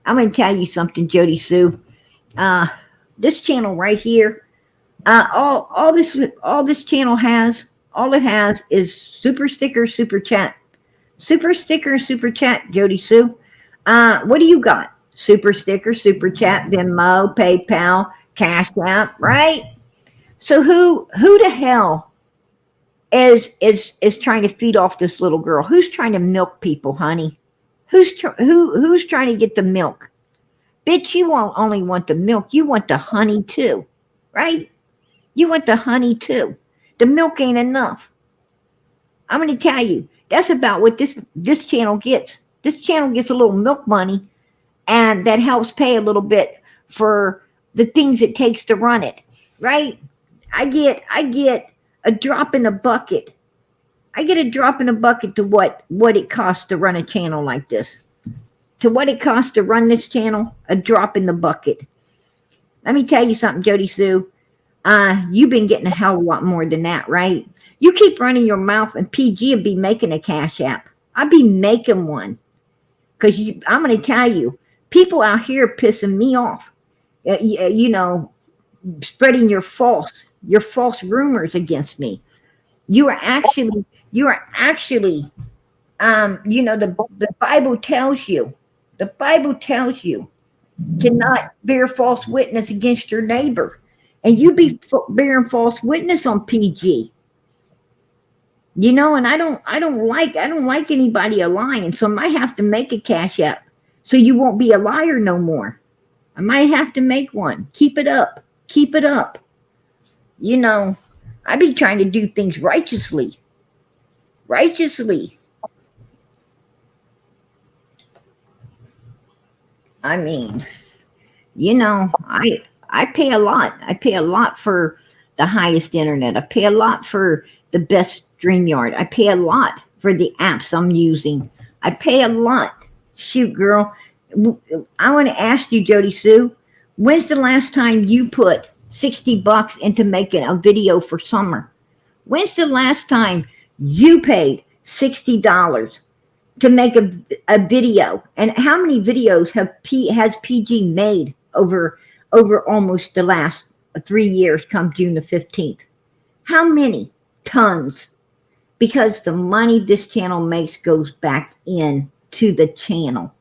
I'm going to tell you something, Jodie Sue. This channel right here, all this channel has, all it has is super sticker, super chat, super sticker, super chat. Jodie Sue, what do you got? Super sticker, super chat, Venmo, PayPal, Cash App, right? So who the hell is trying to feed off this little girl? Who's trying to milk people, honey? Who's trying to get the milk? Bitch, you won't only want the milk, you want the honey too, right? You want the honey too. The milk ain't enough. I'm going to tell you, that's about what this channel gets. This channel gets a little milk money, and that helps pay a little bit for the things it takes to run it, right? I get a drop in the bucket. I get a drop in the bucket to what it costs to run a channel like this. To what it costs to run this channel, a drop in the bucket. Let me tell you something, Jodie Sue. You've been getting a hell of a lot more than that, right? You keep running your mouth, and PG will be making a Cash App. I'll be making one. Because I'm going to tell you, people out here pissing me off. Spreading your false rumors against me. You are actually, the Bible tells you, to not bear false witness against your neighbor. And you be bearing false witness on PG. And I don't like anybody lying. So I might have to make a Cash App so you won't be a liar no more. I might have to make one. Keep it up. Keep it up. I be trying to do things righteously. I mean, I pay a lot. I pay a lot for the highest internet. I pay a lot for the best StreamYard. I pay a lot for the apps I'm using. I pay a lot. Shoot, girl. I want to ask you, Jodie Sue, when's the last time you put $60 into making a video for summer? When's the last time you paid $60 to make a video? And how many videos has PG made over almost the last 3 years come June the 15th? How many? Tons. Because the money this channel makes goes back into the channel.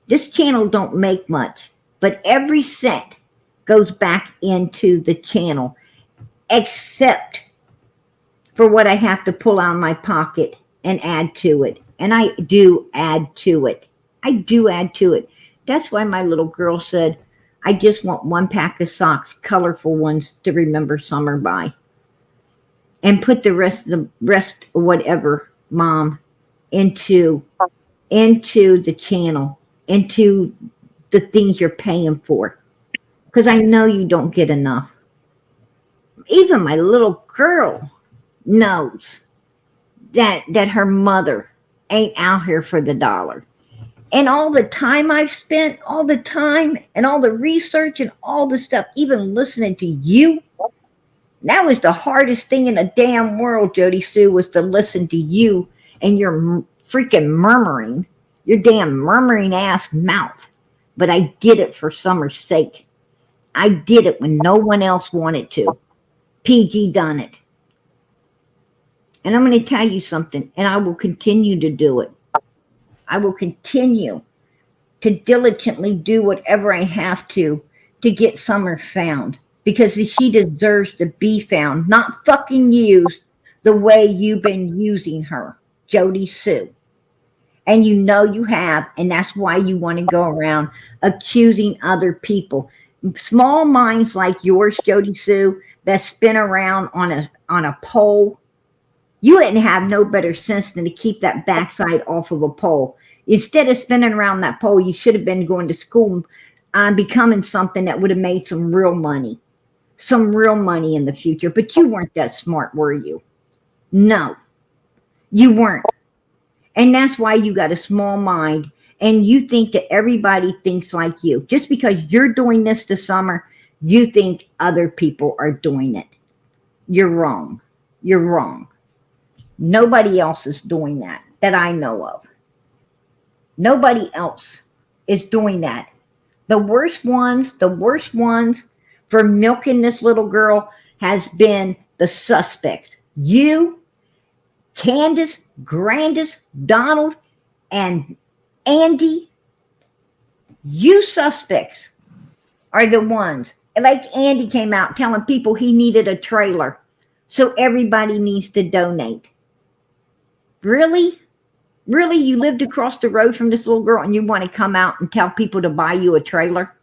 This channel don't make much, but every cent goes back into the channel, except for what I have to pull out of my pocket and add to it. And I do add to it. That's why my little girl said, I just want one pack of socks, colorful ones to remember summer by. And put the rest of whatever, Mom, into the channel, into the things you're paying for. Because I know you don't get enough. Even my little girl knows that her mother ain't out here for the dollar. And all the time I've spent, all the time and all the research and all the stuff, even listening to you, that was the hardest thing in the damn world, Jodie Sue, was to listen to you and your freaking murmuring, your damn murmuring ass mouth. But I did it for Summer's sake. I did it when no one else wanted to. PG done it. And I'm going to tell you something, and I will continue to do it. I will continue to diligently do whatever I have to get Summer found. Because she deserves to be found, not fucking used the way you've been using her, Jodie Sue. And you know you have, and that's why you want to go around accusing other people. Small minds like yours, Jodie Sue, that spin around on a pole. You didn't have no better sense than to keep that backside off of a pole. Instead of spinning around that pole, you should have been going to school on becoming something that would have made some real money in the future. But you weren't that smart, were you? No, you weren't. And that's why you got a small mind and you think that everybody thinks like you. Just because you're doing this this summer, you think other people are doing it. You're wrong. You're wrong. Nobody else is doing that I know of. Nobody else is doing that. The worst ones for milking this little girl has been the suspects. You, Candace, Grandis, Donald, and Andy, you suspects are the ones. Like Andy came out telling people he needed a trailer, so everybody needs to donate. Really? Really? You lived across the road from this little girl and you want to come out and tell people to buy you a trailer?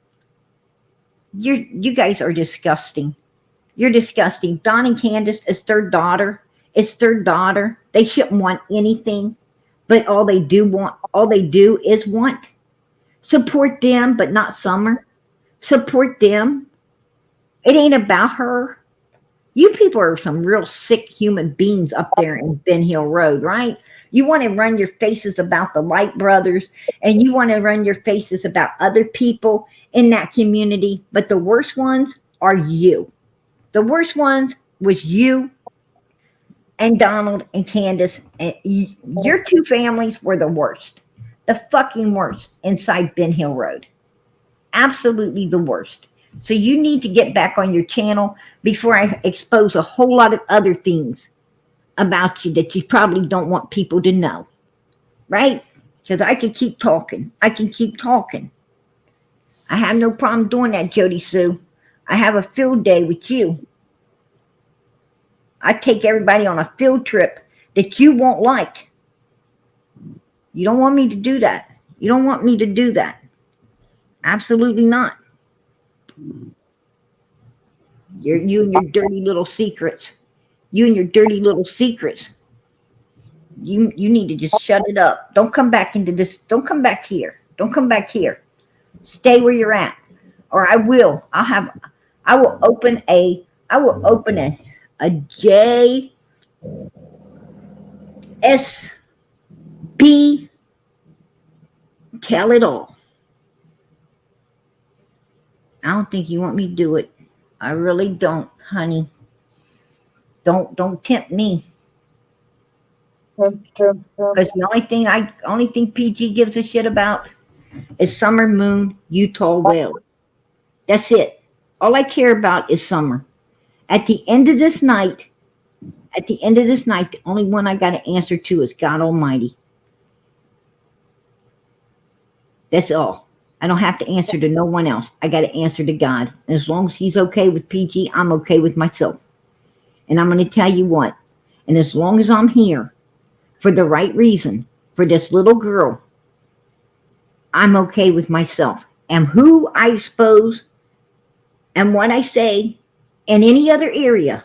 You guys are disgusting. You're disgusting. Don and Candace, it's their daughter. It's their daughter. They shouldn't want anything, but all they do is want. Support them, but not Summer. Support them. It ain't about her. You people are some real sick human beings up there in Ben Hill Road, right? You want to run your faces about the Light Brothers and you want to run your faces about other people in that community, but the worst ones are you. The worst ones was you and Donald and Candace. And your two families were the worst. The fucking worst inside Ben Hill Road. Absolutely the worst. So you need to get back on your channel before I expose a whole lot of other things about you that you probably don't want people to know. Right? Because I can keep talking. I have no problem doing that, Jodie Sue. I have a field day with you. I take everybody on a field trip that you won't like. You don't want me to do that. You don't want me to do that. Absolutely not. You and your dirty little secrets. You and your dirty little secrets. You need to just shut it up. Don't come back into this. Don't come back here. Don't come back here. Stay where you're at. Or I will. I will open a JSB. Tell it all. I don't think you want me to do it. I really don't, honey. Don't tempt me. Because the only thing PG gives a shit about is Summer, Moon, Utah, Whale. That's it. All I care about is Summer. At the end of this night, the only one I got to answer to is God Almighty. That's all. I don't have to answer to no one else. I got to answer to God. And as long as he's okay with PG, I'm okay with myself. And I'm going to tell you what. And as long as I'm here for the right reason, for this little girl, I'm okay with myself. And who I expose and what I say in any other area,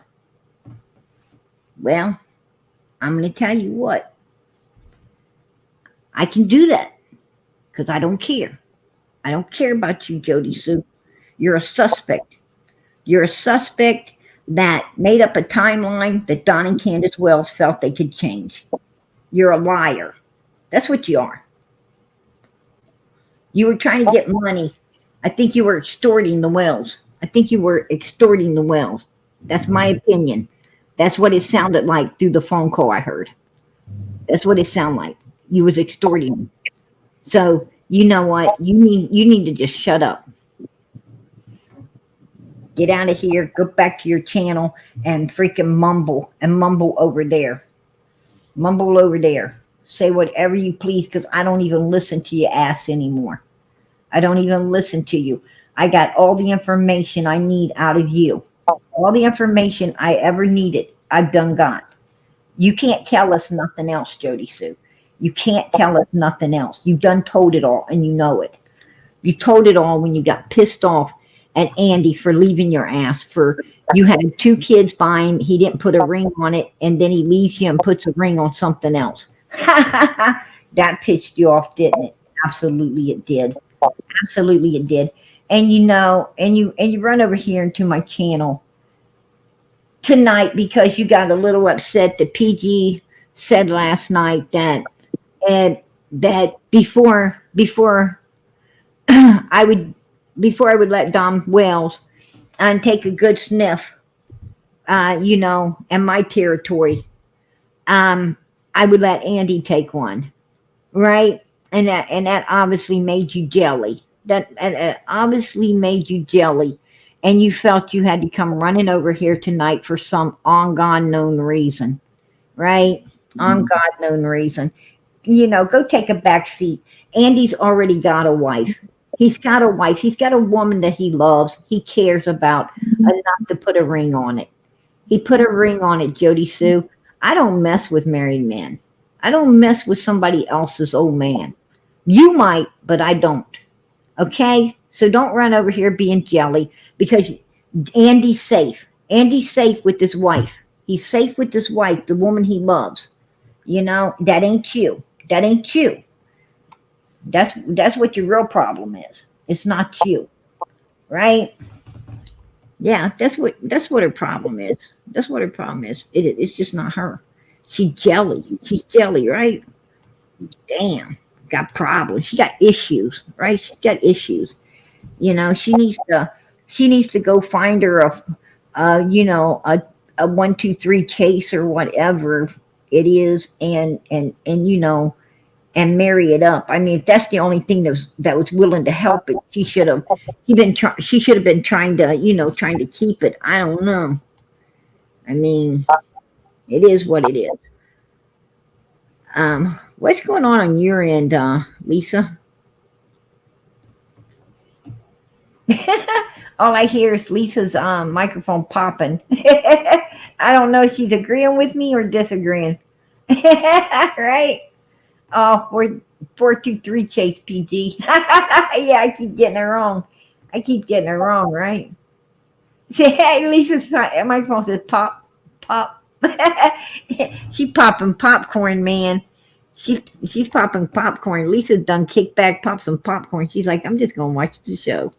well, I'm going to tell you what. I can do that because I don't care. I don't care about you, Jodie Sue. You're a suspect. You're a suspect that made up a timeline that Don and Candace Wells felt they could change. You're a liar. That's what you are. You were trying to get money. I think you were extorting the Wells. That's my opinion. That's what it sounded like through the phone call I heard. That's what it sounded like. You was extorting them. So you know what? You need to just shut up. Get out of here. Go back to your channel and freaking mumble over there. Mumble over there. Say whatever you please because I don't even listen to your ass anymore. I don't even listen to you. I got all the information I need out of you. All the information I ever needed, I've done got. You can't tell us nothing else, Jodie Sue. You can't tell us nothing else. You've done told it all, and you know it. You told it all when you got pissed off at Andy for leaving your ass. For you had 2 kids fine, he didn't put a ring on it, and then he leaves you and puts a ring on something else. That pissed you off, didn't it? Absolutely it did. Absolutely it did. And and you run over here into my channel tonight because you got a little upset that PG said last night that and that before I would let Dom Wells and take a good sniff, in my territory, um, I would let Andy take one, right? And that obviously made you jelly. That obviously made you jelly, and you felt you had to come running over here tonight for some on God known reason, right? On God known reason. Go take a back seat. Andy's already got a wife. He's got a wife. He's got a woman that he loves, he cares about enough to put a ring on it. He put a ring on it, Jodie Sue. I don't mess with married men. I don't mess with somebody else's old man. You might, but I don't. Okay? So don't run over here being jelly because Andy's safe. Andy's safe with his wife. He's safe with his wife, the woman he loves. That ain't you. That ain't you. That's what your real problem is. It's not you. Right? Yeah, that's what her problem is. That's what her problem is. It's just not her. She's jelly. She's jelly, right? Damn. Got problems. She got issues, right? She's got issues. She needs to go find her a 1, 2, 3 case or whatever it is, and marry it up. I mean, if that's the only thing that was willing to help it, she should have been trying to keep it. I don't know. I mean, it is what it is. What's going on your end, Lisa? All I hear is Lisa's microphone popping. I don't know if she's agreeing with me or disagreeing. Right? Oh, 423 Chase PG. Yeah, I keep getting it wrong. Right? Hey, Lisa's my phone says pop, pop. She popping popcorn, man. She's popping popcorn. Lisa's done kick back, pop some popcorn. She's like, I'm just gonna watch the show.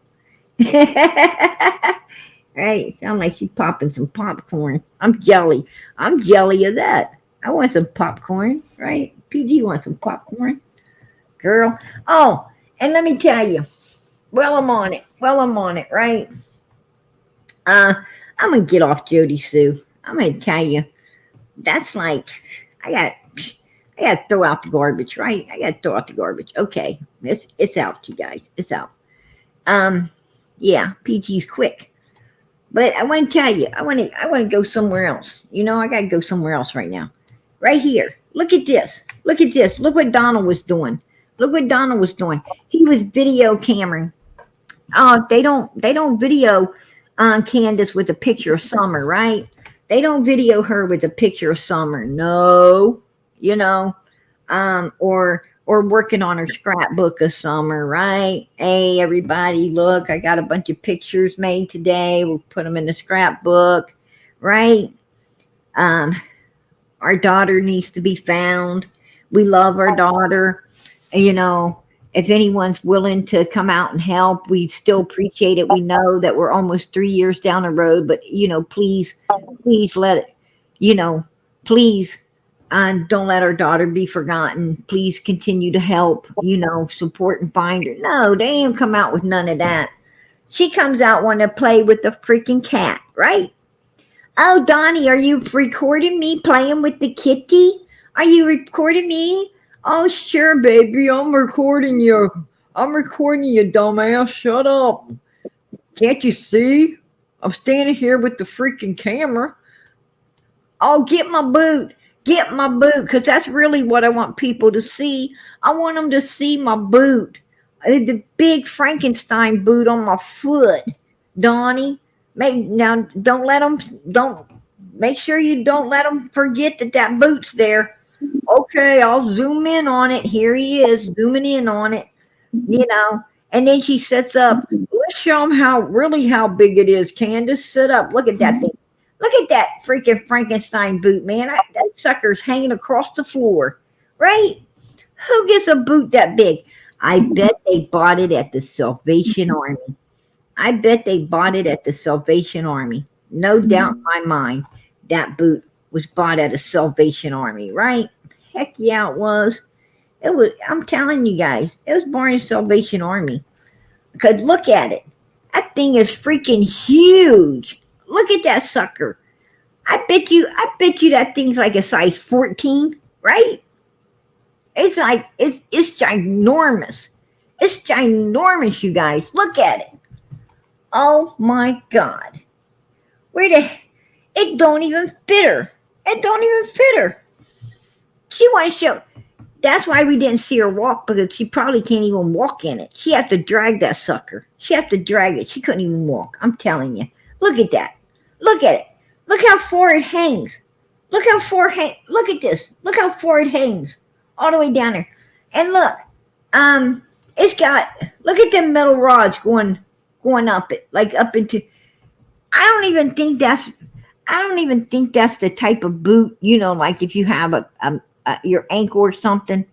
Right? Sound like she's popping some popcorn. I'm jelly. I'm jelly of that. I want some popcorn, right? PG wants some popcorn. Girl. Oh, and let me tell you. Well, I'm on it, right? I'm gonna get off Jodie Sue. I'm gonna tell you. That's like I got to throw out the garbage, right? I got to throw out the garbage. Okay. It's out, you guys. It's out. Yeah, PG's quick. But I want to tell you, I want to go somewhere else. I got to go somewhere else right now. Right here. Look at this. Look at this. Look what Donald was doing. He was video cameraing. Oh, they don't video Candace with a picture of Summer, right? They don't video her with a picture of Summer. No. Or working on her scrapbook of Summer, right? Hey, everybody, look, I got a bunch of pictures made today. We'll put them in the scrapbook, right? Our daughter needs to be found. We love our daughter. If anyone's willing to come out and help, we still appreciate it. We know that we're almost 3 years down the road, but please let it, please don't let our daughter be forgotten. Please continue to help, support and find her. No, they ain't come out with none of that. She comes out wanting to play with the freaking cat, right? Oh, Donnie, are you recording me playing with the kitty? Are you recording me? Oh, sure, baby. I'm recording you, dumbass. Shut up. Can't you see? I'm standing here with the freaking camera. Oh, get my boot, because that's really what I want people to see. I want them to see my boot, the big Frankenstein boot on my foot, Donnie. Now, make sure you don't let them forget that boot's there. Okay, I'll zoom in on it. Here he is, zooming in on it, And then she sets up. Let's show them how big it is, Candace. Sit up. Look at that thing. Look at that freaking Frankenstein boot, man. That sucker's hanging across the floor, right? Who gets a boot that big? I bet they bought it at the Salvation Army. I bet they bought it at the Salvation Army. No doubt in my mind that boot was bought at a Salvation Army, right? Heck yeah, it was. It was. I'm telling you guys, it was born in Salvation Army. Because look at it. That thing is freaking huge. Look at that sucker. I bet you that thing's like a size 14, right? It's like it's ginormous. It's ginormous, you guys. Look at it. Oh my god. Where the it don't even fit her. It don't even fit her. She wants to show. That's why we didn't see her walk, because she probably can't even walk in it. She had to drag that sucker. She had to drag it. She couldn't even walk. I'm telling you. Look at that. Look at it. Look how far it hangs. Look how far look at this. Look how far it hangs. All the way down there. And look, it's got look at them metal rods going up it, like up into I don't even think that's the type of boot, like if you have your ankle or something.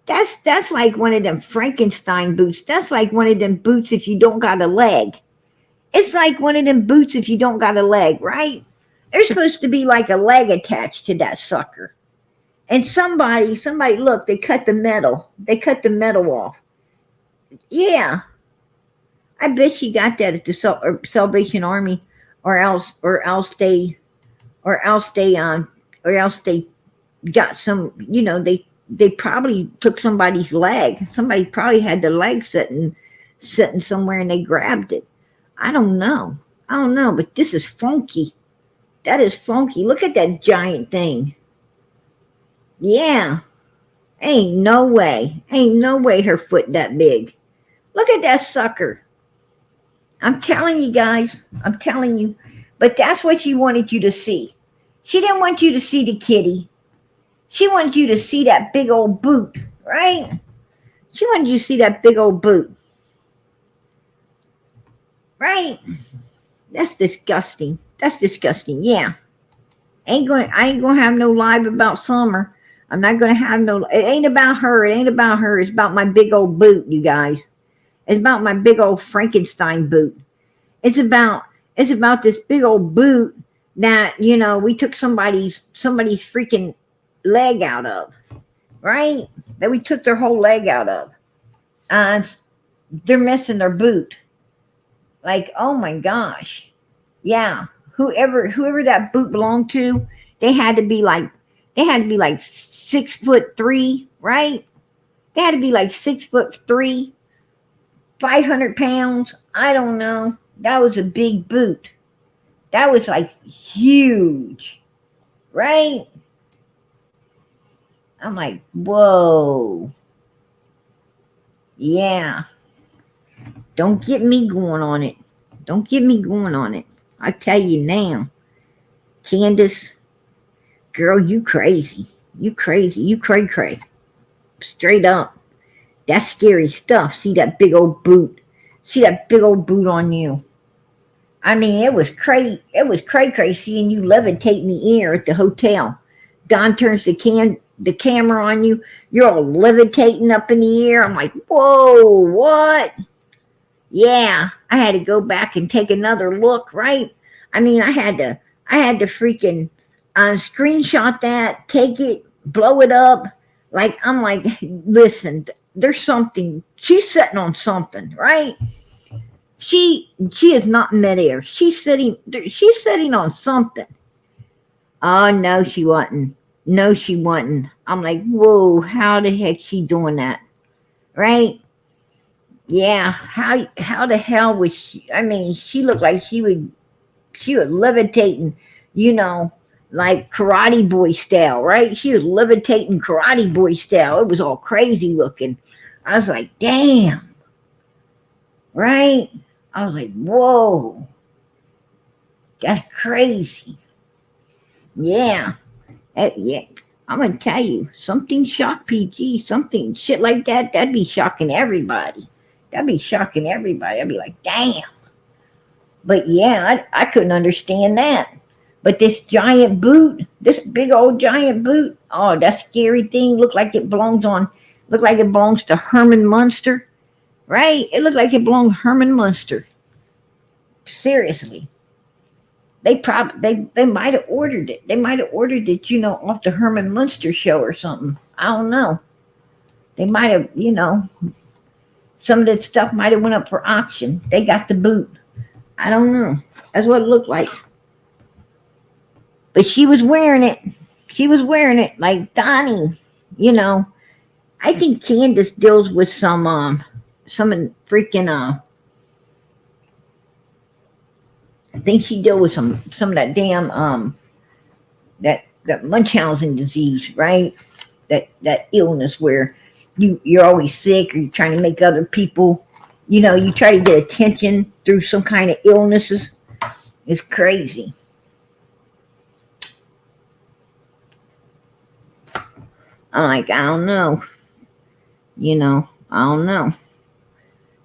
That's like one of them Frankenstein boots. That's like one of them boots if you don't got a leg. It's like one of them boots if you don't got a leg, right? There's supposed to be like a leg attached to that sucker. And somebody, look, they cut the metal. They cut the metal off. Yeah. I bet she got that at the Salvation Army, or else they got some, they probably took somebody's leg. Somebody probably had the leg sitting somewhere and they grabbed it. I don't know, but this is funky. That is funky. Look at that giant thing. Yeah. Ain't no way her foot that big. Look at that sucker. I'm telling you guys. I'm telling you. But that's what she wanted you to see. She didn't want you to see the kitty. She wanted you to see that big old boot, right? She wanted you to see that big old boot. Right? That's disgusting. That's disgusting. Yeah. I ain't gonna have no live about Summer. I'm not gonna have no. It ain't about her. It ain't about her. It's about my big old boot, you guys. It's about my big old Frankenstein boot. It's about this big old boot that we took somebody's freaking leg out of, right? That we took their whole leg out of. They're missing their boot. Like, oh my gosh, yeah. Whoever that boot belonged to, they had to be like 6'3", right? They had to be like 6'3", 500 pounds. I don't know. That was a big boot. That was like huge, right? I'm like, whoa. Yeah. Don't get me going on it. Don't get me going on it. I tell you now, Candace, girl, you crazy. You crazy. You cray. Straight up. That's scary stuff. See that big old boot. See that big old boot on you. I mean, it was cray seeing you levitate in the air at the hotel. Don turns the camera on you. You're all levitating up in the air. I'm like, whoa, what? Yeah, I had to go back and take another look, right? I mean, I had to freaking screenshot that, take it, blow it up. Like, I'm like, listen, there's something. She's sitting on something, right? She is not midair. She's sitting on something. Oh, no, she wasn't. No, she wasn't. I'm like, whoa, how the heck she doing that? Right? Yeah, how the hell was she? I mean, she looked like she was levitating, like Karate Boy style, right? She was levitating Karate Boy style. It was all crazy looking. I was like, damn. Right? I was like, whoa. That's crazy. Yeah. Yeah. I'm going to tell you, something shocked PG, something shit like that, that'd be shocking everybody. I'd be like, damn. But yeah, I couldn't understand that. But this giant boot, this big old giant boot, oh, that scary thing looked like it belongs to Herman Munster, right? It looked like it belonged to Herman Munster. Seriously. They might have ordered it. They might have ordered it, off the Herman Munster show or something. I don't know. They might have, some of that stuff might have went up for auction. They got the boot. I don't know. That's what it looked like. But she was wearing it. She was wearing it like Donnie, I think Candace deals with some freaking I think she dealt with some of that damn that Munchausen disease, right? That illness where you're always sick or you're trying to make other people, you try to get attention through some kind of illnesses. It's crazy. I'm like, I don't know. I don't know.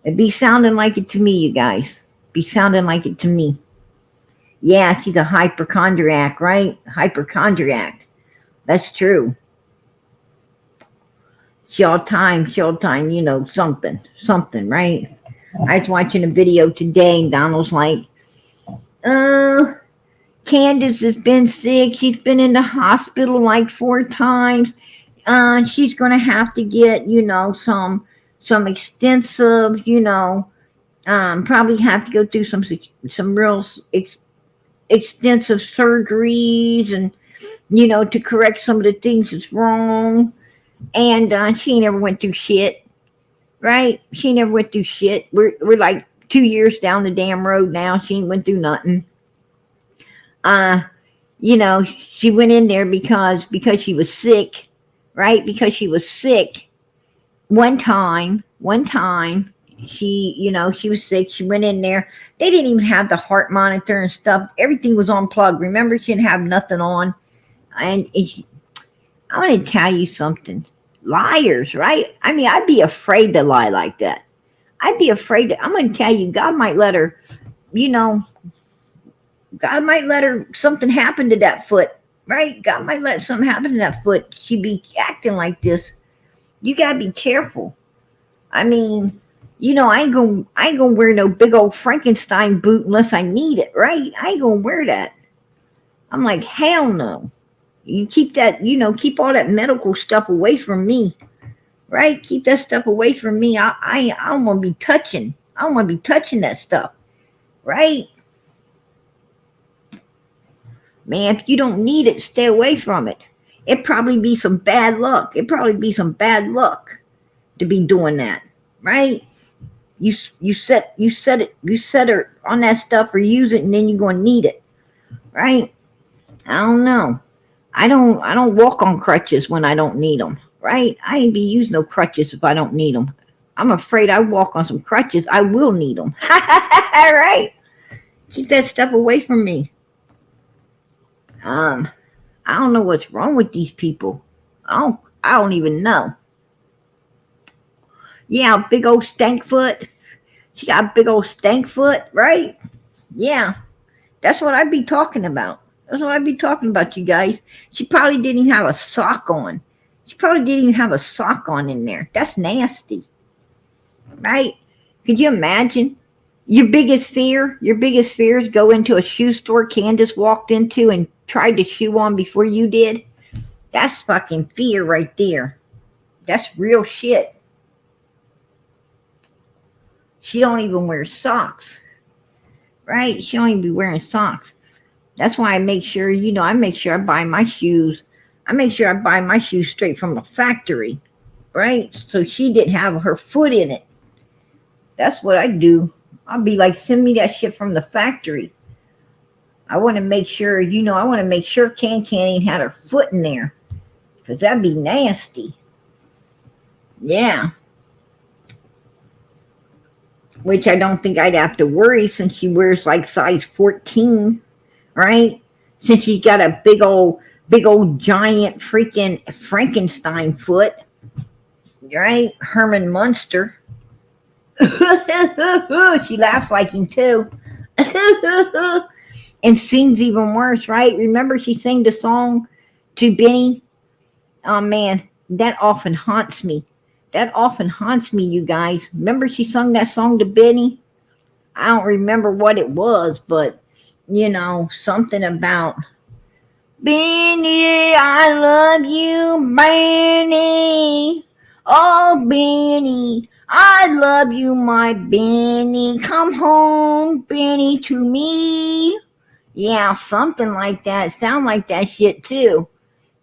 It'd be sounding like it to me, you guys. Be sounding like it to me. Yeah, she's a hypochondriac, right? Hypochondriac. That's true. She all time, something, right? I was watching a video today and Donald's like, Candace has been sick. She's been in the hospital like 4 times. She's going to have to get, some extensive, probably have to go through some real extensive surgeries and, to correct some of the things that's wrong. And she never went through shit, right? She never went through shit. We're like 2 years down the damn road now. She ain't went through nothing. She went in there because she was sick, right? Because she was sick. One time, she was sick. She went in there. They didn't even have the heart monitor and stuff. Everything was unplugged. Remember, she didn't have nothing on. And I want to tell you something. Liars, right? I mean, I'd be afraid to lie like that. I'd be afraid I'm going to tell you, God might let her, God might let her, something happen to that foot, right? God might let something happen to that foot. She'd be acting like this. You got to be careful. I mean, I ain't gonna wear no big old Frankenstein boot unless I need it, right? I ain't gonna wear that. I'm like, hell no. You keep that, keep all that medical stuff away from me, right? Keep that stuff away from me. I don't want to be touching. I don't want to be touching that stuff, right? Man, if you don't need it, stay away from it. It'd probably be some bad luck. It'd probably be some bad luck to be doing that, right? You set her on that stuff or use it, and then you're gonna need it, right? I don't know. I don't walk on crutches when I don't need them, right? I ain't be using no crutches if I don't need them. I'm afraid I walk on some crutches. I will need them. All right. Keep that stuff away from me. I don't know what's wrong with these people. I don't even know. Yeah, big old stank foot. She got a big old stank foot, right? Yeah. That's what I'd be talking about. That's what I'd be talking about, you guys. She probably didn't even have a sock on. She probably didn't even have a sock on in there. That's nasty. Right? Could you imagine? Your biggest fear is go into a shoe store Candace walked into and tried to shoe on before you did. That's fucking fear right there. That's real shit. She don't even wear socks. Right? She don't even be wearing socks. That's why I make sure, I make sure I buy my shoes. I make sure I buy my shoes straight from the factory. Right? So she didn't have her foot in it. That's what I do. I'll be like, send me that shit from the factory. I want to make sure, I want to make sure Can ain't had her foot in there. Because that'd be nasty. Yeah. Which I don't think I'd have to worry since she wears like size 14. Right? Since she's got a big old giant freaking Frankenstein foot. Right? Herman Munster. She laughs like him too. and sings even worse, right? Remember she sang the song to Benny? Oh man, that often haunts me. That often haunts me, you guys. Remember she sung that song to Benny? I don't remember what it was, but something about Benny, I love you, Benny. Oh, Benny, I love you, my Benny. Come home, Benny, to me. Yeah, something like that. Sound like that shit too.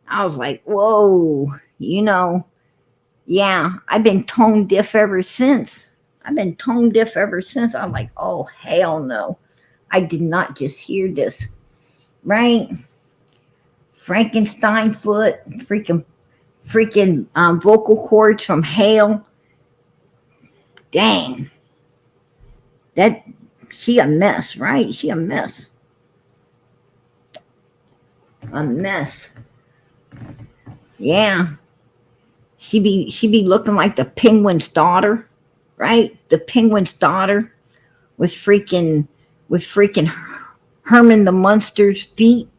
I was like, whoa, yeah, I've been tone deaf ever since. I've been tone deaf ever since. I'm like, oh, hell no. I did not just hear this, right? Frankenstein foot, freaking vocal cords from Hale. Dang, that she a mess, right? She a mess, a mess. Yeah, she be looking like the penguin's daughter, right? The penguin's daughter with freaking Herman the Munster's feet.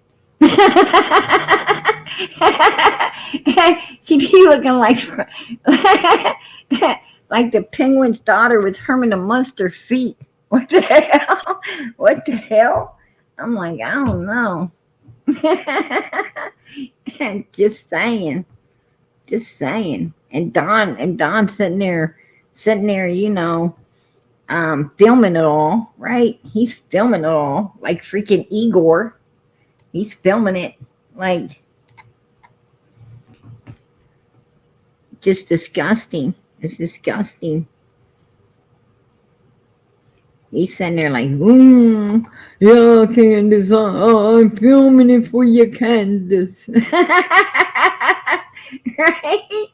She be looking like like the penguin's daughter with Herman the Munster feet. What the hell? What the hell? I'm like, I don't know. Just saying. Just saying. And Don sitting there, filming it all, right? He's filming it all like freaking Igor. He's filming it like just disgusting. It's disgusting. He's sitting there like, yeah, Candace, I'm filming it for you, Candace. Right?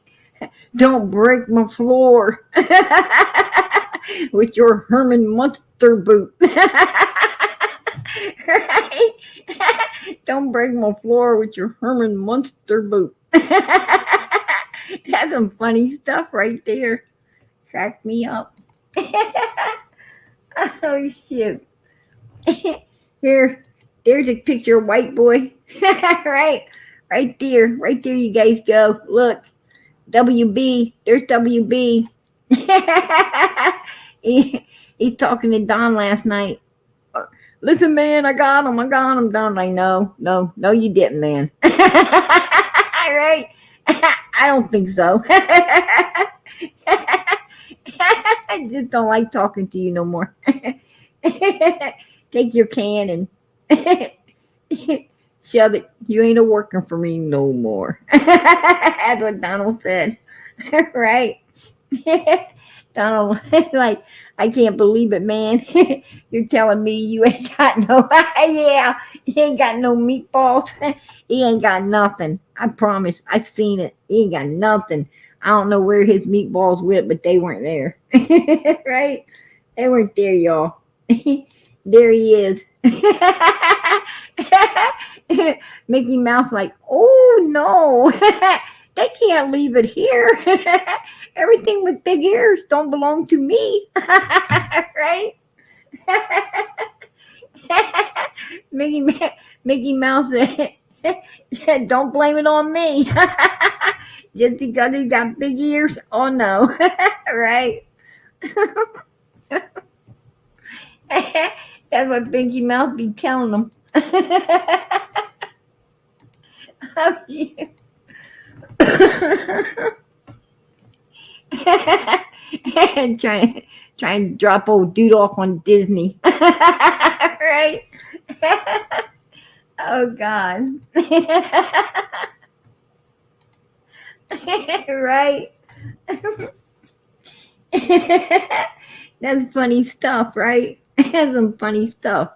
Don't break my floor with your Herman Munster boot. Right? Don't break my floor with your Herman Munster boot. That's some funny stuff right there. Crack me up. Oh shit. Here, there's a picture of white boy. Right there, you guys go. Look, WB, there's WB. He's talking to Don last night. Listen, man, I got him. Don, like, no, you didn't, man. Right? I don't think so. I just don't like talking to you no more. Take your can and shove it. You ain't a working for me no more. That's what Donald said. Right? Donald, like, I can't believe it, man. You're telling me you ain't got no, yeah, he ain't got no meatballs. He ain't got nothing. I promise. I seen it. He ain't got nothing. I don't know where his meatballs went, but they weren't there. Right? They weren't there, y'all. There he is. Mickey Mouse like, oh no, they can't leave it here. Everything with big ears don't belong to me. Right? Mickey Mouse said, don't blame it on me. Just because he's got big ears? Oh no. Right? That's what Mickey Mouse be telling them. Oh, yeah. try and drop old dude off on Disney. Right? Oh God. Right? That's funny stuff, right? That's some funny stuff.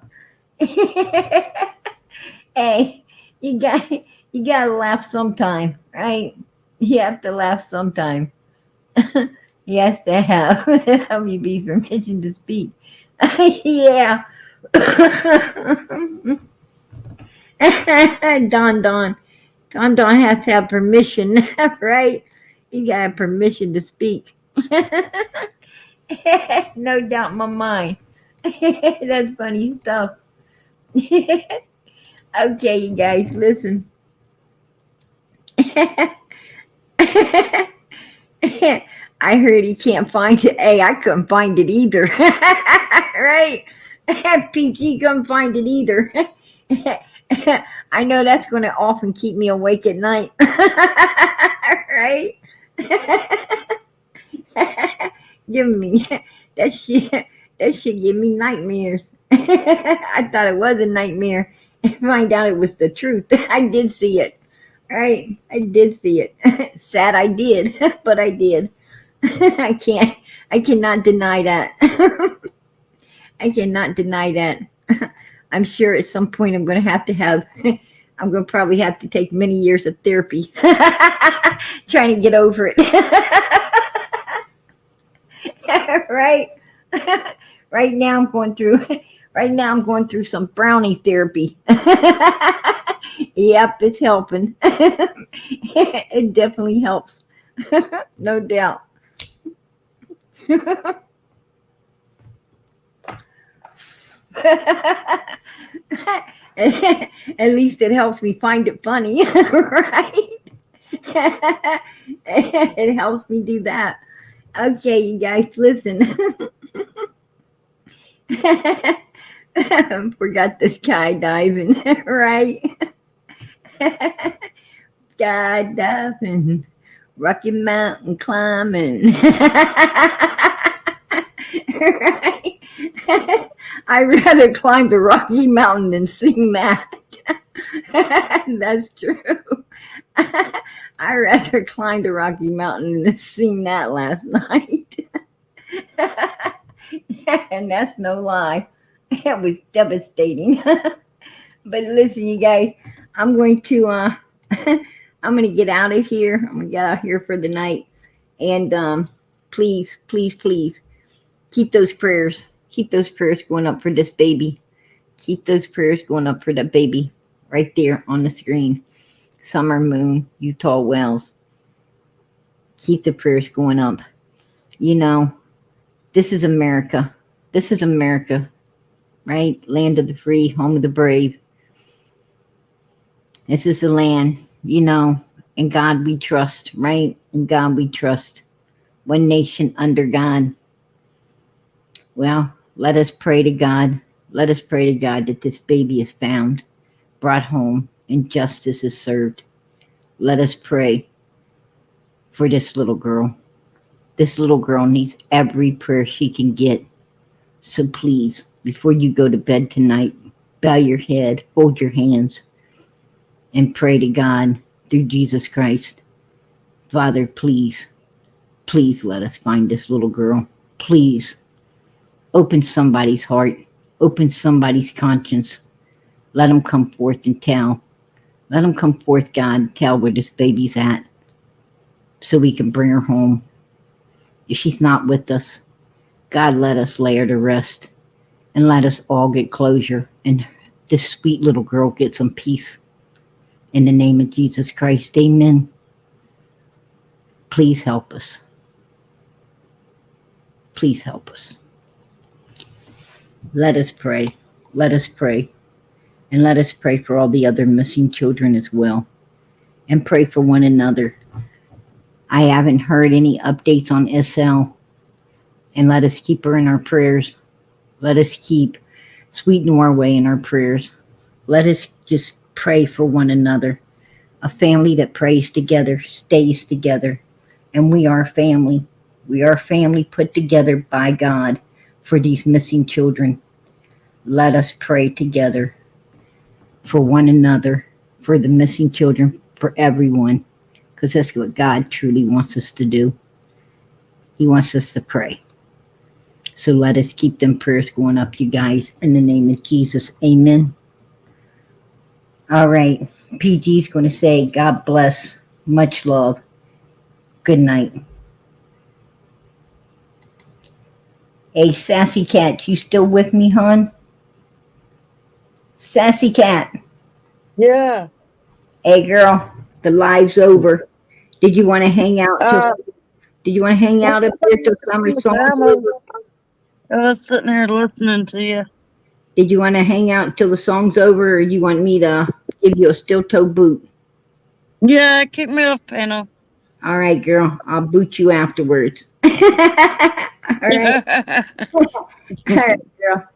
Hey, you gotta laugh sometime, right? You have to laugh sometime. Yes, they have. Have you be permission to speak? Yeah. Don has to have permission, right? You gotta have permission to speak. No doubt in my mind. That's funny stuff. Okay, you guys, listen. I heard he can't find it. Hey, I couldn't find it either. Right? PG couldn't find it either. I know that's going to often keep me awake at night. Right? Give me that shit. That shit give me nightmares. I thought it was a nightmare and find out it was the truth. I did see it. Right? I did see it. Sad I did, but I did. I cannot deny that. I cannot deny that. I'm sure at some point I'm going to I'm going to probably have to take many years of therapy trying to get over it. Right? Right now I'm going through some brownie therapy. Yep, it's helping. It definitely helps. No doubt. At least it helps me find it funny, right? It helps me do that. Okay, you guys, listen. Forgot the skydiving, right? Skydiving, Rocky Mountain climbing. Right? I'd rather climb the Rocky Mountain than sing that. That's true. I'd rather climb the Rocky Mountain than sing that last night. And that's no lie. It was devastating. But listen, you guys, I'm going to I'm going to get out of here. I'm going to get out here for the night. And please, please, please keep those prayers going up for this baby. Keep those prayers going up for that baby right there on the screen. Summer Moon, Utah Wells. Keep the prayers going up. You know, this is America. This is America, right? Land of the free, home of the brave. This is the land, you know, in God we trust, right? In God we trust. One nation under God. Well, let us pray to God. Let us pray to God that this baby is found, brought home, and justice is served. Let us pray for this little girl. This little girl needs every prayer she can get. So please, before you go to bed tonight, bow your head, fold your hands, and pray to God through Jesus Christ. Father, please, please let us find this little girl. Please. Open somebody's heart. Open somebody's conscience. Let them come forth and tell. Let them come forth, God, tell where this baby's at so we can bring her home. If she's not with us, God, let us lay her to rest and let us all get closure and this sweet little girl get some peace. In the name of Jesus Christ, amen. Please help us. Please help us. Let us pray. Let us pray. And let us pray for all the other missing children as well. And pray for one another. I haven't heard any updates on SL. And let us keep her in our prayers. Let us keep Sweet Norway in our prayers. Let us just pray for one another. A family that prays together stays together. And we are family. We are family put together by God for these missing children. Let us pray together for one another, for the missing children, for everyone, because that's what God truly wants us to do. He wants us to pray. So let us keep them prayers going up, you guys, in the name of Jesus. Amen. All right. PG's going to say, God bless. Much love. Good night. Hey, Sassy Cat, you still with me, hon? Sassy Cat. Yeah. Hey, girl, the live's over. Did you want to hang out? Did you want to hang out up there till summer song? I was sitting there listening to you. Did you want to hang out until the song's over, or you want me to give you a steel toe boot? Yeah, keep me off panel. All right, girl. I'll boot you afterwards. All right. All right, girl.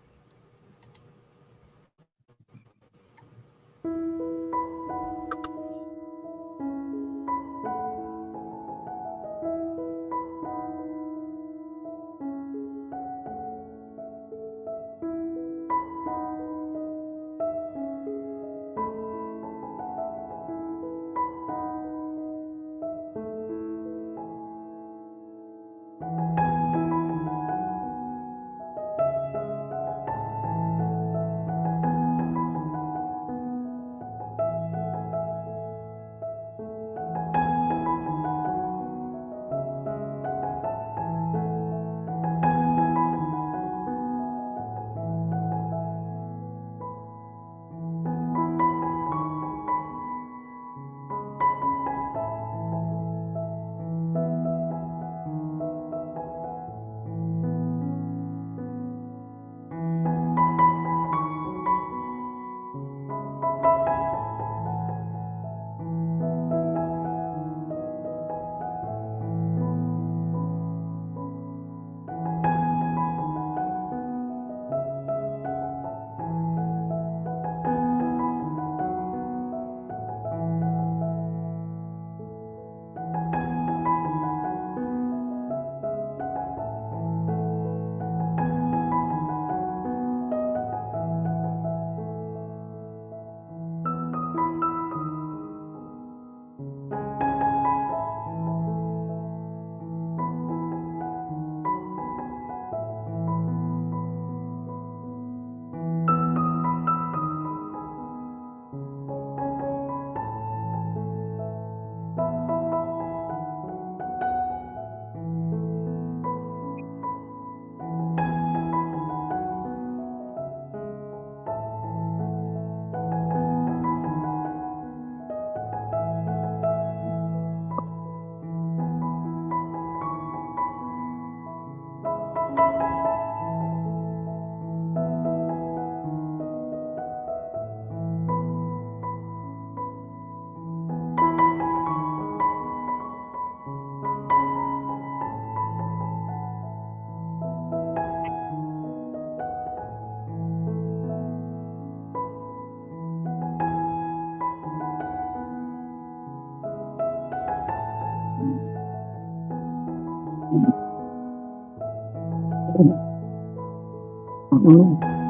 Mhm.